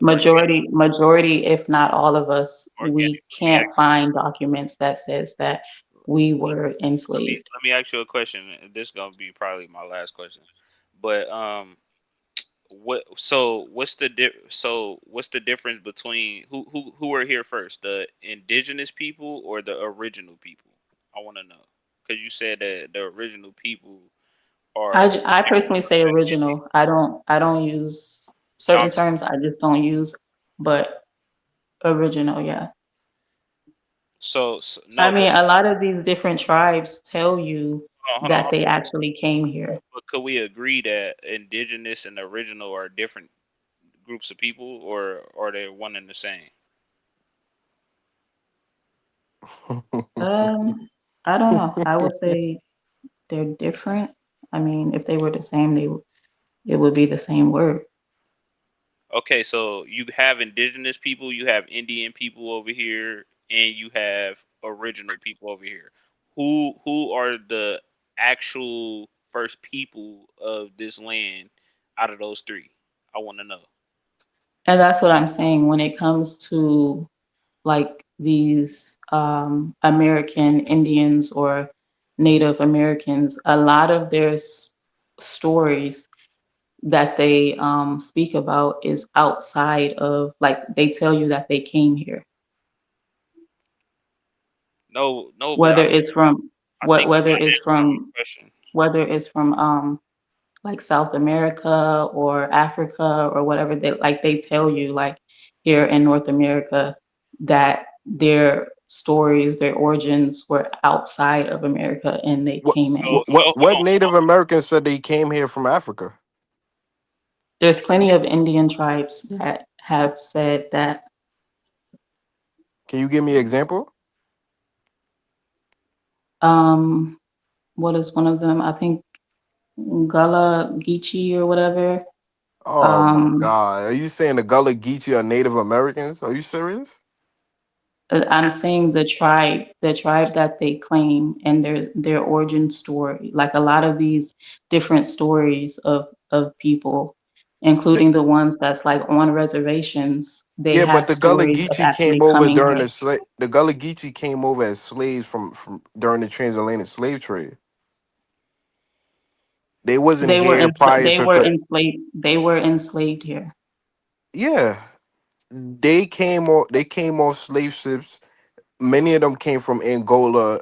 Majority, if not all of us, organic. we can't find documents that says that we were enslaved. Let me ask you a question. This is gonna be probably my last question. But what's the difference between who are here first, the indigenous people or the original people? I want to know because you said that the original people are I personally say original. I don't use no. certain terms. I just don't use, but original, yeah. I No, but mean, a lot of these different tribes tell you hold on. that they actually came here. But could we agree that indigenous and original are different groups of people, or are they one and the same? Um, I don't know. I would say they're different. I mean, if they were the same, it would be the same word. Okay, so you have indigenous people, you have Indian people over here, and you have original people over here. Who are the actual first people of this land out of those three? I want to know. And that's what I'm saying when it comes to like these American Indians or Native Americans, a lot of their stories that they speak about is outside of, like, they tell you that they came here, No, no, but whether it's from I think you're whether not it's answering my from question. like South America or Africa or whatever. They tell you, like, here in North America, that their stories, their origins were outside of America and they What came in. what Native Americans said they came here from Africa? There's plenty of Indian tribes that have said that. Can you give me an example? What is one of them? I think Gullah Geechee or whatever. Oh my God. Are you saying the Gullah Geechee are Native Americans? Are you serious? I'm saying the tribe that they claim, and their origin story. Like, a lot of these different stories of people, including the ones that's like on reservations, they Yeah, but have the Gullah stories of Geechee came actually over coming during here. the Gullah Geechee came over as slaves from during the transatlantic slave trade. They wasn't here prior to They were enslaved here. yeah. They came off slave ships. Many of them came from Angola.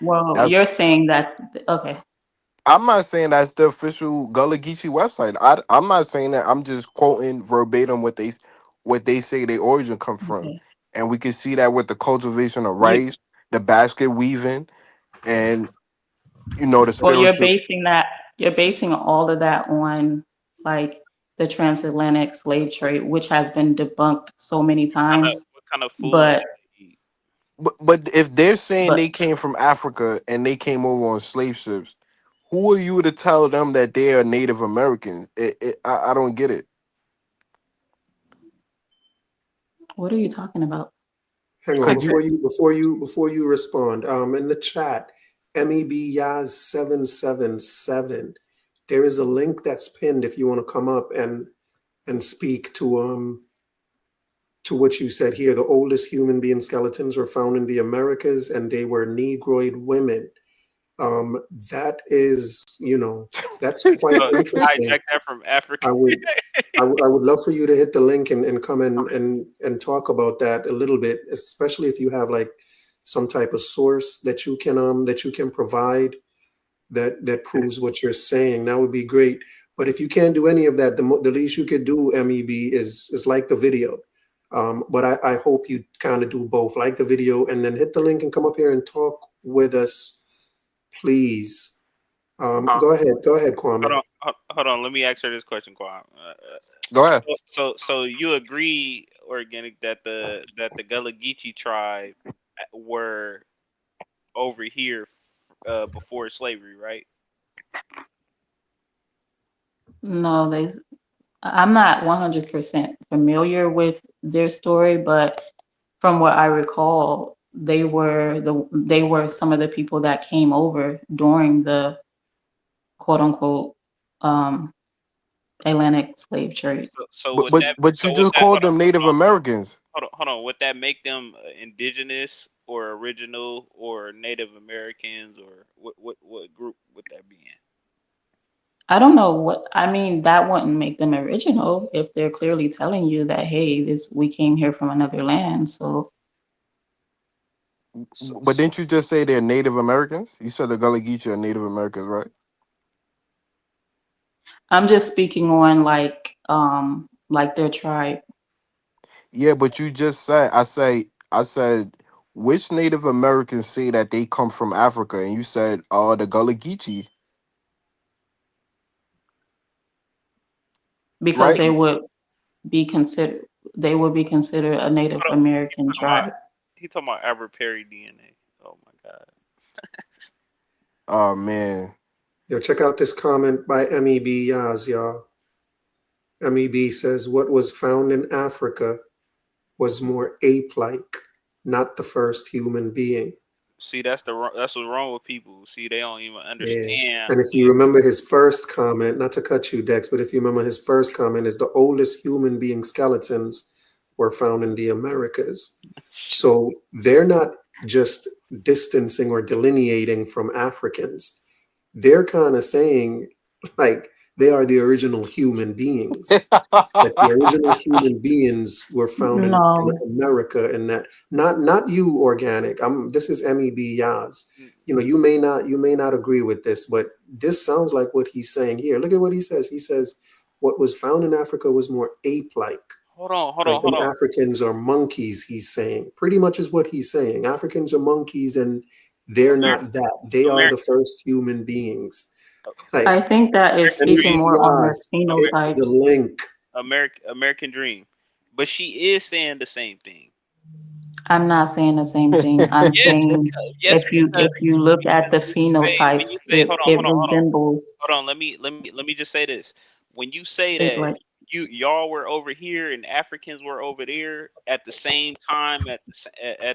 Well, That's you're saying that, okay. I'm not saying that's the official Gullah Geechee website. I'm not saying that. I'm just quoting verbatim what they say their origin come from, Okay. and we can see that with the cultivation of You rice, the basket weaving, and the well, spiritual. you're basing all of that on, like, the transatlantic slave trade, which has been debunked so many times. What kind of food But did they eat? But if they're saying but they came from Africa and they came over on slave ships, who are you to tell them that they are Native Americans? I don't get it. what are you talking about? Hang on, Could you? before you respond, in the chat, MEB Yaz 777, there is a link that's pinned if you want to come up and speak to what you said here. The oldest human being skeletons were found in the Americas, and they were Negroid women. That is, that's quite So interesting. hijack that from Africa. I would, I would love for you to hit the link and come in and talk about that a little bit, especially if you have like some type of source that you can provide that proves what you're saying. That would be great. But if you can't do any of that, the least you could do, MEB, is like the video. But I hope you kind of do both, like the video and then hit the link and come up here and talk with us, please. Go ahead, Kwame. Hold on. Let me ask her this question, Quan. Go ahead. So you agree, organic, that the Gullah Geechee tribe were over here before slavery, right? No, I'm not 100% familiar with their story, but from what I recall, they were some of the people that came over during the quote unquote um, Atlantic slave trade. So But would but that but you just called them Native Americans. hold on? Would that make them indigenous or original or Native Americans, or what group would that be in? I don't know what I mean. That wouldn't make them original if they're clearly telling you that, hey, we came here from another land. So But didn't you just say they're Native Americans? You said the Gullah Geechee are Native Americans, right? I'm just speaking on, like their tribe. Yeah, but you just said I said which Native Americans say that they come from Africa, and you said the Gullah Geechee, Because right? they would be considered a Native Hold on. American tribe. He talking about Albert Perry DNA. Oh my God. Oh man. Yo, check out this comment by MEB Yaz, y'all. MEB says, what was found in Africa was more ape-like, not the first human being. See, that's what's wrong with people. See, they don't even Yeah. understand. And if you remember his first comment, not to cut you, Dex, but if you remember his first comment is the oldest human being skeletons were found in the Americas. So they're not just distancing or delineating from Africans. They're kind of saying, like, they are the original human beings. That the original human beings were found in No. America, and that not you, organic. This is MEB Yaz. Mm, You may not agree with this, but this sounds like what he's saying here. Look at what he says. He says what was found in Africa was more ape-like. hold on, hold Like on, hold them on. Africans are monkeys, he's saying. Pretty much is what he's saying. Africans are monkeys and they're American, not that. They are the American, first human beings. I Like think that is American speaking Dream, more on the Yaz, hit the phenotypes. link. American Dream. But she is saying the same thing. I'm not saying the same thing. I'm Yes, saying because yes, if you look at because the when phenotypes, you say it resembles hold on, let me just say this. When you say ape that like. y'all were over here and Africans were over there at the same time at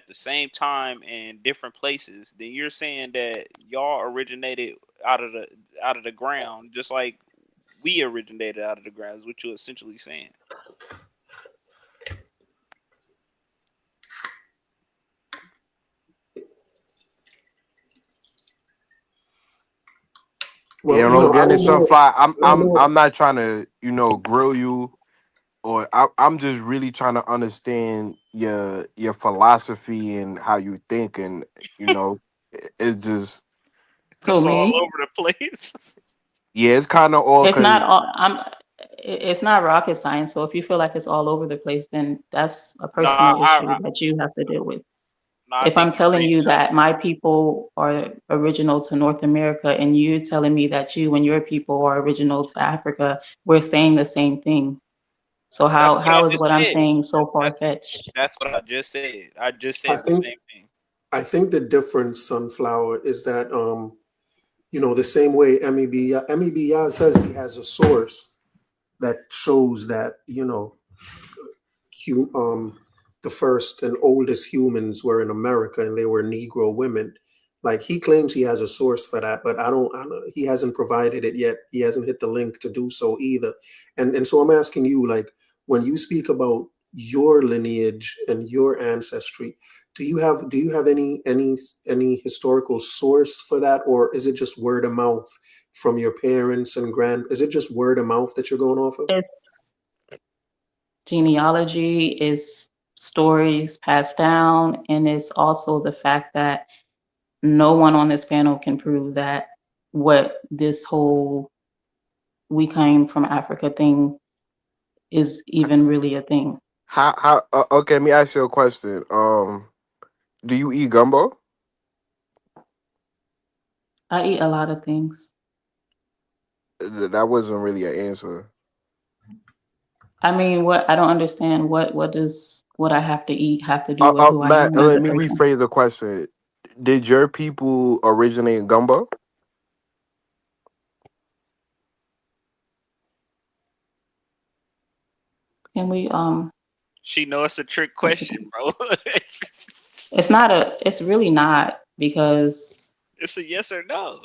the same time in different places, then you're saying that y'all originated out of the ground just like we originated out of the ground is what you're essentially saying. Well, I Again, don't it's know. Sunfly. I'm I don't I'm know. I'm not trying to, grill you, or I'm just really trying to understand your philosophy and how you think, and it's just, Who, It's all me? over the place. yeah, it's kind of all It's because not all. It's not rocket science. So if you feel like it's all over the place, then that's a no, personal issue that you have to deal with. no, I If I'm think you telling freaked you out. that my people are original to North America and you're telling me that you and your people are original to Africa, we're saying the same thing. So That's what I how is just what I'm said. saying so That's far that's fetched? that's what I just said. I just I said the think same thing. I think the difference, Sunflower, is that the same way MEB Yaz says he has a source that shows that, hu- um, the first and oldest humans were in America and they were Negro women. Like he claims he has a source for that, but I don't. He hasn't provided it yet. He hasn't hit the link to do so either. And so I'm asking you, like, when you speak about your lineage and your ancestry, do you have any historical source for that, or is it just word of mouth from your parents and grand? Is it just word of mouth that you're going off of? It's genealogy, is stories passed down, and it's also the fact that no one on this panel can prove that what this whole we came from Africa thing is even really a thing. how okay. Let me ask you a question. Do you eat gumbo? I eat a lot of things. That wasn't really an answer. I mean, what I don't understand what does what I have to eat have to do with who I Matt, am as let a me person? rephrase the question. Did your people originate in gumbo? Can we She know it's a trick question, bro. it's really not because It's a yes or no.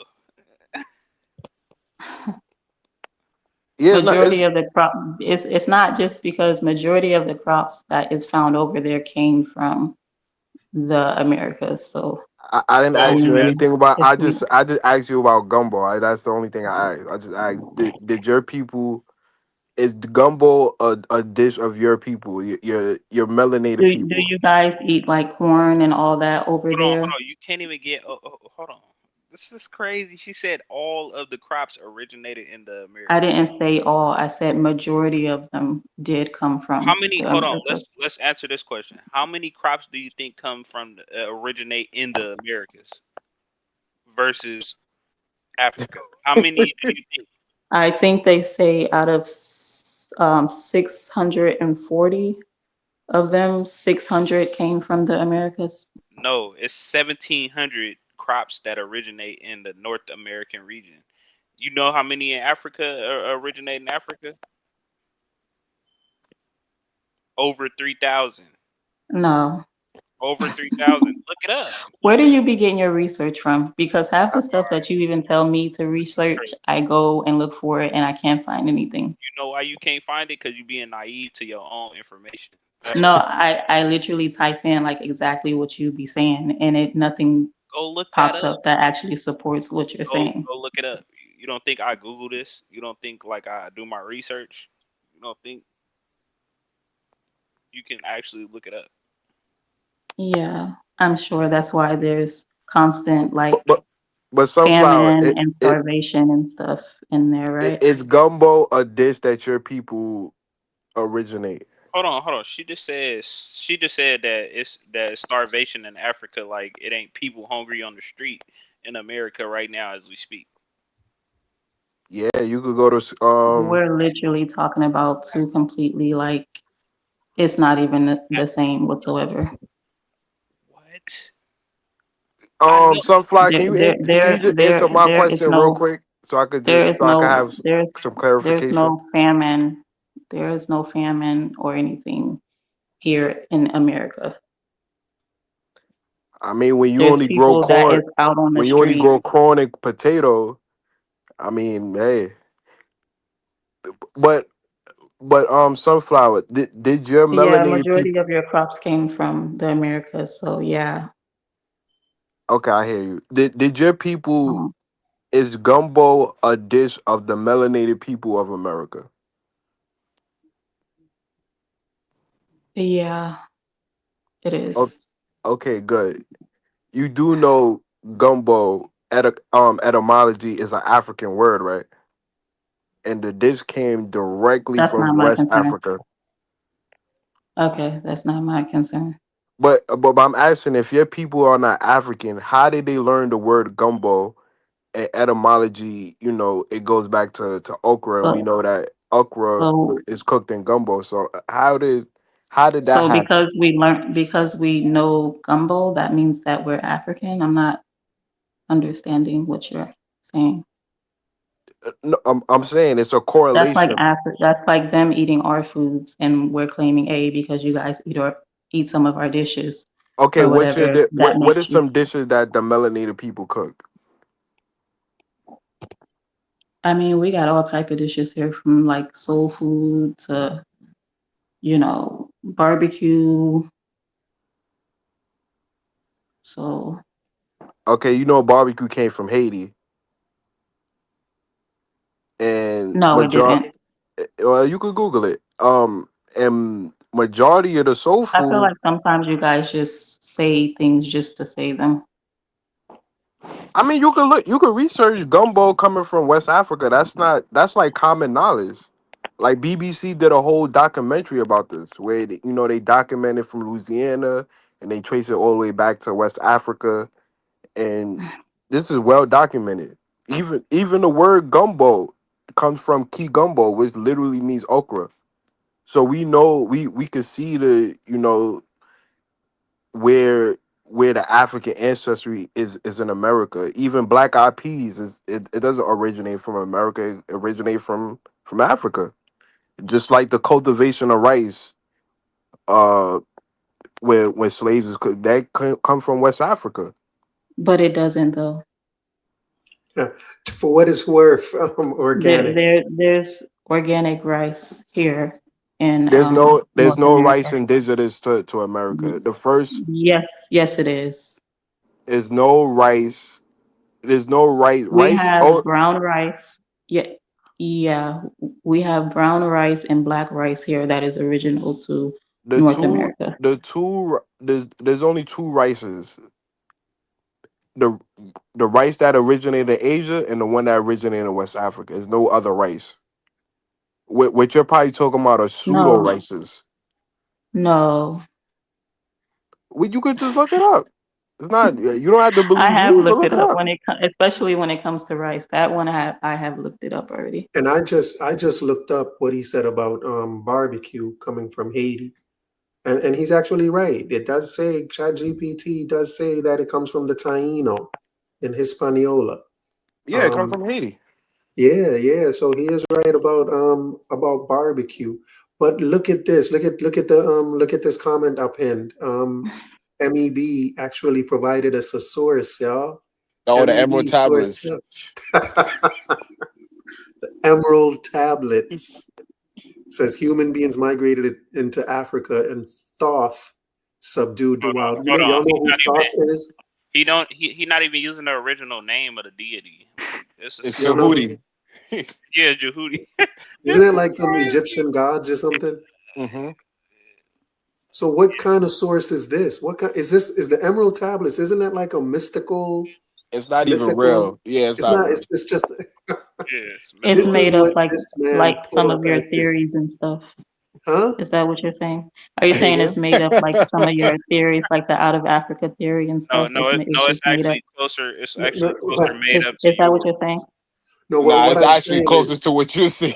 Yeah, no, majority it's of the crop it's not just because majority of the crops that is found over there came from the Americas. So I didn't I ask you mean anything about. if I just asked you about gumbo. That's the only thing I asked. I just asked, did your people, is the gumbo a dish of your people, your melanated do people? you guys eat like corn and all that over Hold there? on. You can't even get. Hold on. This is crazy. She said all of the crops originated in the I Americas. didn't say all. I said majority of them did come How from many? the Hold on. Americas. Let's answer this question. How many crops do you think come from originate in the Americas versus Africa? How many do you think? I think they say out of 640 of them, 600 came from the Americas. No, it's 1,700 crops that originate in the North American region. You know how many in Africa originate in Africa? Over 3,000. No. Over 3,000. Look it up. Where do you be getting your research from? Because half the stuff that you even tell me to research, I go and look for it and I can't find anything. You know why you can't find it? Because you being naive to your own information. That's No, why. I literally type in like exactly what you be saying and it nothing Go look that pops up. up that actually supports what you're saying. Go look it up. You don't think I Google this? You don't think like I do my research? You don't think you can actually look it up? Yeah, I'm sure that's why there's constant But like but, but sunflower, famine and starvation and stuff in there, right? is gumbo a dish that your people originate? Hold on. She just said that starvation in Africa, like it ain't people hungry on the street in America right now as we speak. Yeah, you could go to We're literally talking about two completely like it's not even the same whatsoever. What? I know. sunflower. There, Can you just answer my there is question real no, quick so I could have some there's clarification? no famine. There is no famine or anything here in America. I mean, when you There's only grow people that corn, is out on the when you only grow streets. corn and potato, I mean, hey, but sunflower. Did your Yeah, melanated majority people? of your crops came from the Americas. So yeah, Okay, I hear you. Did your people? um, Is gumbo a dish of the melanated people of America? yeah, it O- is. Okay, good. You do know gumbo etymology is an African word, right? And the dish came directly That's not from my West concern. Africa. Okay, that's not my concern. But I'm asking, if your people are not African, how did they learn the word gumbo? And etymology, it goes back to okra, and we So, know that okra so, is cooked in gumbo. So how did that so happen? because we know gumbo, that means that we're African. I'm not understanding what you're saying. No, I'm saying it's a That's like correlation. That's like them eating our foods, and we're claiming A because you guys eat some of our dishes Okay, or whatever that what makes is you. some dishes that the melanated people cook? I mean, we got all type of dishes here, from like soul food to barbecue. So Okay, barbecue came from Haiti, and no, it major. didn't. Well, you could Google it. And majority of the soul I feel food. like sometimes you guys just say things just to say them. I mean, you could research gumbo coming from West Africa. That's like common knowledge. Like BBC did a whole documentary about this, where they documented from Louisiana and they trace it all the way back to West Africa, and this is well documented. Even the word gumbo comes from key gumbo, which literally means okra. So we know we could see where where the African ancestry is in America. Even black eyed peas it doesn't originate from America. It originates from Africa. Just like the cultivation of rice, uh, where when slaves come from West Africa. But it doesn't though. Yeah. For what it's worth, organic. There's organic rice here in There's North no rice America. indigenous to America. The first Yes, yes, it is. is no rice. There's no rice. We Rice. have Oh, brown rice. Yeah, yeah, we have brown rice and black rice here that is original to the North two America. the two there's only two rices. The the rice that originated in Asia and the one that originated in West Africa. There's no other rice. What you're probably talking about are pseudo No, rices. no. Well, you could just look it up. It's not. You don't have to I believe me. have You can looked look it it up up. especially when it comes to rice. That one I have looked it up already. And I just looked up what he said about barbecue coming from Haiti. And he's actually right. It does say, ChatGPT does say that it comes from the Taino in Hispaniola. Yeah, it comes Um, from Haiti. yeah, yeah. So he is right about barbecue. But look at this. Look at this comment up pinned. MEB actually provided us a source, y'all. Oh, the Emerald MEB sourced tablets. up emerald tablets. Says human beings migrated into Africa and Thoth subdued the Hold on, wild. hold Y'all on. know who Thoth is? He don't he not even using the original name of the deity. It's a It's You don't know? Tahuti. yeah, Jehudi. Isn't This it is like some crazy. Egyptian gods or something? Hmm. So what kind of source is this? What kind is this? Is the Emerald Tablets? Isn't that like a mystical, It's not even mythical? real. Yeah, it's It's not not. real. It's just. Yeah, it's It's This is made mythology. up what this man like put some up of your as his. theories and stuff. Huh? Is that what you're saying? Are you Say saying it's again. made up like some of your theories, like the out of Africa theory and No, stuff? no, It's no. It's just made up. actually closer. It's No, actually closer what? made up to Is that what yours. you're saying? No. Nah, What it's I'm actually saying is, closest to what you're saying.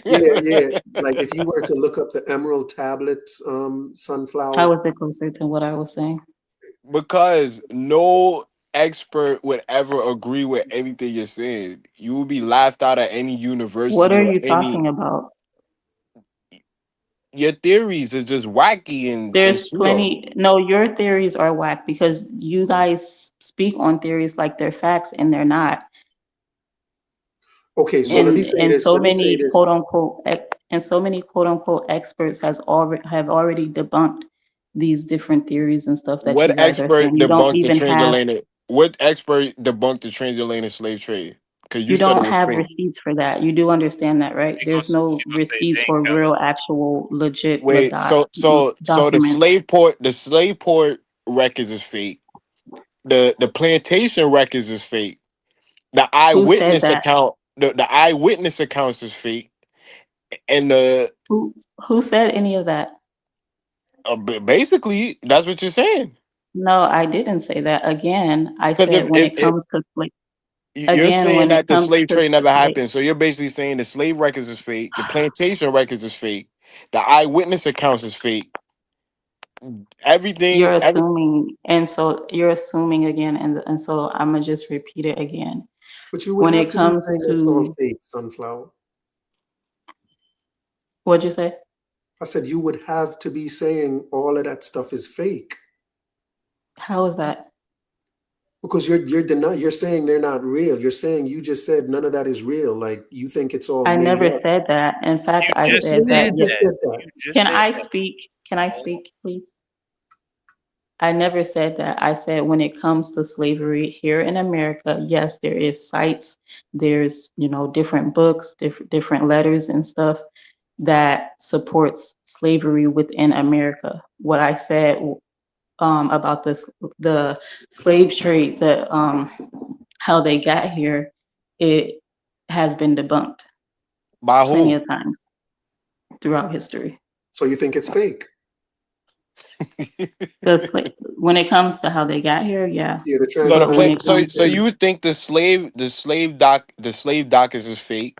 yeah, yeah. Like if you were to look up the Emerald Tablets, How sunflower. is it closer to what I was saying? Because no expert would ever agree with anything you're saying. You will be laughed out at any What university are or you any. talking about? Your theories is just wacky and There's pseudo. plenty. No, your theories are whack because you guys speak on theories like they're facts and they're not. Okay, so let me And say and this. so Let me say many this. quote unquote and so many quote unquote experts have already debunked these different theories and stuff that you What guys are expert saying. debunked the transatlantic? What expert debunked the transatlantic slave trade? Because you You said it don't was have fake. receipts for that. You do understand that, right? She gonna There's no she gonna say receipts Jane or Kelly. real, actual, legit, Wait, so documents. the slave port records is fake. The plantation records is fake. The Who said eyewitness that? account, the eyewitness accounts is fake, and the Who said any of that? basically that's what you're saying. No, I didn't say that. Again, I Because said when it if comes to you're again, saying when it that the comes slave to trade never slave, happened, so you're basically saying the slave records is fake, the plantation records is fake, the eyewitness accounts is fake. you're Every assuming, and so you're assuming again, and so I'm gonna just repeat it again. But you would When have it to be comes saying it's all to fake, sunflower. what'd you say? I said you would have to be saying all of that stuff is fake How is that? because you're saying they're not real. You're saying you just said none of that is real. Like you think it's all I made never up. said that. In fact, You I just said that. said You Yeah. just that. said that. You just Can said I that. speak? Can I No, speak, please? I never said that. I said when it comes to slavery here in America, yes, there is sites, there's, different books, different letters and stuff that supports slavery within America. What I said about the slave trade, how they got here, it has been debunked by plenty who? of times throughout history. So you think it's fake? When it comes to how they got here, yeah. Yeah, the So But when it transatlantic comes so slave to you would think the slave dockers is fake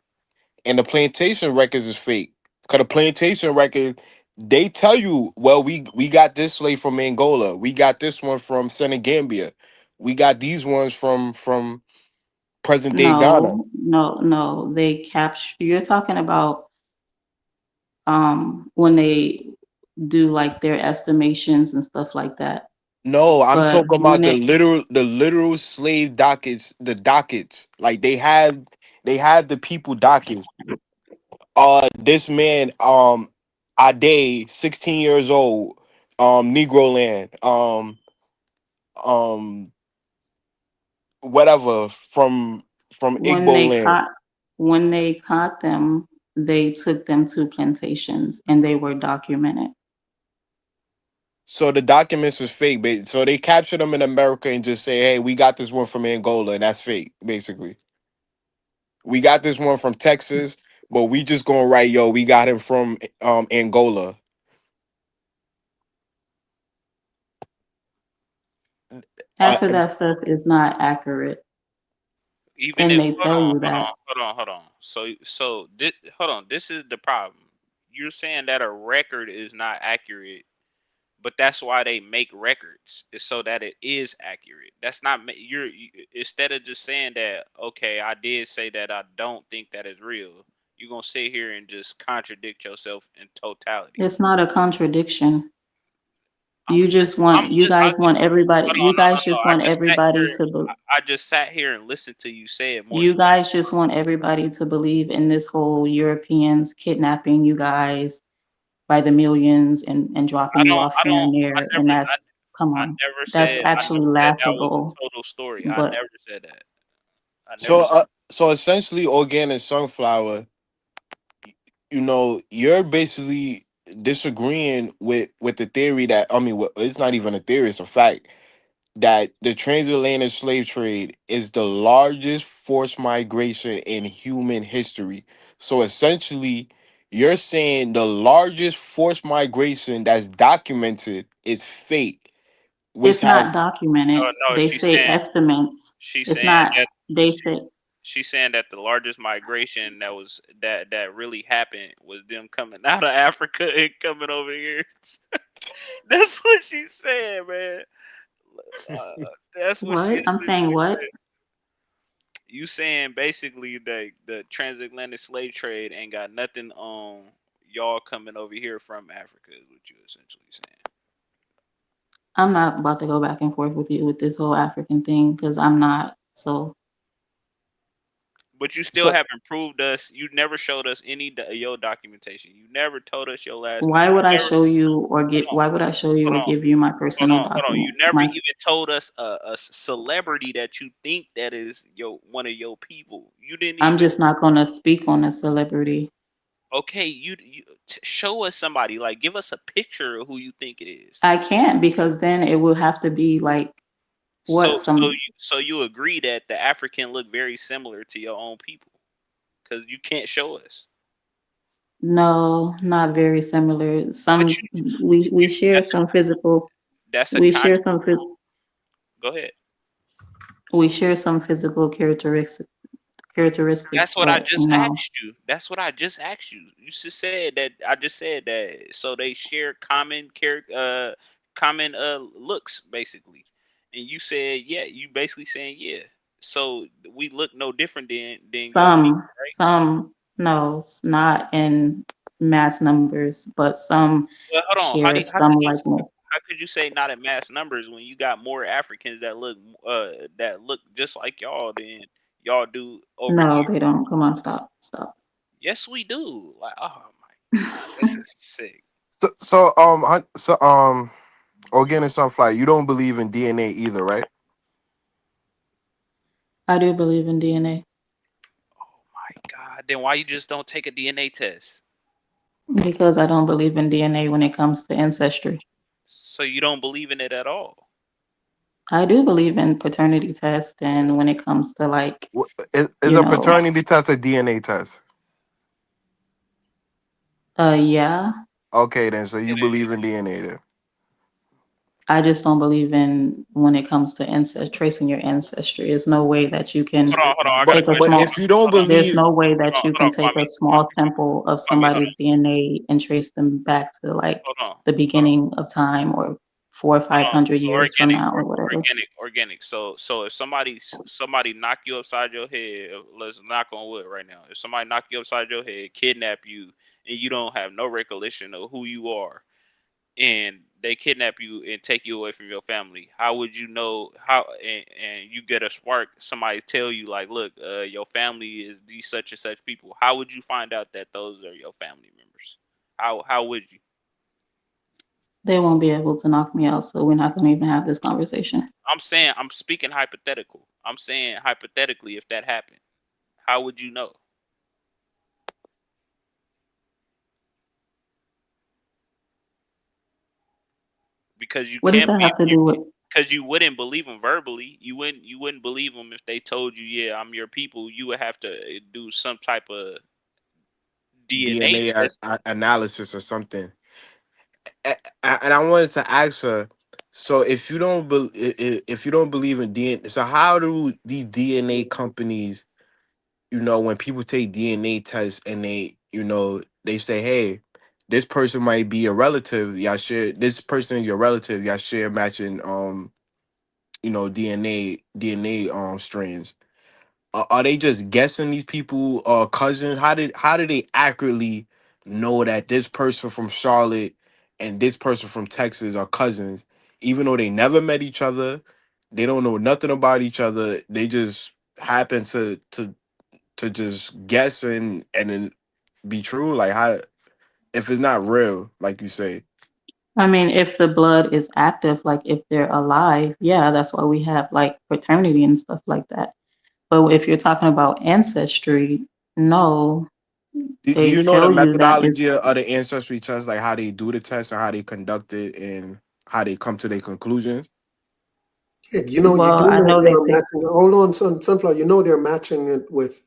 and the plantation records is fake. Cause the plantation record, they tell you, well, we got this slave from Angola, we got this one from Senegambia, we got these ones from present day Ghana. no, they capture. You're talking about when they do like their estimations and stuff like that. No, I'm But talking about when it the literal slave dockets, the dockets. Like they have the people dockets. This man, Ade, 16 years old, Negro land, um, whatever from when Igbo they land. caught when they caught them, they took them to plantations and they were documented. So the documents is fake, so they capture them in America and just say, "Hey, we got this one from Angola," and that's fake. Basically, we got this one from Texas, but we just gonna write, "Yo, we got him from Angola." Half of that stuff is not accurate, even and if they hold tell on, you hold that. on, hold on, hold on. So this hold on. This is the problem. You're saying that a record is not accurate, but that's why they make records is so that it is accurate. That's not instead of just saying that okay, I did say that I don't think that is real. You're gonna sit here and just contradict yourself in totality. It's not a contradiction. I'm just, I'm You just, I guys just, want everybody, hold you on, no, no, guys no. just I want just sat everybody here, to, I just sat here and listened to you say it more than you guys just want everybody to believe in this whole Europeans kidnapping you guys by the millions and dropping you off I here don't, and there. And that's, come on, that's I actually never said that was laughable. a total story. I But never said that. I never So said. so essentially, organic sunflower. You're basically disagreeing with the theory that, I mean, it's not even a theory; it's a fact that the transatlantic slave trade is the largest forced migration in human history. So essentially, you're saying the largest forced migration that's documented is fake, which It's have not documented. No, They say estimates. she's It's saying not. that They she's say she's saying that the largest migration that really happened was them coming out of Africa and coming over here. That's what she's saying, man. Uh, that's what she what? I'm saying essentially what? said. You saying basically that the transatlantic slave trade ain't got nothing on y'all coming over here from Africa is what you essentially saying. I'm not about to go back and forth with you with this whole African thing because I'm not. So But you still so haven't proved us. You never showed us any your documentation. You never told us your last name. why would You I never. show you or Hold get? on, Why would I show you hold or on, give you my hold personal on, hold on. You document? never My even told us a celebrity that you think that is your one of your people. You didn't I'm even. just not gonna speak on a celebrity. Okay, show us somebody. Like, give us a picture of who you think it is. I can't because then it will have to be like what some So you agree that the African look very similar to your own people because you can't show us. no, not very similar. But Some we share that's some physical a we share conscious. some Go ahead. we share some physical characteristics, That's what I but just no. asked you. That's what I just asked you. You just said that. I just said that. So they share common common looks basically, and you said yeah. You basically saying yeah. So we look no different than your people, right? Some, no, it's not in mass numbers, but some Well, hold on. share How some could you likeness. how could you say not in mass numbers when you got more Africans that look just like y'all than y'all do over No, here? they don't. Come on, stop, stop. Yes, we do. Like, oh my god, this is sick. organic sunflower. You don't believe in DNA either, right? I do believe in DNA Oh my god. Then why you just don't take a DNA test? because I don't believe in DNA when it comes to ancestry. So you don't believe in it at all? I do believe in paternity tests and when it comes to like, Is you a know, paternity test a DNA test? yeah, Okay, then. So you It believe is. in DNA then? I just don't believe in when it comes to tracing your ancestry. There's no way that you can Hold on. I got a take a But question. small if you don't there's believe, no way that you Hold can on, take a small sample of Hold somebody's on. DNA and trace them back to like Hold on. the beginning of time or four or Hold five on. hundred years from Organic, now or whatever. organic. So if somebody knock you upside your head, let's knock on wood right now. If somebody knock you upside your head, kidnap you, and you don't have no recollection of who you are, and they kidnap you and take you away from your family, how would you know how? And you get a spark, somebody tell you like, look, your family is these such and such people. How would you find out that those are your family members? How would you? They won't be able to knock me out, so we're not gonna even have this conversation. I'm saying I'm speaking hypothetical. I'm saying hypothetically, if that happened, how would you know? Because you What does can't that be have to you do with because you wouldn't believe them verbally. You wouldn't believe them if they told you, yeah, I'm your people. You would have to do some type of DNA DNA test. analysis or something. And I wanted to ask her. So if you don't believe in DNA, so how do these DNA companies, when people take DNA tests and they say, hey, this person might be a relative, y'all share this person is your relative, y'all share matching DNA strands. Are they just guessing these people cousins? How did they accurately know that this person from Charlotte and this person from Texas are cousins, even though they never met each other? They don't know nothing about each other. They just happen to just guess and then be true. Like, how, if it's not real, like you say? I mean, if the blood is active, like if they're alive, yeah, that's why we have like fraternity and stuff like that. But if you're talking about ancestry, no, Do they you know the tell you that it's methodology of the ancestry test, like how they do the test and how they conduct it and how they come to their conclusions? Yeah, you well, do I know know they they are pick. matching. Hold on, Sunflower. You know they're matching it with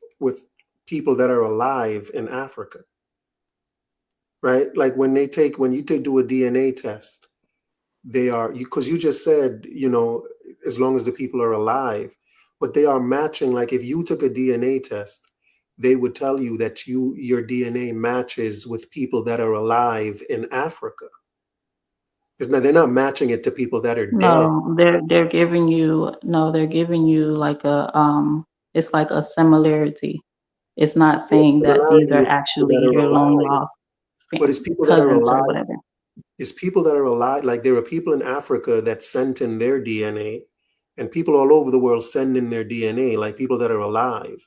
people that are alive in Africa, right? Like when you do a DNA test, they are because you just said, as long as the people are alive, but they are matching. Like if you took a DNA test, they would tell you that your DNA matches with people that are alive in Africa. They're not matching it to people that are dead. No, they're giving you no, they're giving you like a it's like a similarity. It's not Yeah, saying that these similarity are is people actually that are your long alive, lost but it's people that are cousins or alive. whatever. It's people that are alive. Like there are people in Africa that sent in their DNA, and people all over the world send in their DNA, like people that are alive.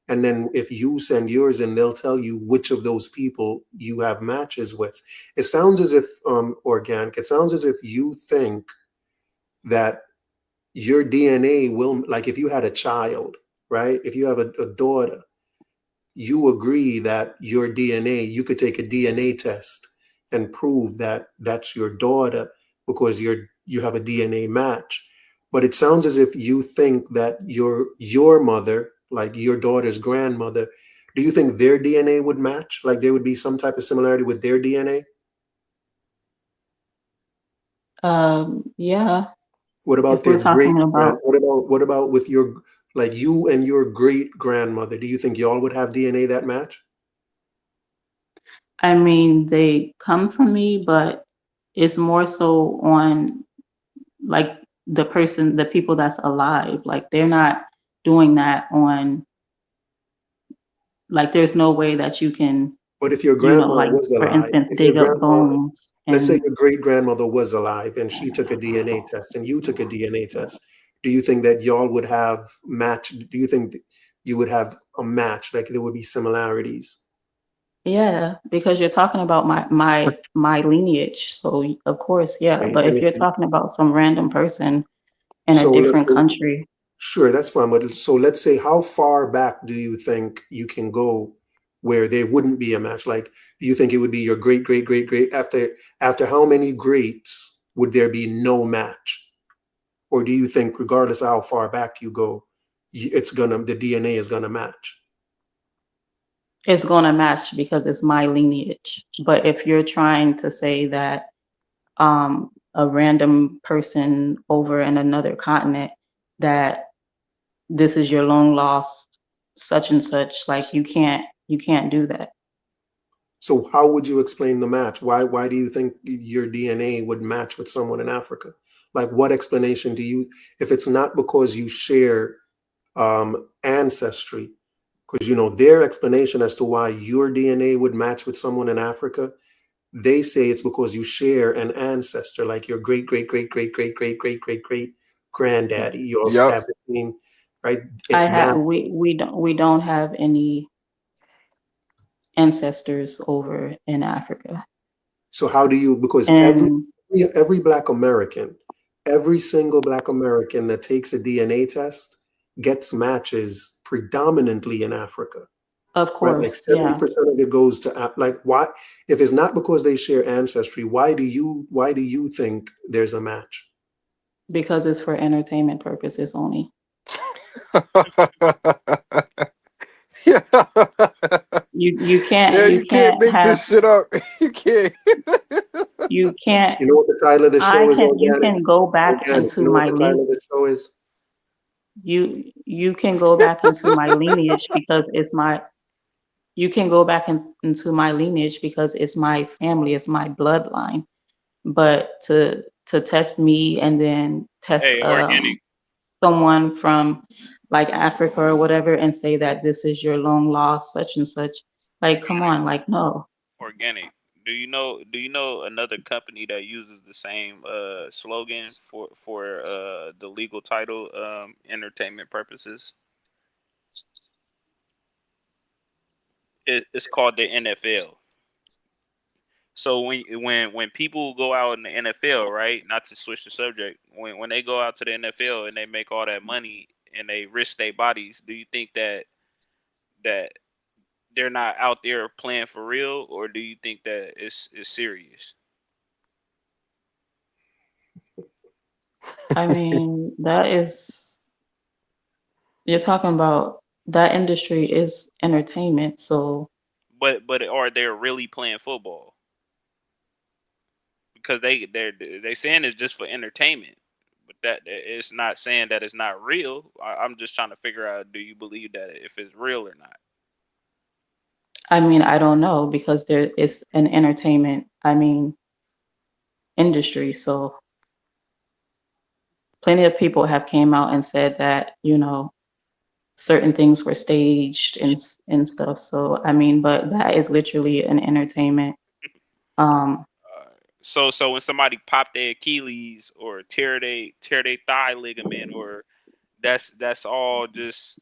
And then if you send yours in, they'll tell you which of those people you have matches with. It sounds as if organic. It sounds as if you think that your DNA will, like if you had a child, right? If you have a daughter, you agree that your DNA, you could take a DNA test and prove that that's your daughter because you have a DNA match. But it sounds as if you think that your mother, like your daughter's grandmother, do you think their DNA would match? Like there would be some type of similarity with their DNA? Yeah, What about if we're their talking about, what about with your, like you and your great grandmother? Do you think y'all would have DNA that match? I mean, they come from me, but it's more so on like the people that's alive. Like they're not doing that on like there's no way that you can, But if your grandma like was for alive, instance, if your dig up grandma, bones let's say and your great grandmother was alive and she took a DNA test and you took a DNA test, do you think that y'all would have match? Do you think you would have a match? Like there would be similarities? yeah, because you're talking about my lineage. So of course, yeah. Right? But And if if you're talking about some random person in a so, different country, sure, that's fine. But so let's say, how far back do you think you can go where there wouldn't be a match? Like, do you think it would be your great, great, great, great after how many greats would there be no match? Or do you think, regardless of how far back you go, the DNA is gonna match? it's gonna match because it's my lineage. But if you're trying to say that a random person over in another continent that this is your long lost such and such, like you can't do that. So how would you explain the match? Why do you think your DNA would match with someone in Africa? Like, what explanation do you? If it's not because you share ancestry, because their explanation as to why your DNA would match with someone in Africa, they say it's because you share an ancestor, like your great great great great great great great great great granddaddy. You also Yep. have the same, right? I It have matters. we don't have any ancestors over in Africa. So how do you? Because And every Black American, every single Black American that takes a DNA test gets matches predominantly in Africa, of right? Like course, yeah, 70% of it goes to like why? If it's not because they share ancestry, why do you think there's a match? because it's for entertainment purposes only. Yeah. You can't Yeah, you you can't can't make have this shit up. You can't. you can't You know what the title of the I show is? can you Organic. can go back Organic. into You know what my the title of the show is? you can go back into my lineage because it's my you can go back into my lineage because it's my family, it's my bloodline. But to test me and then test Hey, organic, someone from like Africa or whatever and say that this is your long lost such and such, like come on, like no. organic. Do you know another company that uses the same slogan for the legal title entertainment purposes? It's called the NFL. So when people go out in the NFL, right? Not to switch the subject, when they go out to the NFL and they make all that money, and they risk their bodies, do you think that they're not out there playing for real, or do you think that it's serious? I mean, you're talking about that industry is entertainment, so But are they really playing football? Because they saying it's just for entertainment, but that it's not saying that it's not real. I'm just trying to figure out, do you believe that if it's real or not? I mean, I don't know because there is an entertainment, industry, so plenty of people have came out and said that, certain things were staged and stuff. So, I mean, but that is literally an entertainment. Um, So when somebody pop their Achilles or tear their thigh ligament, or that's all just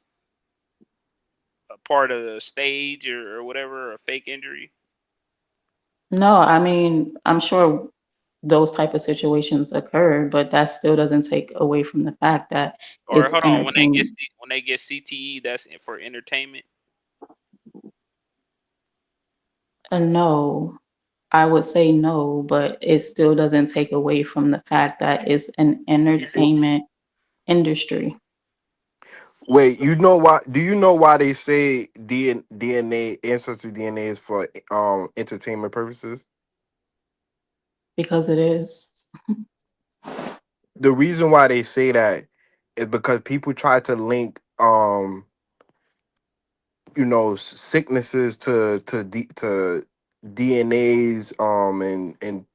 a part of the stage, or whatever, a fake injury. no, I mean, I'm sure those type of situations occur, but that still doesn't take away from the fact that Or it's hold on, entertainment. when they get CTE, that's for entertainment. And no, I would say no, but it still doesn't take away from the fact that it's an entertainment industry. Wait, you know why? Do you know why they say DNA, ancestry DNA, is for entertainment purposes? Because it is. The reason why they say that is because people try to link sicknesses to DNAs and and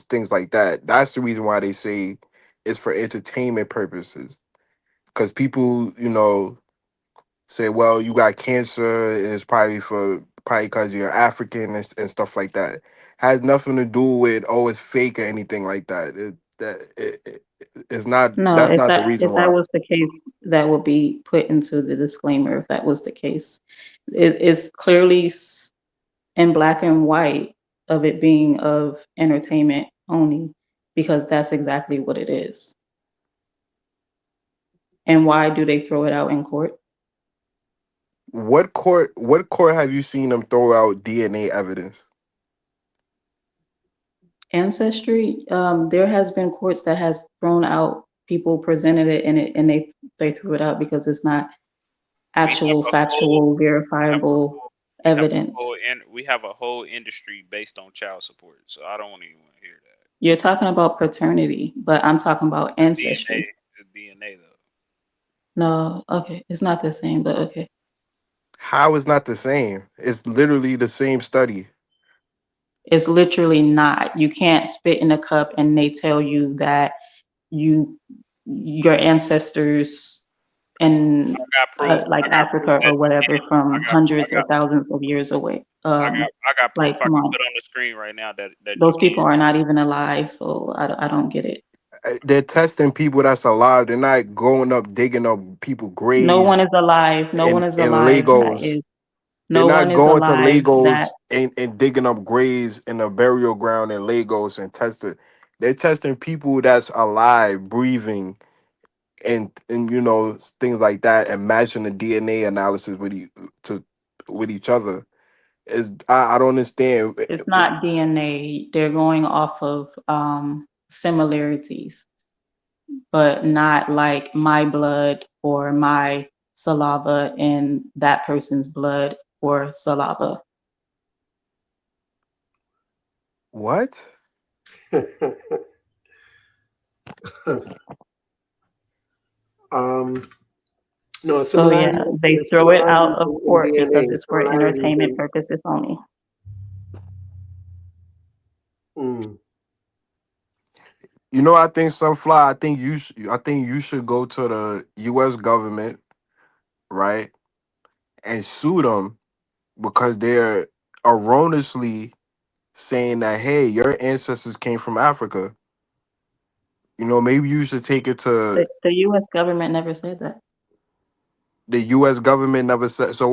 things like that. That's the reason why they say it's for entertainment purposes, because people say, well, you got cancer and it's probably because you're African and stuff like that. Has nothing to do with, oh, it's fake or anything like that. It's not. No, That's not the reason if that why. was the case, that would be put into the disclaimer if that was the case. It is clearly in black and white of it being of entertainment only, because that's exactly what it is. And why do they throw it out in court? What court have you seen them throw out DNA evidence? Ancestry, there has been courts that has thrown out people presented it and they threw it out because it's not We have actual, a whole factual, we have a verifiable whole evidence. we have a whole industry based on child support. So I don't even want to hear that. You're talking about paternity, but I'm talking about The DNA, ancestry. the DNA though. No, okay, it's not the same, but okay. How is not the same? It's literally the same study. It's literally not. You can't spit in a cup and they tell you that you your ancestors in I got proof. like I got proof Africa that or whatever I from got hundreds or thousands of years away. I got proof Like, I come can on, put on the screen right now that you those can. people are not even alive, so I don't get it. They're testing people that's alive. They're not going up digging up people No one graves is alive. No one is in alive. That Legos. is, They're no one not is going to alive. That Legos and digging up graves in a burial ground in Legos and testing. They're testing people that's alive, breathing, and things like that, and matching the DNA analysis with each other. Is I don't understand. it's not DNA. They're going off of similarities, but not like my blood or my saliva and that person's blood or saliva. What? um, no, So yeah, they throw it out of in court because DNA, it's for entertainment purposes only. Mm. I think Sunfly. I think you should go to the U.S. government, right, and sue them because they're erroneously saying that, hey, your ancestors came from Africa. Maybe you should take it to The U.S. government never said that. the U.S. government. Never said so.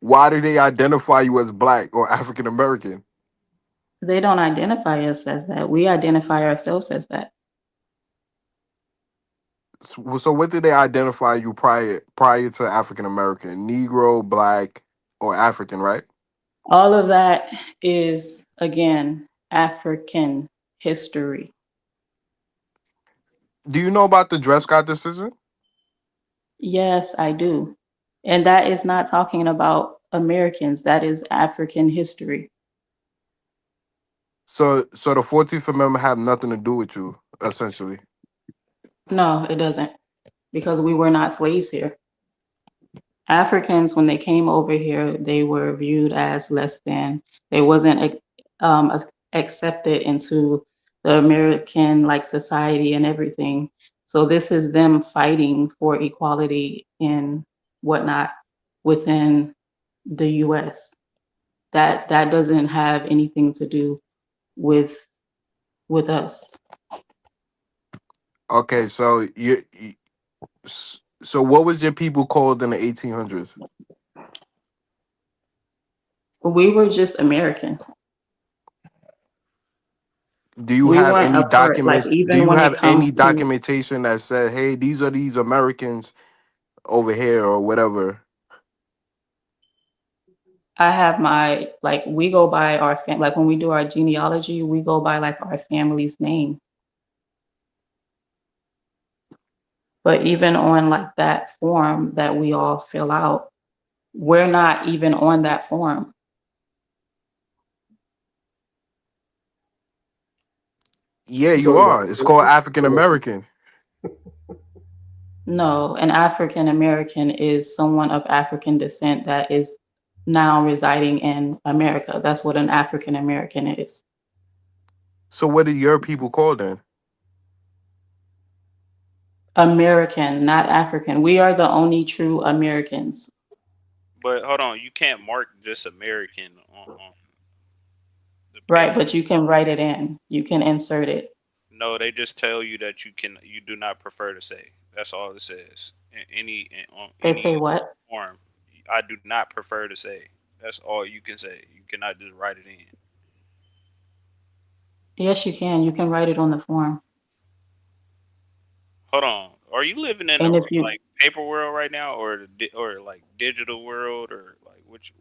Why do they identify you as black or African American? They don't identify us as that. We identify ourselves as that. So what did they identify you prior to African American, Negro, Black, or African? Right? All of that is, again, African history. Do you know about the Dred Scott decision? Yes, I do. And that is not talking about Americans, that is African history. So the 14th Amendment have nothing to do with you, essentially. No, it doesn't, because we were not slaves here. Africans, when they came over here, they were viewed as less than. They wasn't accepted into the American like society and everything. So this is them fighting for equality and whatnot within the U.S. That doesn't have anything to do with us. Okay, so so what was your people called in the 1800s? We were just American. Do you We have weren't any a part. Like documents? Do even you when it have any comes to, documentation that said, "Hey, these are these Americans over here," or whatever? I have my like we go by our like when we do our genealogy, we go by like our family's name. But even on like that form that we all fill out, we're not even on that form. Yeah, You you talking about are. It's called census? African American. No, an African American is someone of African descent that is now residing in America. That's what an African American is. So what are your people called then? American, not African. We are the only true Americans. But hold on, you can't mark just American on the Right, paper. but you can write it in. You can insert it. No, they just tell you that you do not prefer to say. That's all it says. On They any say what? form, I do not prefer to say. That's all you can say. You cannot just write it in. Yes, you can. You can write it on the form. Hold on. Are you living in a And if you like paper world right now, or or like digital world, or like which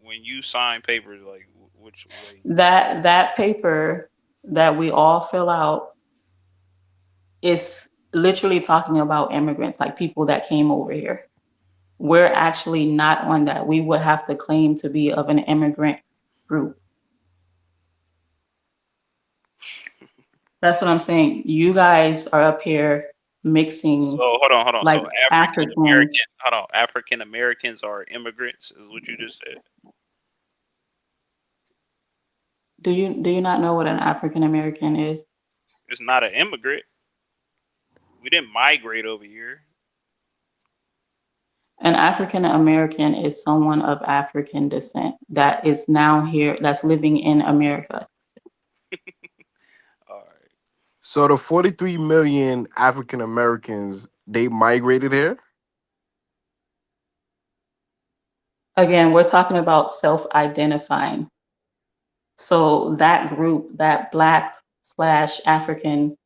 when you sign papers, like which way? that paper that we all fill out is literally talking about immigrants, like people that came over here. We're actually not on that. We would have to claim to be of an immigrant group. That's what I'm saying. You guys are up here So mixing hold on. like So African. African Americans are immigrants, is what you just said. Do you not know what an African American is? It's not an immigrant. We didn't migrate over here. An African American is someone of African descent that is now here, that's living in America. All right. So the 43 million African Americans, they migrated here. Again, we're talking about self-identifying. So that group, that Black slash African,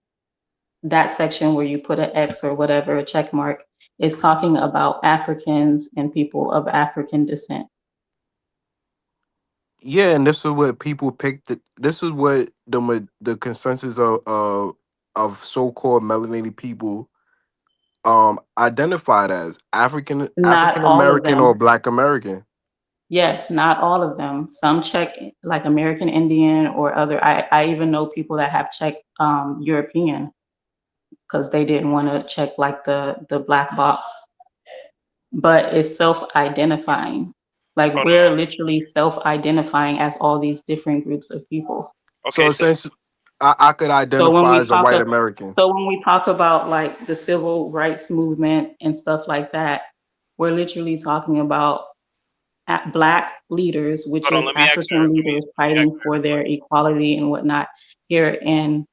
that section where you put an X or whatever, a check mark, is talking about Africans and people of African descent. Yeah, and this is what people picked. This is what the consensus of so-called melanated people identified as Not African all of American or them. Black American. Yes, not all of them. Some check like American Indian or other. I even know people that have checked European because they didn't want to check like the black box. But it's self-identifying. Like Hold we're on. literally self-identifying as all these different groups of people. So Okay, so essentially, I could So when identify we as a talk white of, American. so when we talk about like the civil rights movement and stuff like that, we're literally talking about Black leaders, which hold on. is Let me ask her. African leaders Let me ask fighting her. for their equality and whatnot here in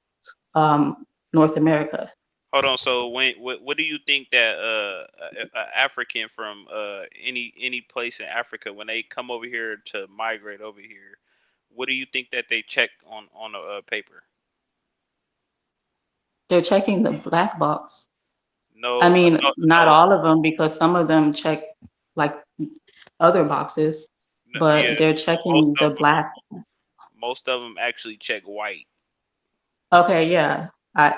North America. Hold on. So what do you think that African from any place in Africa, when they come over here to migrate over here, what do you think that they check on the paper? They're checking the black box. No, I mean, not no, all of them, because some of them check like other boxes, yeah. but they're Most checking of the black. most of them actually check white. Okay, yeah.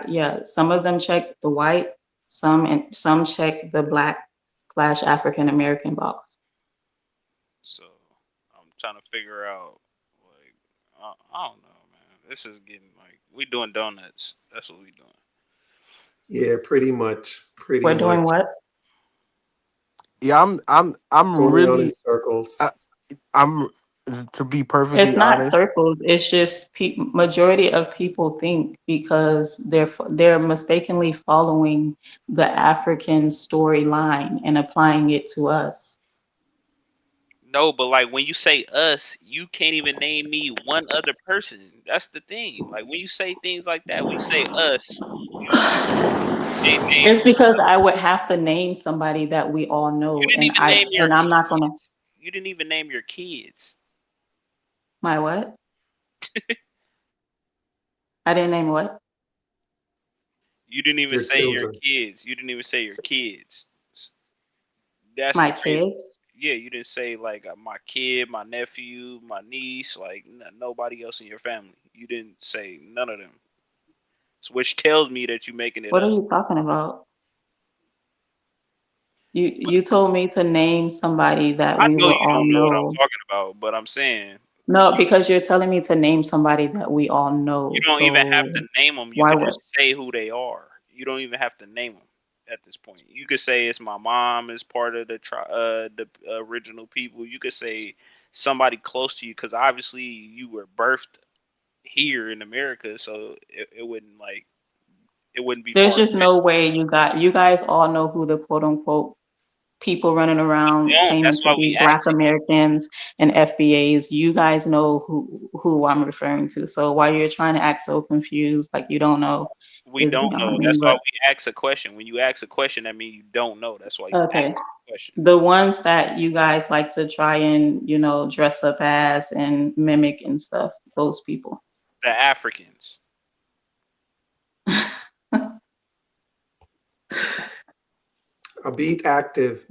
Yeah, some of them check the white, some check the black slash African American box. So I'm trying to figure out, like, I don't know, man. This is getting like we doing donuts. That's what we doing. Yeah, pretty much. Pretty We're doing much. what? Yeah, I'm Going around in really, circles. I'm to be It's perfectly not honest. circles. It's just majority of people think because they're mistakenly following the African storyline and applying it to us. No, but like when you say us, you can't even name me one other person. That's the thing. Like when you say things like that, when you say us, you name. It's because I would have to name somebody that we all You know, didn't even name your and I'm not gonna. kids. You didn't even name your kids. My what? I didn't name what? You didn't even Your say your children. kids. You didn't even say your kids. That's My the crazy. kids. Yeah, you didn't say like my kid, my nephew, my niece, like nobody else in your family. You didn't say none of them, which tells me that you're making it What are up. you talking about? You told me to name somebody that I we know will you all don't know what I'm know. talking about, but I'm saying No, because you're telling me to name somebody that we all know. you don't even have So to name them. You why could would just say who they are. You don't even have to name them at this point. You could say it's my mom is part of the original people. You could say somebody close to you because obviously you were birthed here in America, so it wouldn't like it wouldn't be there's far just fetched. no way you guys all know who the quote unquote people running around Don't. claiming That's to why be we Black ask. Americans and FBAs. You guys know who I'm referring to. So while you're trying to act so confused, like you don't know, We is don't beyond know. me. That's why But we ask a question. When you ask a question, that means you don't know. That's why you ask okay, a question. the ones that you guys like to try and dress up as and mimic and stuff, those people. The Africans. Beat active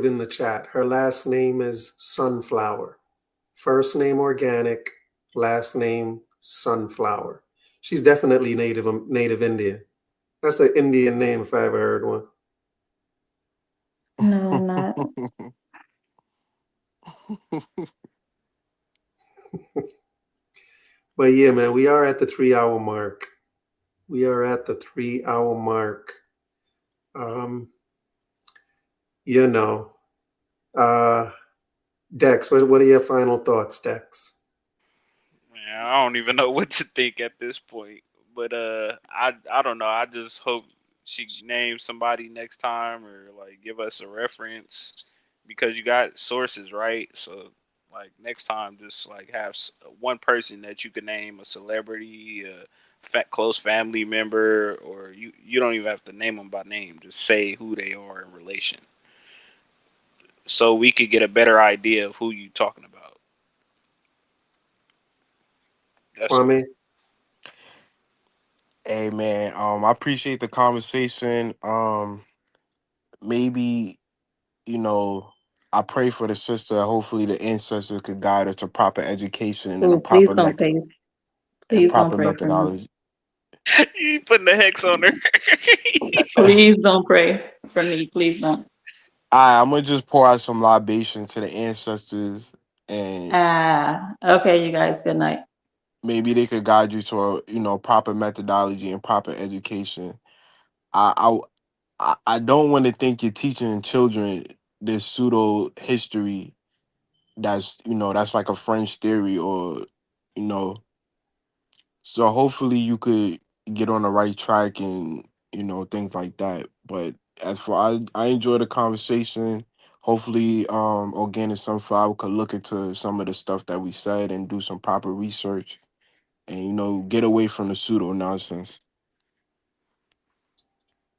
in the chat. Her last name is Sunflower. First name organic, last name Sunflower. She's definitely native Indian. That's an Indian name if I ever heard one. No, I'm not. But yeah, man, we are at the 3 hour mark. We are at the 3 hour mark. Um, you know, uh, Dex, what are your final thoughts, Dex? Man, I don't even know what to think at this point. But I don't know. I just hope she names somebody next time or like give us a reference because you got sources, right? So like next time, just like have one person that you can name a celebrity, a close family member, or you don't even have to name them by name. Just say who they are in relation, so we could get a better idea of who you talking about. That's all. Kwame? Hey man, I appreciate the conversation. Maybe you know, I pray for the sister. Hopefully, the ancestors could guide her to proper education and a Oh, please proper don't method say, and please don't proper pray for me. methodology. You putting the hex on her. Please don't pray for me. Please don't. I'm gonna just pour out some libation to the ancestors, and Okay, you guys, good night. maybe they could guide you to a proper methodology and proper education. I I don't want to think you're teaching children this pseudo history that's like a French theory or you know. So hopefully you could get on the right track and things like that. But as for I enjoy the conversation. Hopefully, Organic Sunflower could look into some of the stuff that we said and do some proper research and get away from the pseudo nonsense.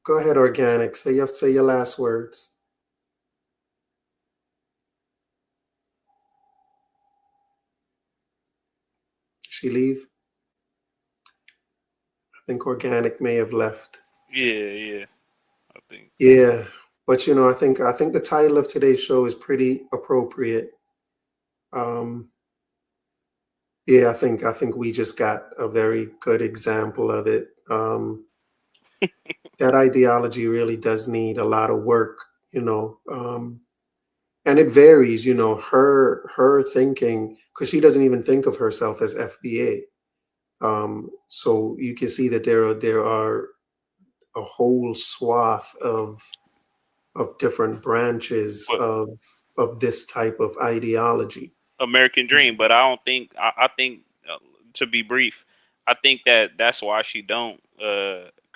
Go ahead, Organic. Say your last words. She leave? I think Organic may have left. Yeah, yeah. I think think. Yeah, but I think the title of today's show is pretty appropriate. Um, yeah, I think we just got a very good example of it. That ideology really does need a lot of work, and it varies. Her thinking, because she doesn't even think of herself as FBA. So you can see that there are a whole swath of different branches But of this type of ideology. American Dream, but I don't think I think to be brief, I think that that's why she don't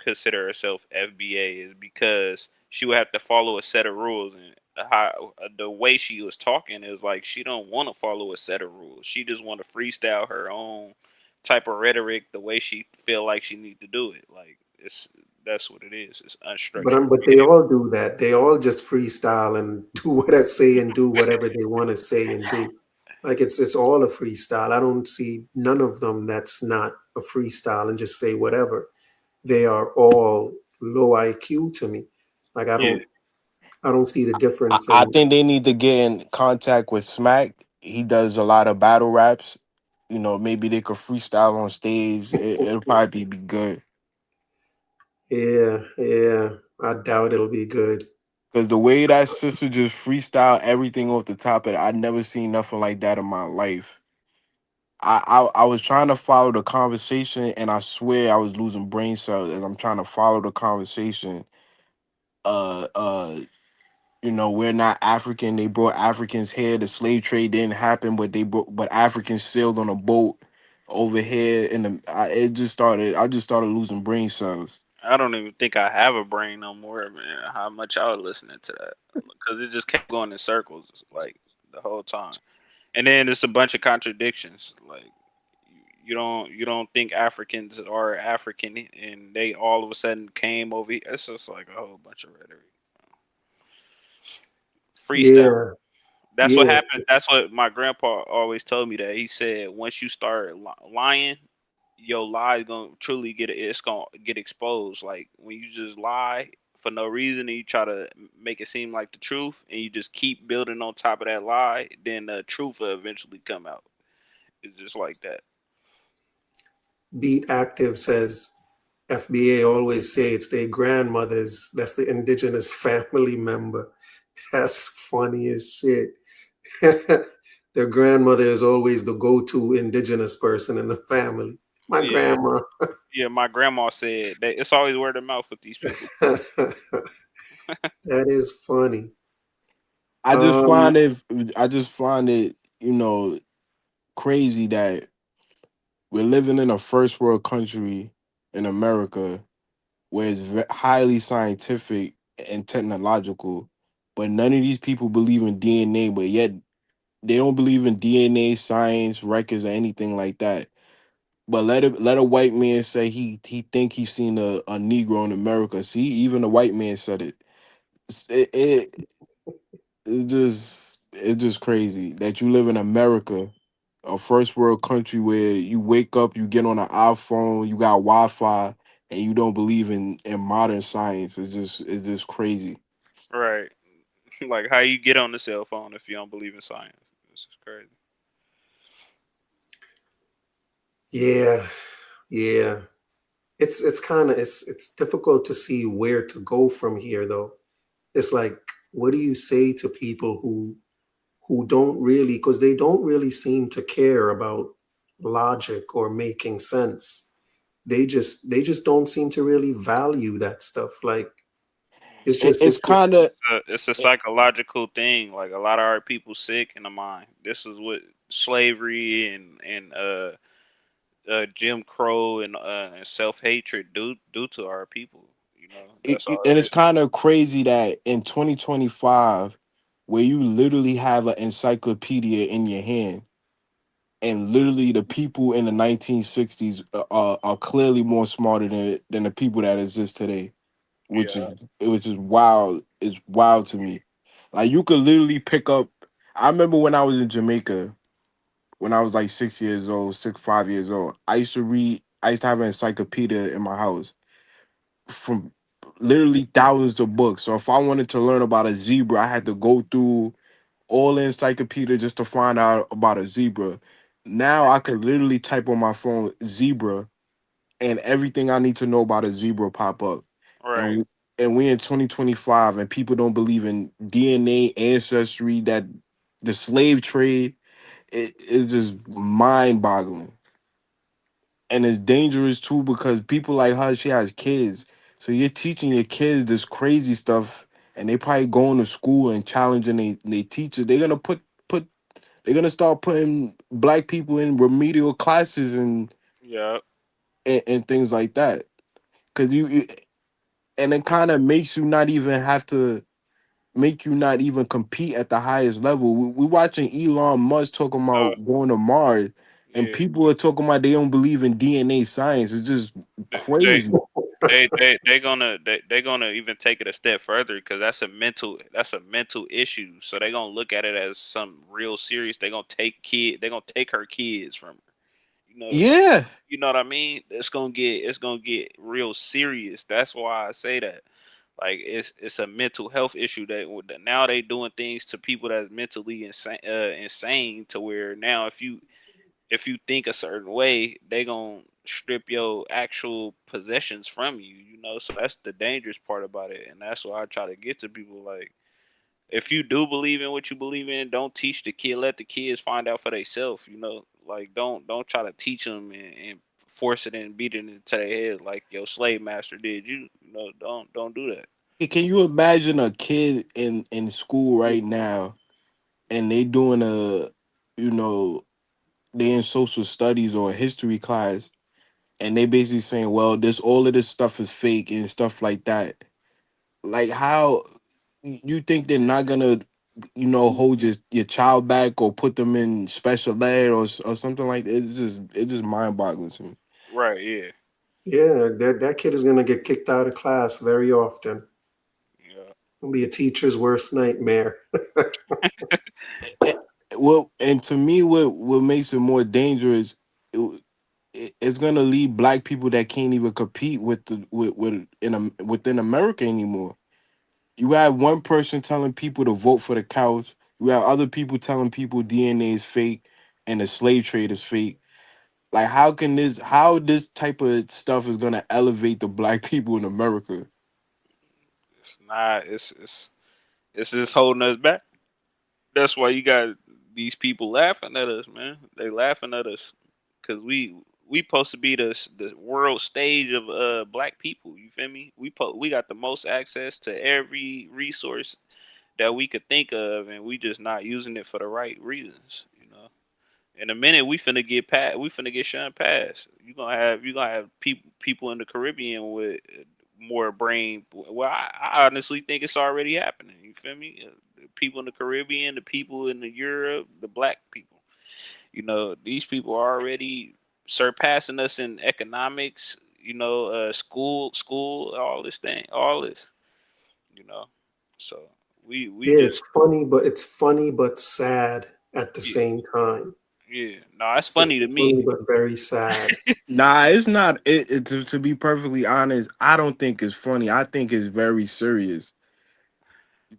consider herself FBA is because she would have to follow a set of rules and how the way she was talking is like she don't want to follow a set of rules. She just want to freestyle her own type of rhetoric the way she feel like she need to do it. Like it's that's what it is. It's unstructured But they creativity. all do that. They all just freestyle and do whatever say and do whatever they want to say and do. Like it's all a freestyle. I don't see none of them that's not a freestyle and just say whatever. They are all low IQ to me. Like Yeah. I don't see the difference I in. think they need to get in contact with Smack. He does a lot of battle raps. Maybe they could freestyle on stage. It'll probably be good. Yeah, yeah. I doubt it'll be good. Cause the way that sister just freestyle everything off the top of it, I never seen nothing like that in my life. I was trying to follow the conversation, and I swear I was losing brain cells as I'm trying to follow the conversation. Uh, uh, we're not African. They brought Africans here. The slave trade didn't happen, but Africans sailed on a boat over here. I just started losing brain cells. I don't even think I have a brain no more, man. How much I was listening to that because it just kept going in circles like the whole time, and then it's a bunch of contradictions. Like you don't think Africans are African, and they all of a sudden came over here. It's just like a whole bunch of rhetoric, freestyle. Yeah, That's what yeah. happened. That's what my grandpa always told me. That he said once you start lying, your lie gonna truly it's gonna get exposed. Like when you just lie for no reason and you try to make it seem like the truth, and you just keep building on top of that lie, then the truth will eventually come out. It's just like that. Beat Active says FBA always say it's their grandmothers. That's the indigenous family member. That's funny as shit. Their grandmother is always the go-to indigenous person in the family. My Yeah, grandma. yeah. My grandma said that it's always word of mouth with these people. That is funny. I just Um, find it. I just find it. Crazy that we're living in a first world country in America where it's highly scientific and technological, but none of these people believe in DNA, but yet they don't believe in DNA, science, records, or anything like that. But let a white man say he think he's seen a Negro in America. See, even a white man said it. It, it it's just crazy that you live in America, a first world country where you wake up, you get on an iPhone, you got Wi-Fi, and you don't believe in modern science. It's just crazy. Right. Like how you get on the cell phone if you don't believe in science. This is crazy. yeah, yeah. It's kind of it's difficult to see where to go from here though. It's like, what do you say to people who don't really, because they don't really seem to care about logic or making sense. They just don't seem to really value that stuff. Like it's It, just it's it's just kind of It's a psychological thing. Like a lot of our people sick in the mind. This is what slavery and Jim Crow and self hatred do to our people. You know, that's all and it it's is. kind of crazy that in 2025, where you literally have an encyclopedia in your hand, and literally the people in the 1960s are clearly more smarter than the people that exist today, which Yeah, is wild. Is wild to me. Like you could literally pick up. I remember when I was in Jamaica, when I was like 6 years old, 5 years old. I used to read. I used to have an encyclopedia in my house from literally thousands of books. So if I wanted to learn about a zebra, I had to go through all the encyclopedia just to find out about a zebra. Now I could literally type on my phone zebra, and everything I need to know about a zebra pop up. Right. And we in 2025, and people don't believe in DNA, ancestry, that the slave trade. It is just mind boggling. And it's dangerous too because people like her, she has kids. So you're teaching your kids this crazy stuff, and they probably going to school and challenging they teachers. They're gonna put they're gonna start putting black people in remedial classes Yeah. and things like that. Cause and it kind of makes you not even have to make you not even compete at the highest level. We watching Elon Musk talking No. about going to Mars, and Yeah. people are talking about they don't believe in DNA science. It's just They crazy. they gonna even take it a step further because that's a mental issue. So they gonna look at it as some real serious. They gonna take her kids from her. You know, Yeah. you know what I mean? It's gonna get real serious. That's why I say that. Like it's a mental health issue that now they doing things to people that's mentally insane to where now if you think a certain way, they gonna strip your actual possessions from you. You know, so that's the dangerous part about it, and that's what I try to get to people. Like, if you do believe in what you believe in, don't teach the kid. Let the kids find out for themselves. You know, like don't try to teach them and force it and beat it into their head like your slave master did. You know, don't do that. Can you imagine a kid in school right now, and they doing you know, they in social studies or a history class, and they basically saying, well, this all of this stuff is fake and stuff like that. Like, how you think they're not gonna, hold your child back or put them in special ed or something like that? It's just mind boggling to me. Right? Yeah. Yeah, that kid is gonna get kicked out of class very often. Yeah. It'll be a teacher's worst nightmare. Eh, well, and to me, what makes it more dangerous, it's gonna leave black people that can't even compete within America anymore. You have one person telling people to vote for the couch. You have other people telling people DNA is fake and the slave trade is fake. Like, how this type of stuff is gonna elevate the black people in America? It's not. It's just holding us back. That's why you got these people laughing at us, man. They laughing at us because we supposed to be the world stage of black people. You feel me? We got the most access to every resource that we could think of, and we just not using it for the right reasons. You know. In a minute, we finna get past. We finna get shunned past. You gonna have people in the Caribbean with more brain. Well, I honestly think it's already happening. You feel me? The people in the Caribbean, the people in the Europe, the black people. You know, these people are already surpassing us in economics. You know, school, all this thing, all this. You know, so we Yeah, just it's funny but sad at the yeah same time. yeah. No, that's It's funny to funny me. but very sad. Nah, it's not. To be perfectly honest, I don't think it's funny. I think it's very serious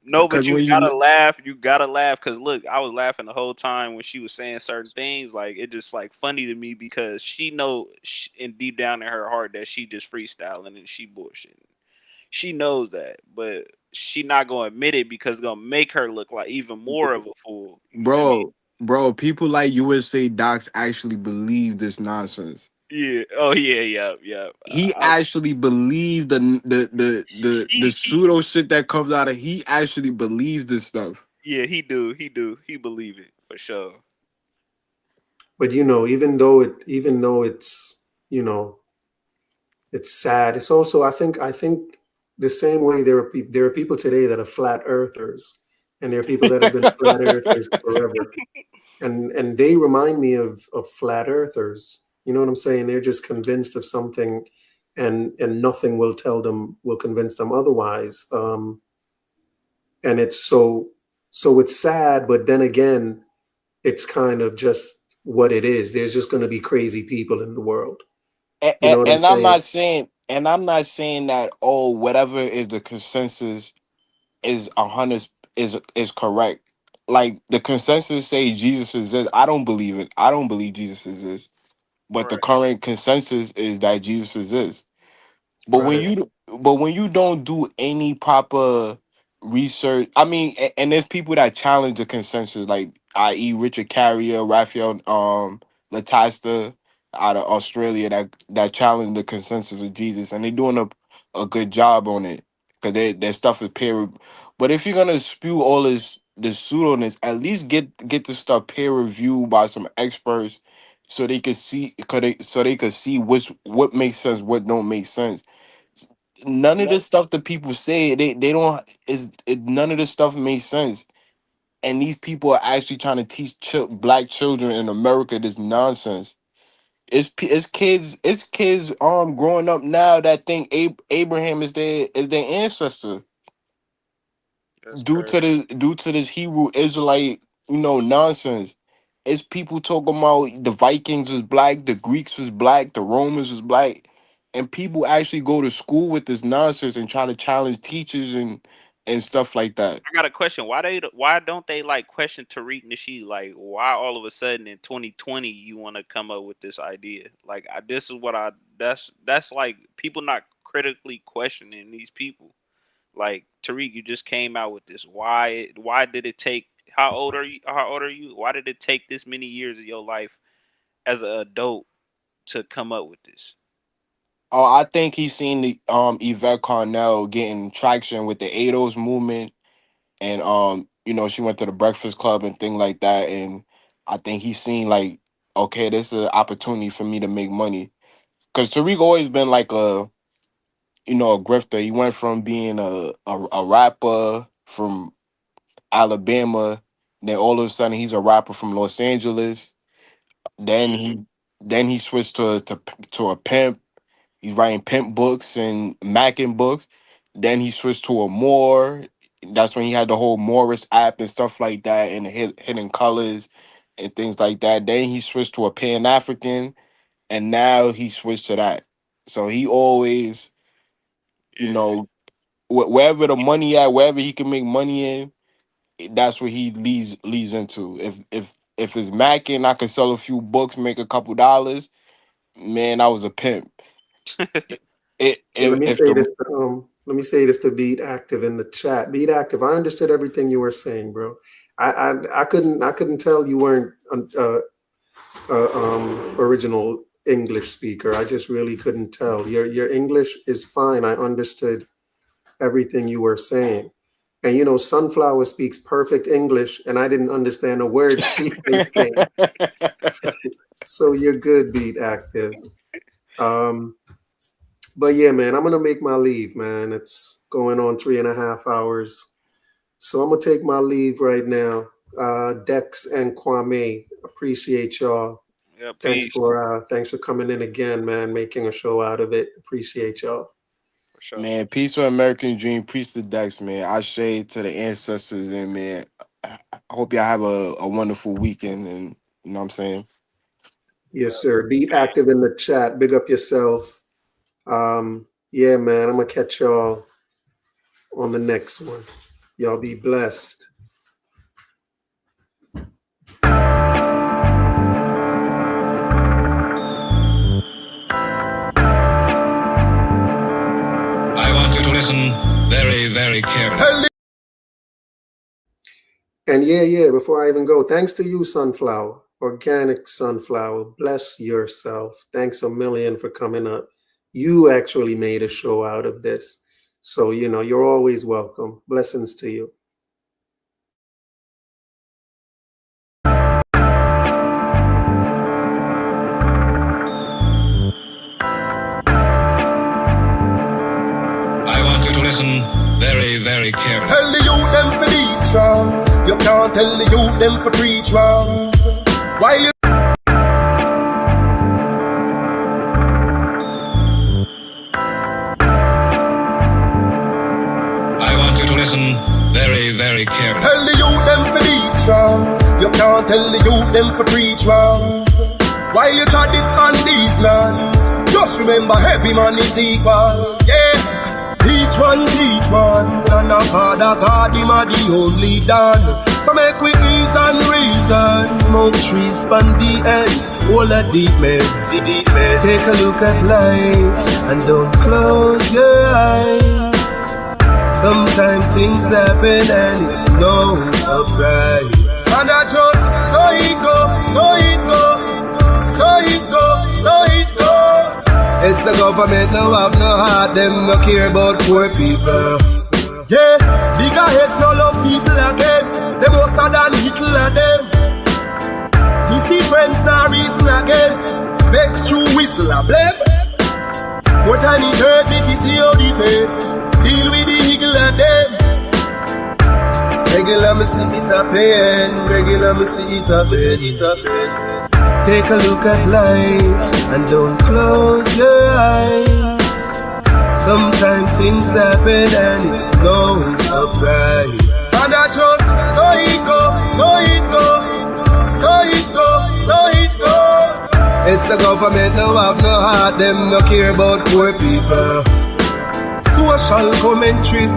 No, because but you when you gotta laugh. You gotta laugh because look, I was laughing the whole time when she was saying certain things. Like it just like funny to me because she know and deep down in her heart that she just freestyling and she bullshitting. She knows that, but she not gonna admit it because it's gonna make her look like even more of a fool. You feel me? bro, people like USA Docs actually believe this nonsense. Yeah. Oh yeah. Yeah. Yeah. He actually believes the He pseudo shit that comes out of. He actually believes this stuff. yeah. He do. He do. He believe it for sure. But even though it's it's sad. It's also I think the same way there are people today that are flat earthers, and there are people that have been flat earthers forever, and they remind me of flat earthers. You know what I'm saying? They're just convinced of something, and nothing will convince them otherwise. And it's so it's sad, but then again, it's kind of just what it is. There's just going to be crazy people in the world. You know what I'm And I'm saying? not saying and I'm not saying that whatever is the consensus is 100 is correct. Like the consensus say Jesus exists. I don't believe it. I don't believe Jesus exists. But the Right. current consensus is that Jesus exists. But when Right. you don't do any proper research, I mean, and there's people that challenge the consensus, like i.e. Richard Carrier, Raphael Latasta out of Australia that challenge the consensus of Jesus, and they're doing a good job on it because their stuff is peer. But if you're gonna spew all this pseudoness, at least get the stuff peer reviewed by some experts so they could see what makes sense, what don't make sense. None of Well, this stuff that people say they don't none of this stuff makes sense, and these people are actually trying to teach black children in America this nonsense. It's kids growing up now that think Abraham is their ancestor that's due to crazy. this Hebrew Israelite nonsense. It's people talking about the Vikings was black, the Greeks was black, the Romans was black, and people actually go to school with this nonsense and try to challenge teachers and stuff like that. I got a question. Why don't they like question Tariq Nasheed? Like, why all of a sudden in 2020 you want to come up with this idea? Like, this is what that's like people not critically questioning these people. Like Tariq, you just came out with this. Why did it take? How old are you? How old are you? Why did it take this many years of your life as an adult to come up with this? Oh, I think he's seen the Yvette Carnell getting traction with the ADOS movement, and she went to the Breakfast Club and things like that, and I think he's seen like, okay, this is an opportunity for me to make money, because Tariq always been like a grifter. He went from being a rapper from Alabama, then all of a sudden he's a rapper from Los Angeles. Then Mm. he switched to a pimp. He's writing pimp books and Mackin books. Then he switched to a Moor. That's when he had the whole Morris app and stuff like that, and the hidden colors and things like that. Then he switched to a Pan-African, and now he switched to that. So he always, you Yeah. know, wherever the money at, wherever he can make money in, that's what he leads into. If it's Mackin, I could sell a few books, make a couple dollars. Man, I was a pimp. Yeah, let me If say the this. Let me say this to Beat Active in the chat. Beat Active, I understood everything you were saying, bro. I couldn't tell you weren't original English speaker. I just really couldn't tell. Your English is fine. I understood everything you were saying. And Sunflower speaks perfect English, and I didn't understand a word she was saying. So you're good, Beat Active. But yeah, man, I'm gonna make my leave, man. It's going on 3.5 hours. So I'm gonna take my leave right now. Dex and Kwame, appreciate y'all. Yeah. Thanks Peace. for coming in again, man, making a show out of it. Appreciate y'all. For sure. Man, peace to American Dream, peace to Dex, man. I shade to the ancestors, and man, I hope y'all have a wonderful weekend, and you know what I'm saying? Yes, sir. Beat Active in the chat. Big up yourself. Yeah, man, I'm gonna catch y'all on the next one. Y'all be blessed. I want you to listen very, very carefully. And yeah, before I even go, thanks to you, Sunflower, organic Sunflower. Bless yourself. Thanks a million for coming up. You actually made a show out of this. So, you're always welcome. Blessings to you. I want you to listen very, very carefully. Tell the youth them for be strong. You can't tell the youth them for preach wrongs. While you I want you to listen very, very carefully. tell the youth them for be strong. You can't tell the youth them for preach wrongs. While you try it on these lands, just remember remember every man is equal. Yeah. Each one teach one, and our Father God, him a the only done. So make we ease and reason, smoke trees, span the ends, all the deep meds. Take a look at life, and don't close your eyes. Sometimes things happen, and it's no surprise. And I just, so it go, so it go, so it go, so it go. It's a government, no have no heart, them no care about poor people. Yeah, bigger heads no love people again. Them most than little of them. Me see friends now reason again. Vex through whistle a blame. What time it hurt me to see how the face deal with the eagle of them. Regular me see it a pain. Regular me see it a pain. Take a look at life and don't close your eyes. Sometimes things happen and it's no surprise. And I just, so it go, so it go, so it go, so it go. It's a government, no have no heart, them no care about poor people. Social commentary.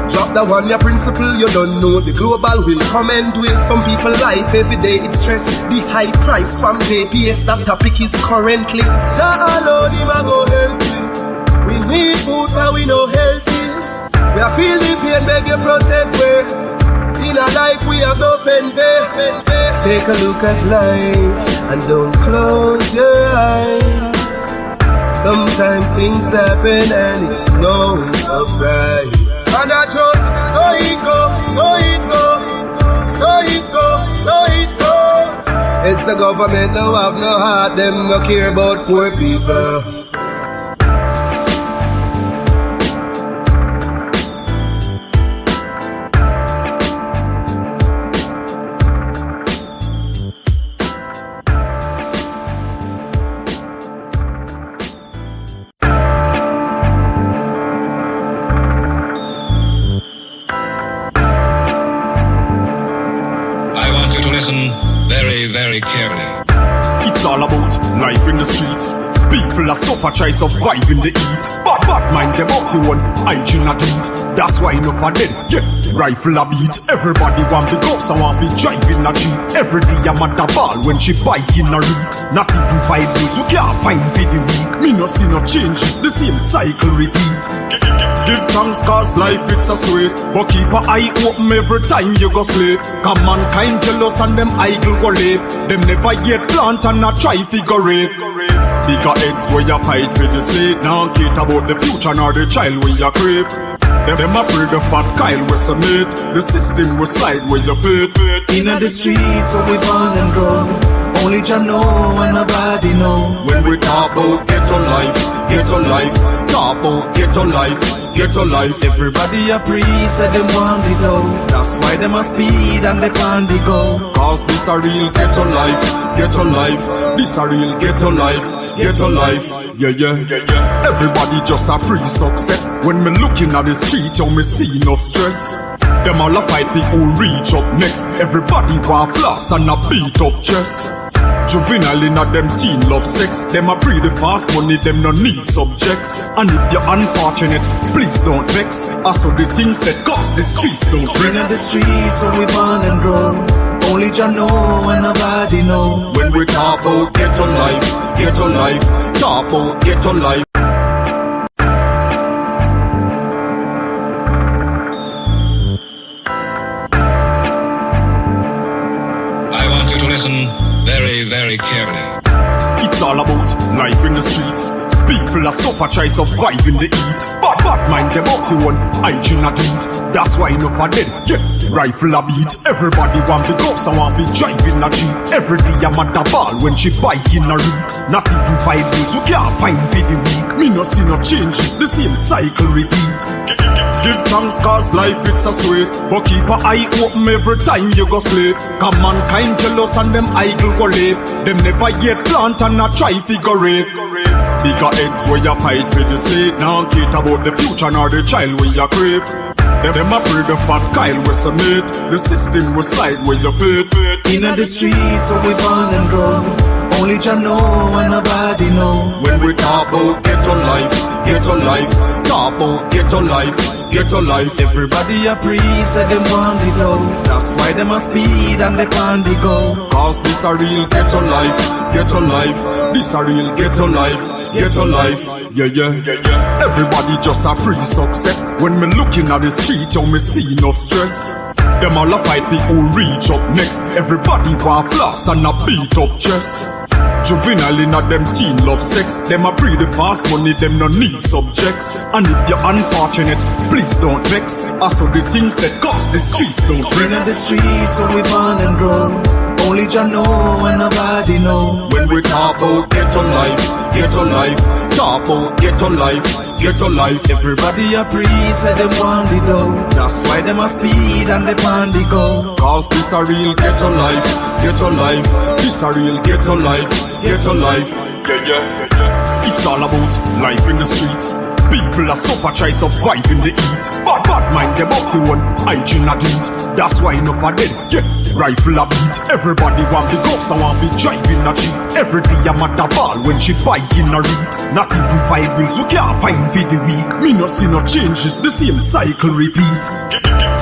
Drop the one, your principle, you don't know. The global will come and do it. Some people life every day, it's stress. The high price from JPS, that topic is currently. Jah alone, him a go help you. We need food and we no healthy. We are feel the pain, beg you protect we. In our life we have no envy. Take a look at life and don't close your eyes. Sometimes things happen and it's no surprise. And I just, so it go, so it go, so it go, so it go. It's a government, no have no heart, them no care about poor people. Very carefully. It's all about life in the street. People are suffer, try survive in the heat. But mind them out to one hygiene a do it. That's why enough of them, yeah, rifle a beat. Everybody want the ghost and want to drive in a Jeep. Every day I'm at the ball when she buy in a read. Not even 5 bills, you can't find for the week. Me no see no changes, the same cycle repeat. Give thanks cause life it's a sweet. But keep an eye open every time you go slave. Cause mankind jealous and them idle go late. Them never yet plant and not try figure it. Bigger heads where you fight for the sake. Now care about the future nor the child where you creep. Them a pray the fat Kyle we submit. The system will slide where you fit. Inna the streets where we born and grow. Only Jah know and nobody know. When we talk about ghetto life, ghetto life. Talk about ghetto life, ghetto life. Everybody a priest and them want it though. That's why them a speed and they pan the go. Cause this a real ghetto life, ghetto life. This a real ghetto life, ghetto life. Yeah, yeah, yeah, yeah. Everybody just a pre-success. When me looking at the street, you me see enough stress. Them all a fight people who reach up next. Everybody want floss and a beat up chest. Juvenile in a them teen love sex. Them a breed the fast money, them no need subjects. And if you're unfortunate, please don't vex. Also the things said cause the streets don't rest. In the streets where we born and grow. Only Jah know and nobody know. When we talk about ghetto life, ghetto life. Talk about ghetto life. I want you to listen very, very carefully. It's all about life in the street. People are suffer, try survive in the heat. But mind them out to one hygiene a do it. That's why enough of them, yeah, rifle a beat. Everybody want the ghost and want to drive in a Jeep. Every day I'm at the ball when she buy in a read. Not even 5 bills, you can't find for the week. Me no see no changes, the same cycle repeat. Give thanks cause life it's a sweet. But keep an eye open every time you go slave. Cause mankind jealous and them idle go late. Them never yet plant and not try figure it. Bigger heads where you fight for the sake. Now care about the future nor the child where you creep. Them a pray the fat Kyle we submit. The system will slide where you fit. Inna the streets where we born and grow. Only Jah know and nobody know. When we talk about ghetto life, talk about ghetto life. Everybody a priest, say them want it out. That's why them a speed and they pan the go. Cause this a real ghetto life. This a real ghetto life. Yeah. Everybody just a pre-success. When me looking at the street, you me see enough stress. Them all a fight for who reach up next. Everybody want floss and a beat up chest. Juvenile in a them teen love sex. Them a breed the fast money, them no need subjects. And if you're unfortunate, please don't vex. I saw the things said cause the streets don't rest. In the streets so we born and grow. Only Jah know and nobody know. When we talk about ghetto life, talk about ghetto life. Everybody a priest, say them want it out. That's why them a speed and they pan the go. Cause this a real ghetto life. This a real ghetto life. Yeah. It's all about life in the street. People are suffer, try survive in the heat. Bad mind them up to one, hygiene a do it. That's why enough of them, rifle a beat. Everybody want the guns and want to drive in a Jeep. Every day I'm at the ball when she buy in a read. Not even 5 wheels we can't find for the week. Me no see no changes, the same cycle repeat.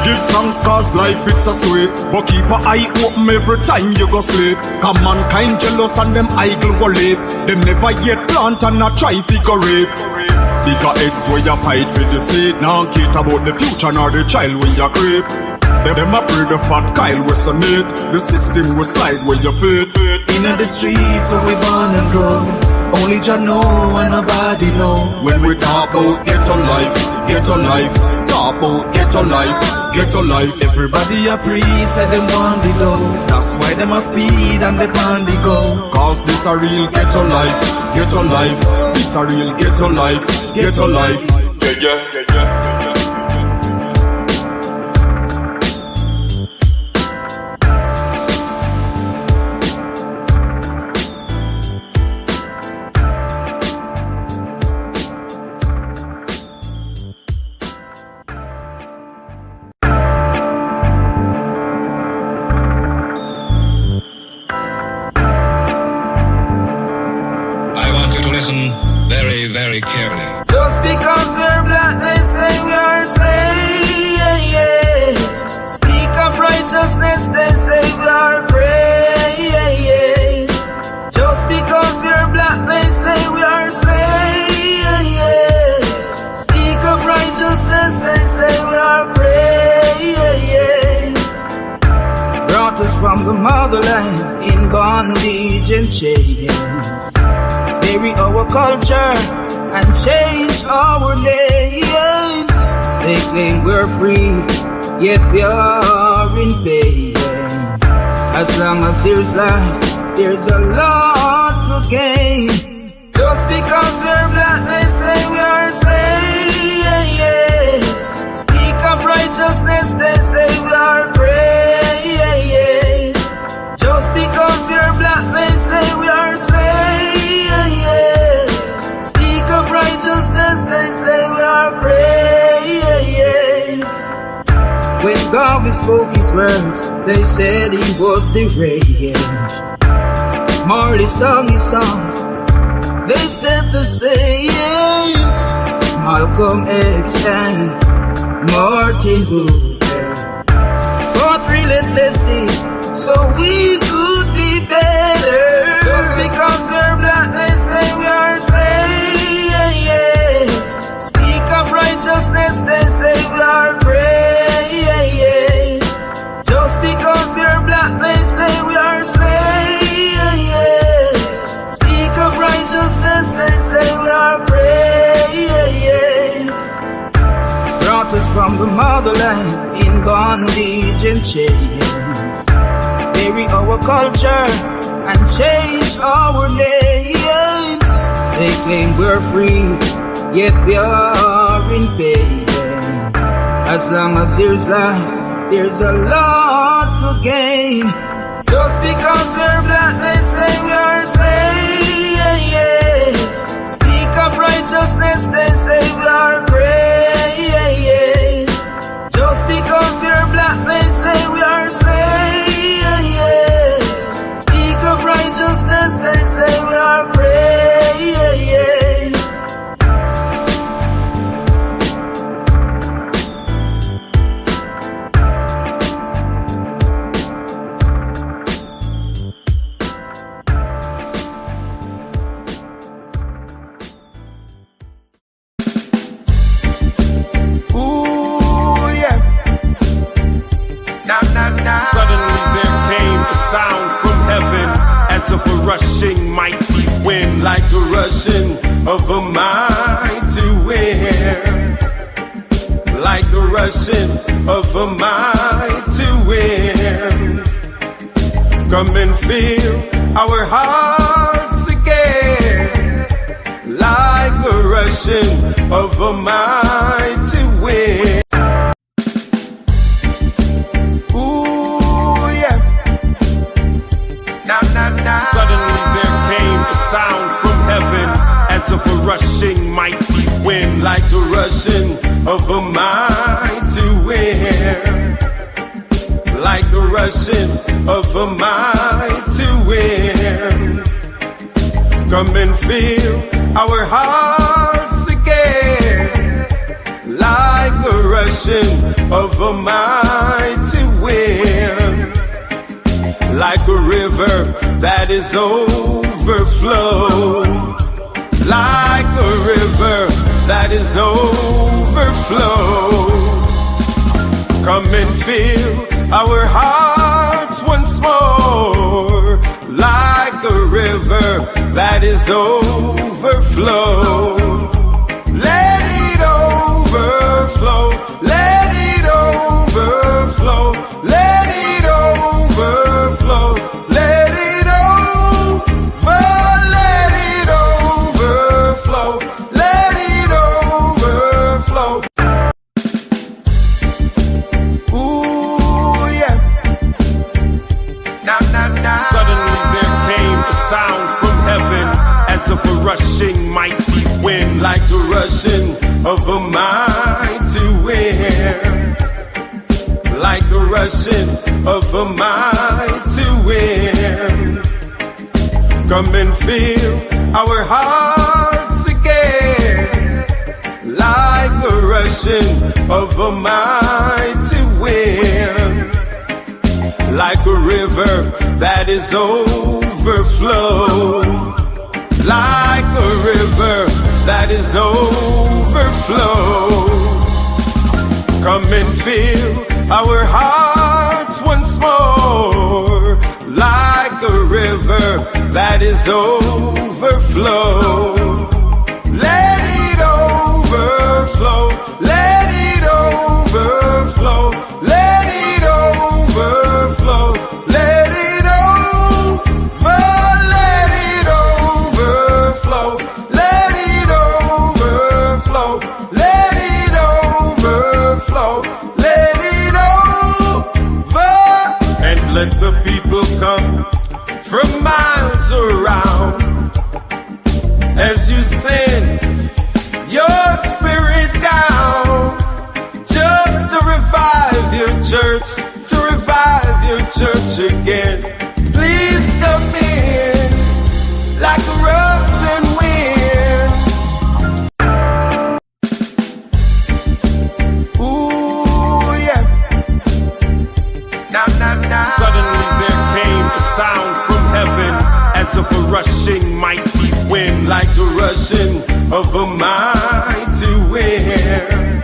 Give thanks cause life it's a sweet. But keep an eye open every time you go sleep. Cause mankind jealous and them idle will live. Them never yet plant and not try figure rape. Bigger heads where you fight for the seed. Now care about the future nor the child where you creep. Them a pray the fat Kyle we sonate. The system will slide where you fit. In the streets so we born and grow. Only Jah know and nobody know. When we talk about ghetto life, talk about ghetto life. Everybody a priest, say them want it out. That's why them a speed and they pan the go. Cause this a real ghetto life. This a real ghetto life. Yeah. Very carefully. Just because we're black, they say we are slaves. Speak of righteousness, they say we are praise. Just because we're black, they say we are slaves. Speak of righteousness, they say we are praise. Brought us from the motherland in bondage and chains. Bury our culture and change our names. They claim we're free, yet we are in pain. As long as there's life, there's a lot to gain. Just because we're black, they say we are slaves. Speak of righteousness, they say we are praise. Just because we're black, they say we are slaves. Speak of righteousness, they say we are praise. When God spoke his words, they said he was deranged. Marley sung his songs, they said the same. Malcolm X and Martin Luther fought relentlessly so we could be better. Just because we're black, they say we are slaves. Speak of righteousness, they say we are praise. Just because we're black, they say we are slaves. Speak of righteousness, they say we are praise. Brought us from the motherland in bondage and chains. Bury our culture and change our names. They claim we're free, yet we are in pain. As long as there's life, there's a lot to gain. Just because we're black, they say we are slaves. Speak of righteousness, they say we are praise. Just because we're black, they say we are slaves. Speak of righteousness, they say Ooh, yeah. Suddenly there came a sound from heaven, as of a rushing mighty wind, like the rushing of a mighty wind, like the rushing of a mighty wind. Come and feel our hearts again, like the rushing of a mighty wind. Suddenly there came a sound from heaven, as of a rushing mighty wind, like the rushing of a mighty wind, like the rushing of a mighty wind. Come and feel our hearts again, like the rushing of a mighty wind. Like a river that is overflow, like a river that is overflow. Come and feel our hearts once more, like a river that is overflow. Let it overflow, let it overflow, let it overflow, let it over, let it overflow, let it overflow. Ooh, yeah. Suddenly there came a sound from heaven, as of a rushing mighty wind, like the rushing of a mighty wind, like the rushing of a mighty wind. Come and feel our hearts again, like the rushing of a mighty wind, like a river that is overflow, like a river that is overflow. Come and feel our hearts once more, like a river that is overflow. Let it overflow, let it overflow, let it overflow, let it over, let it overflow, let it overflow, let it overflow, let it over. And let the people come from miles around, as you send your spirit down, just to revive your church, to revive your church again. Please come in like a rushing wind. Ooh, yeah. Suddenly there came a sound from heaven, as of a rushing mighty wind, like the rushing of a mighty wind,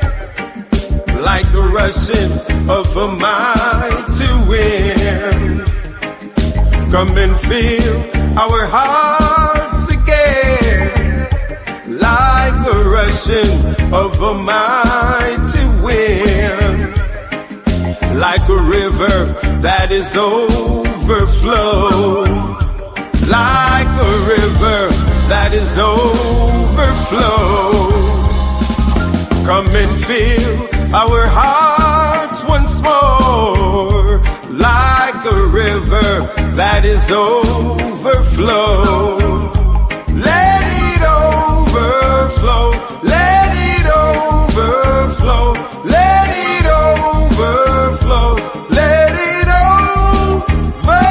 like the rushing of a mighty wind. Come and feel our hearts again, like the rushing of a mighty wind, like a river that is overflow, like a river that is overflow. Come and feel our hearts once more, like a river that is overflow. Let it overflow, let it overflow, let it overflow, let it over,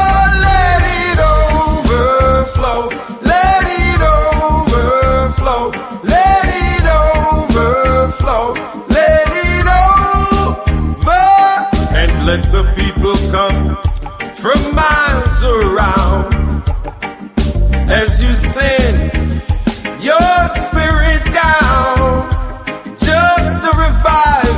let it overflow, let it overflow, let it overflow, let it over. And let the people come from miles around, as you send your spirit down, just to revive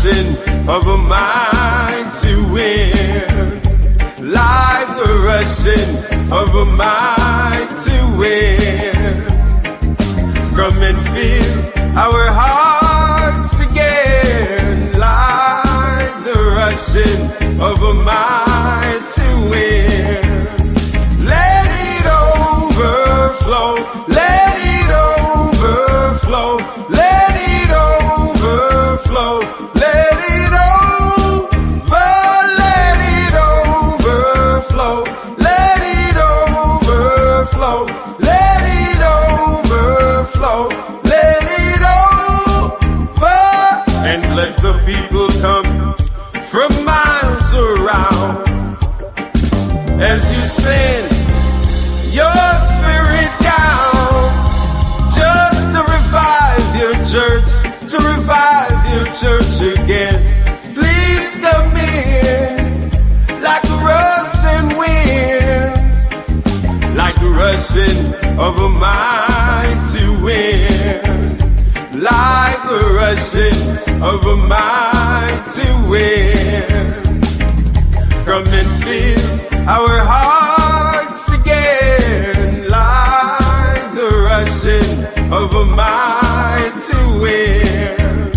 rushing of a mighty wind, like the rushing of a mighty wind. Come and fill our hearts again, like the rushing of a mighty wind. Let it overflow, let it overflow, let it overflow, let it over, let it overflow, let it overflow, let it overflow, let it over, and let the people come from miles around as you send your spirit down, just to revive your church, to revive your church again. Please come in like a rushing wind, like the rushing of a mighty wind, like the rushing of a mighty wind. Come and fill our hearts again, like the rushing of a mighty wind,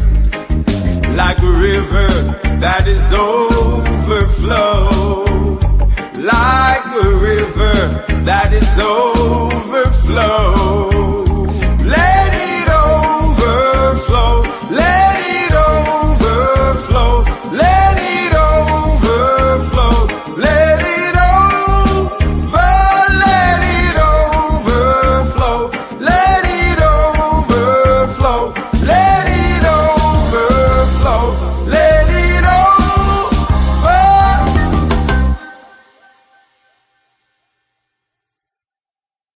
like a river that is overflow, like a river that is overflow.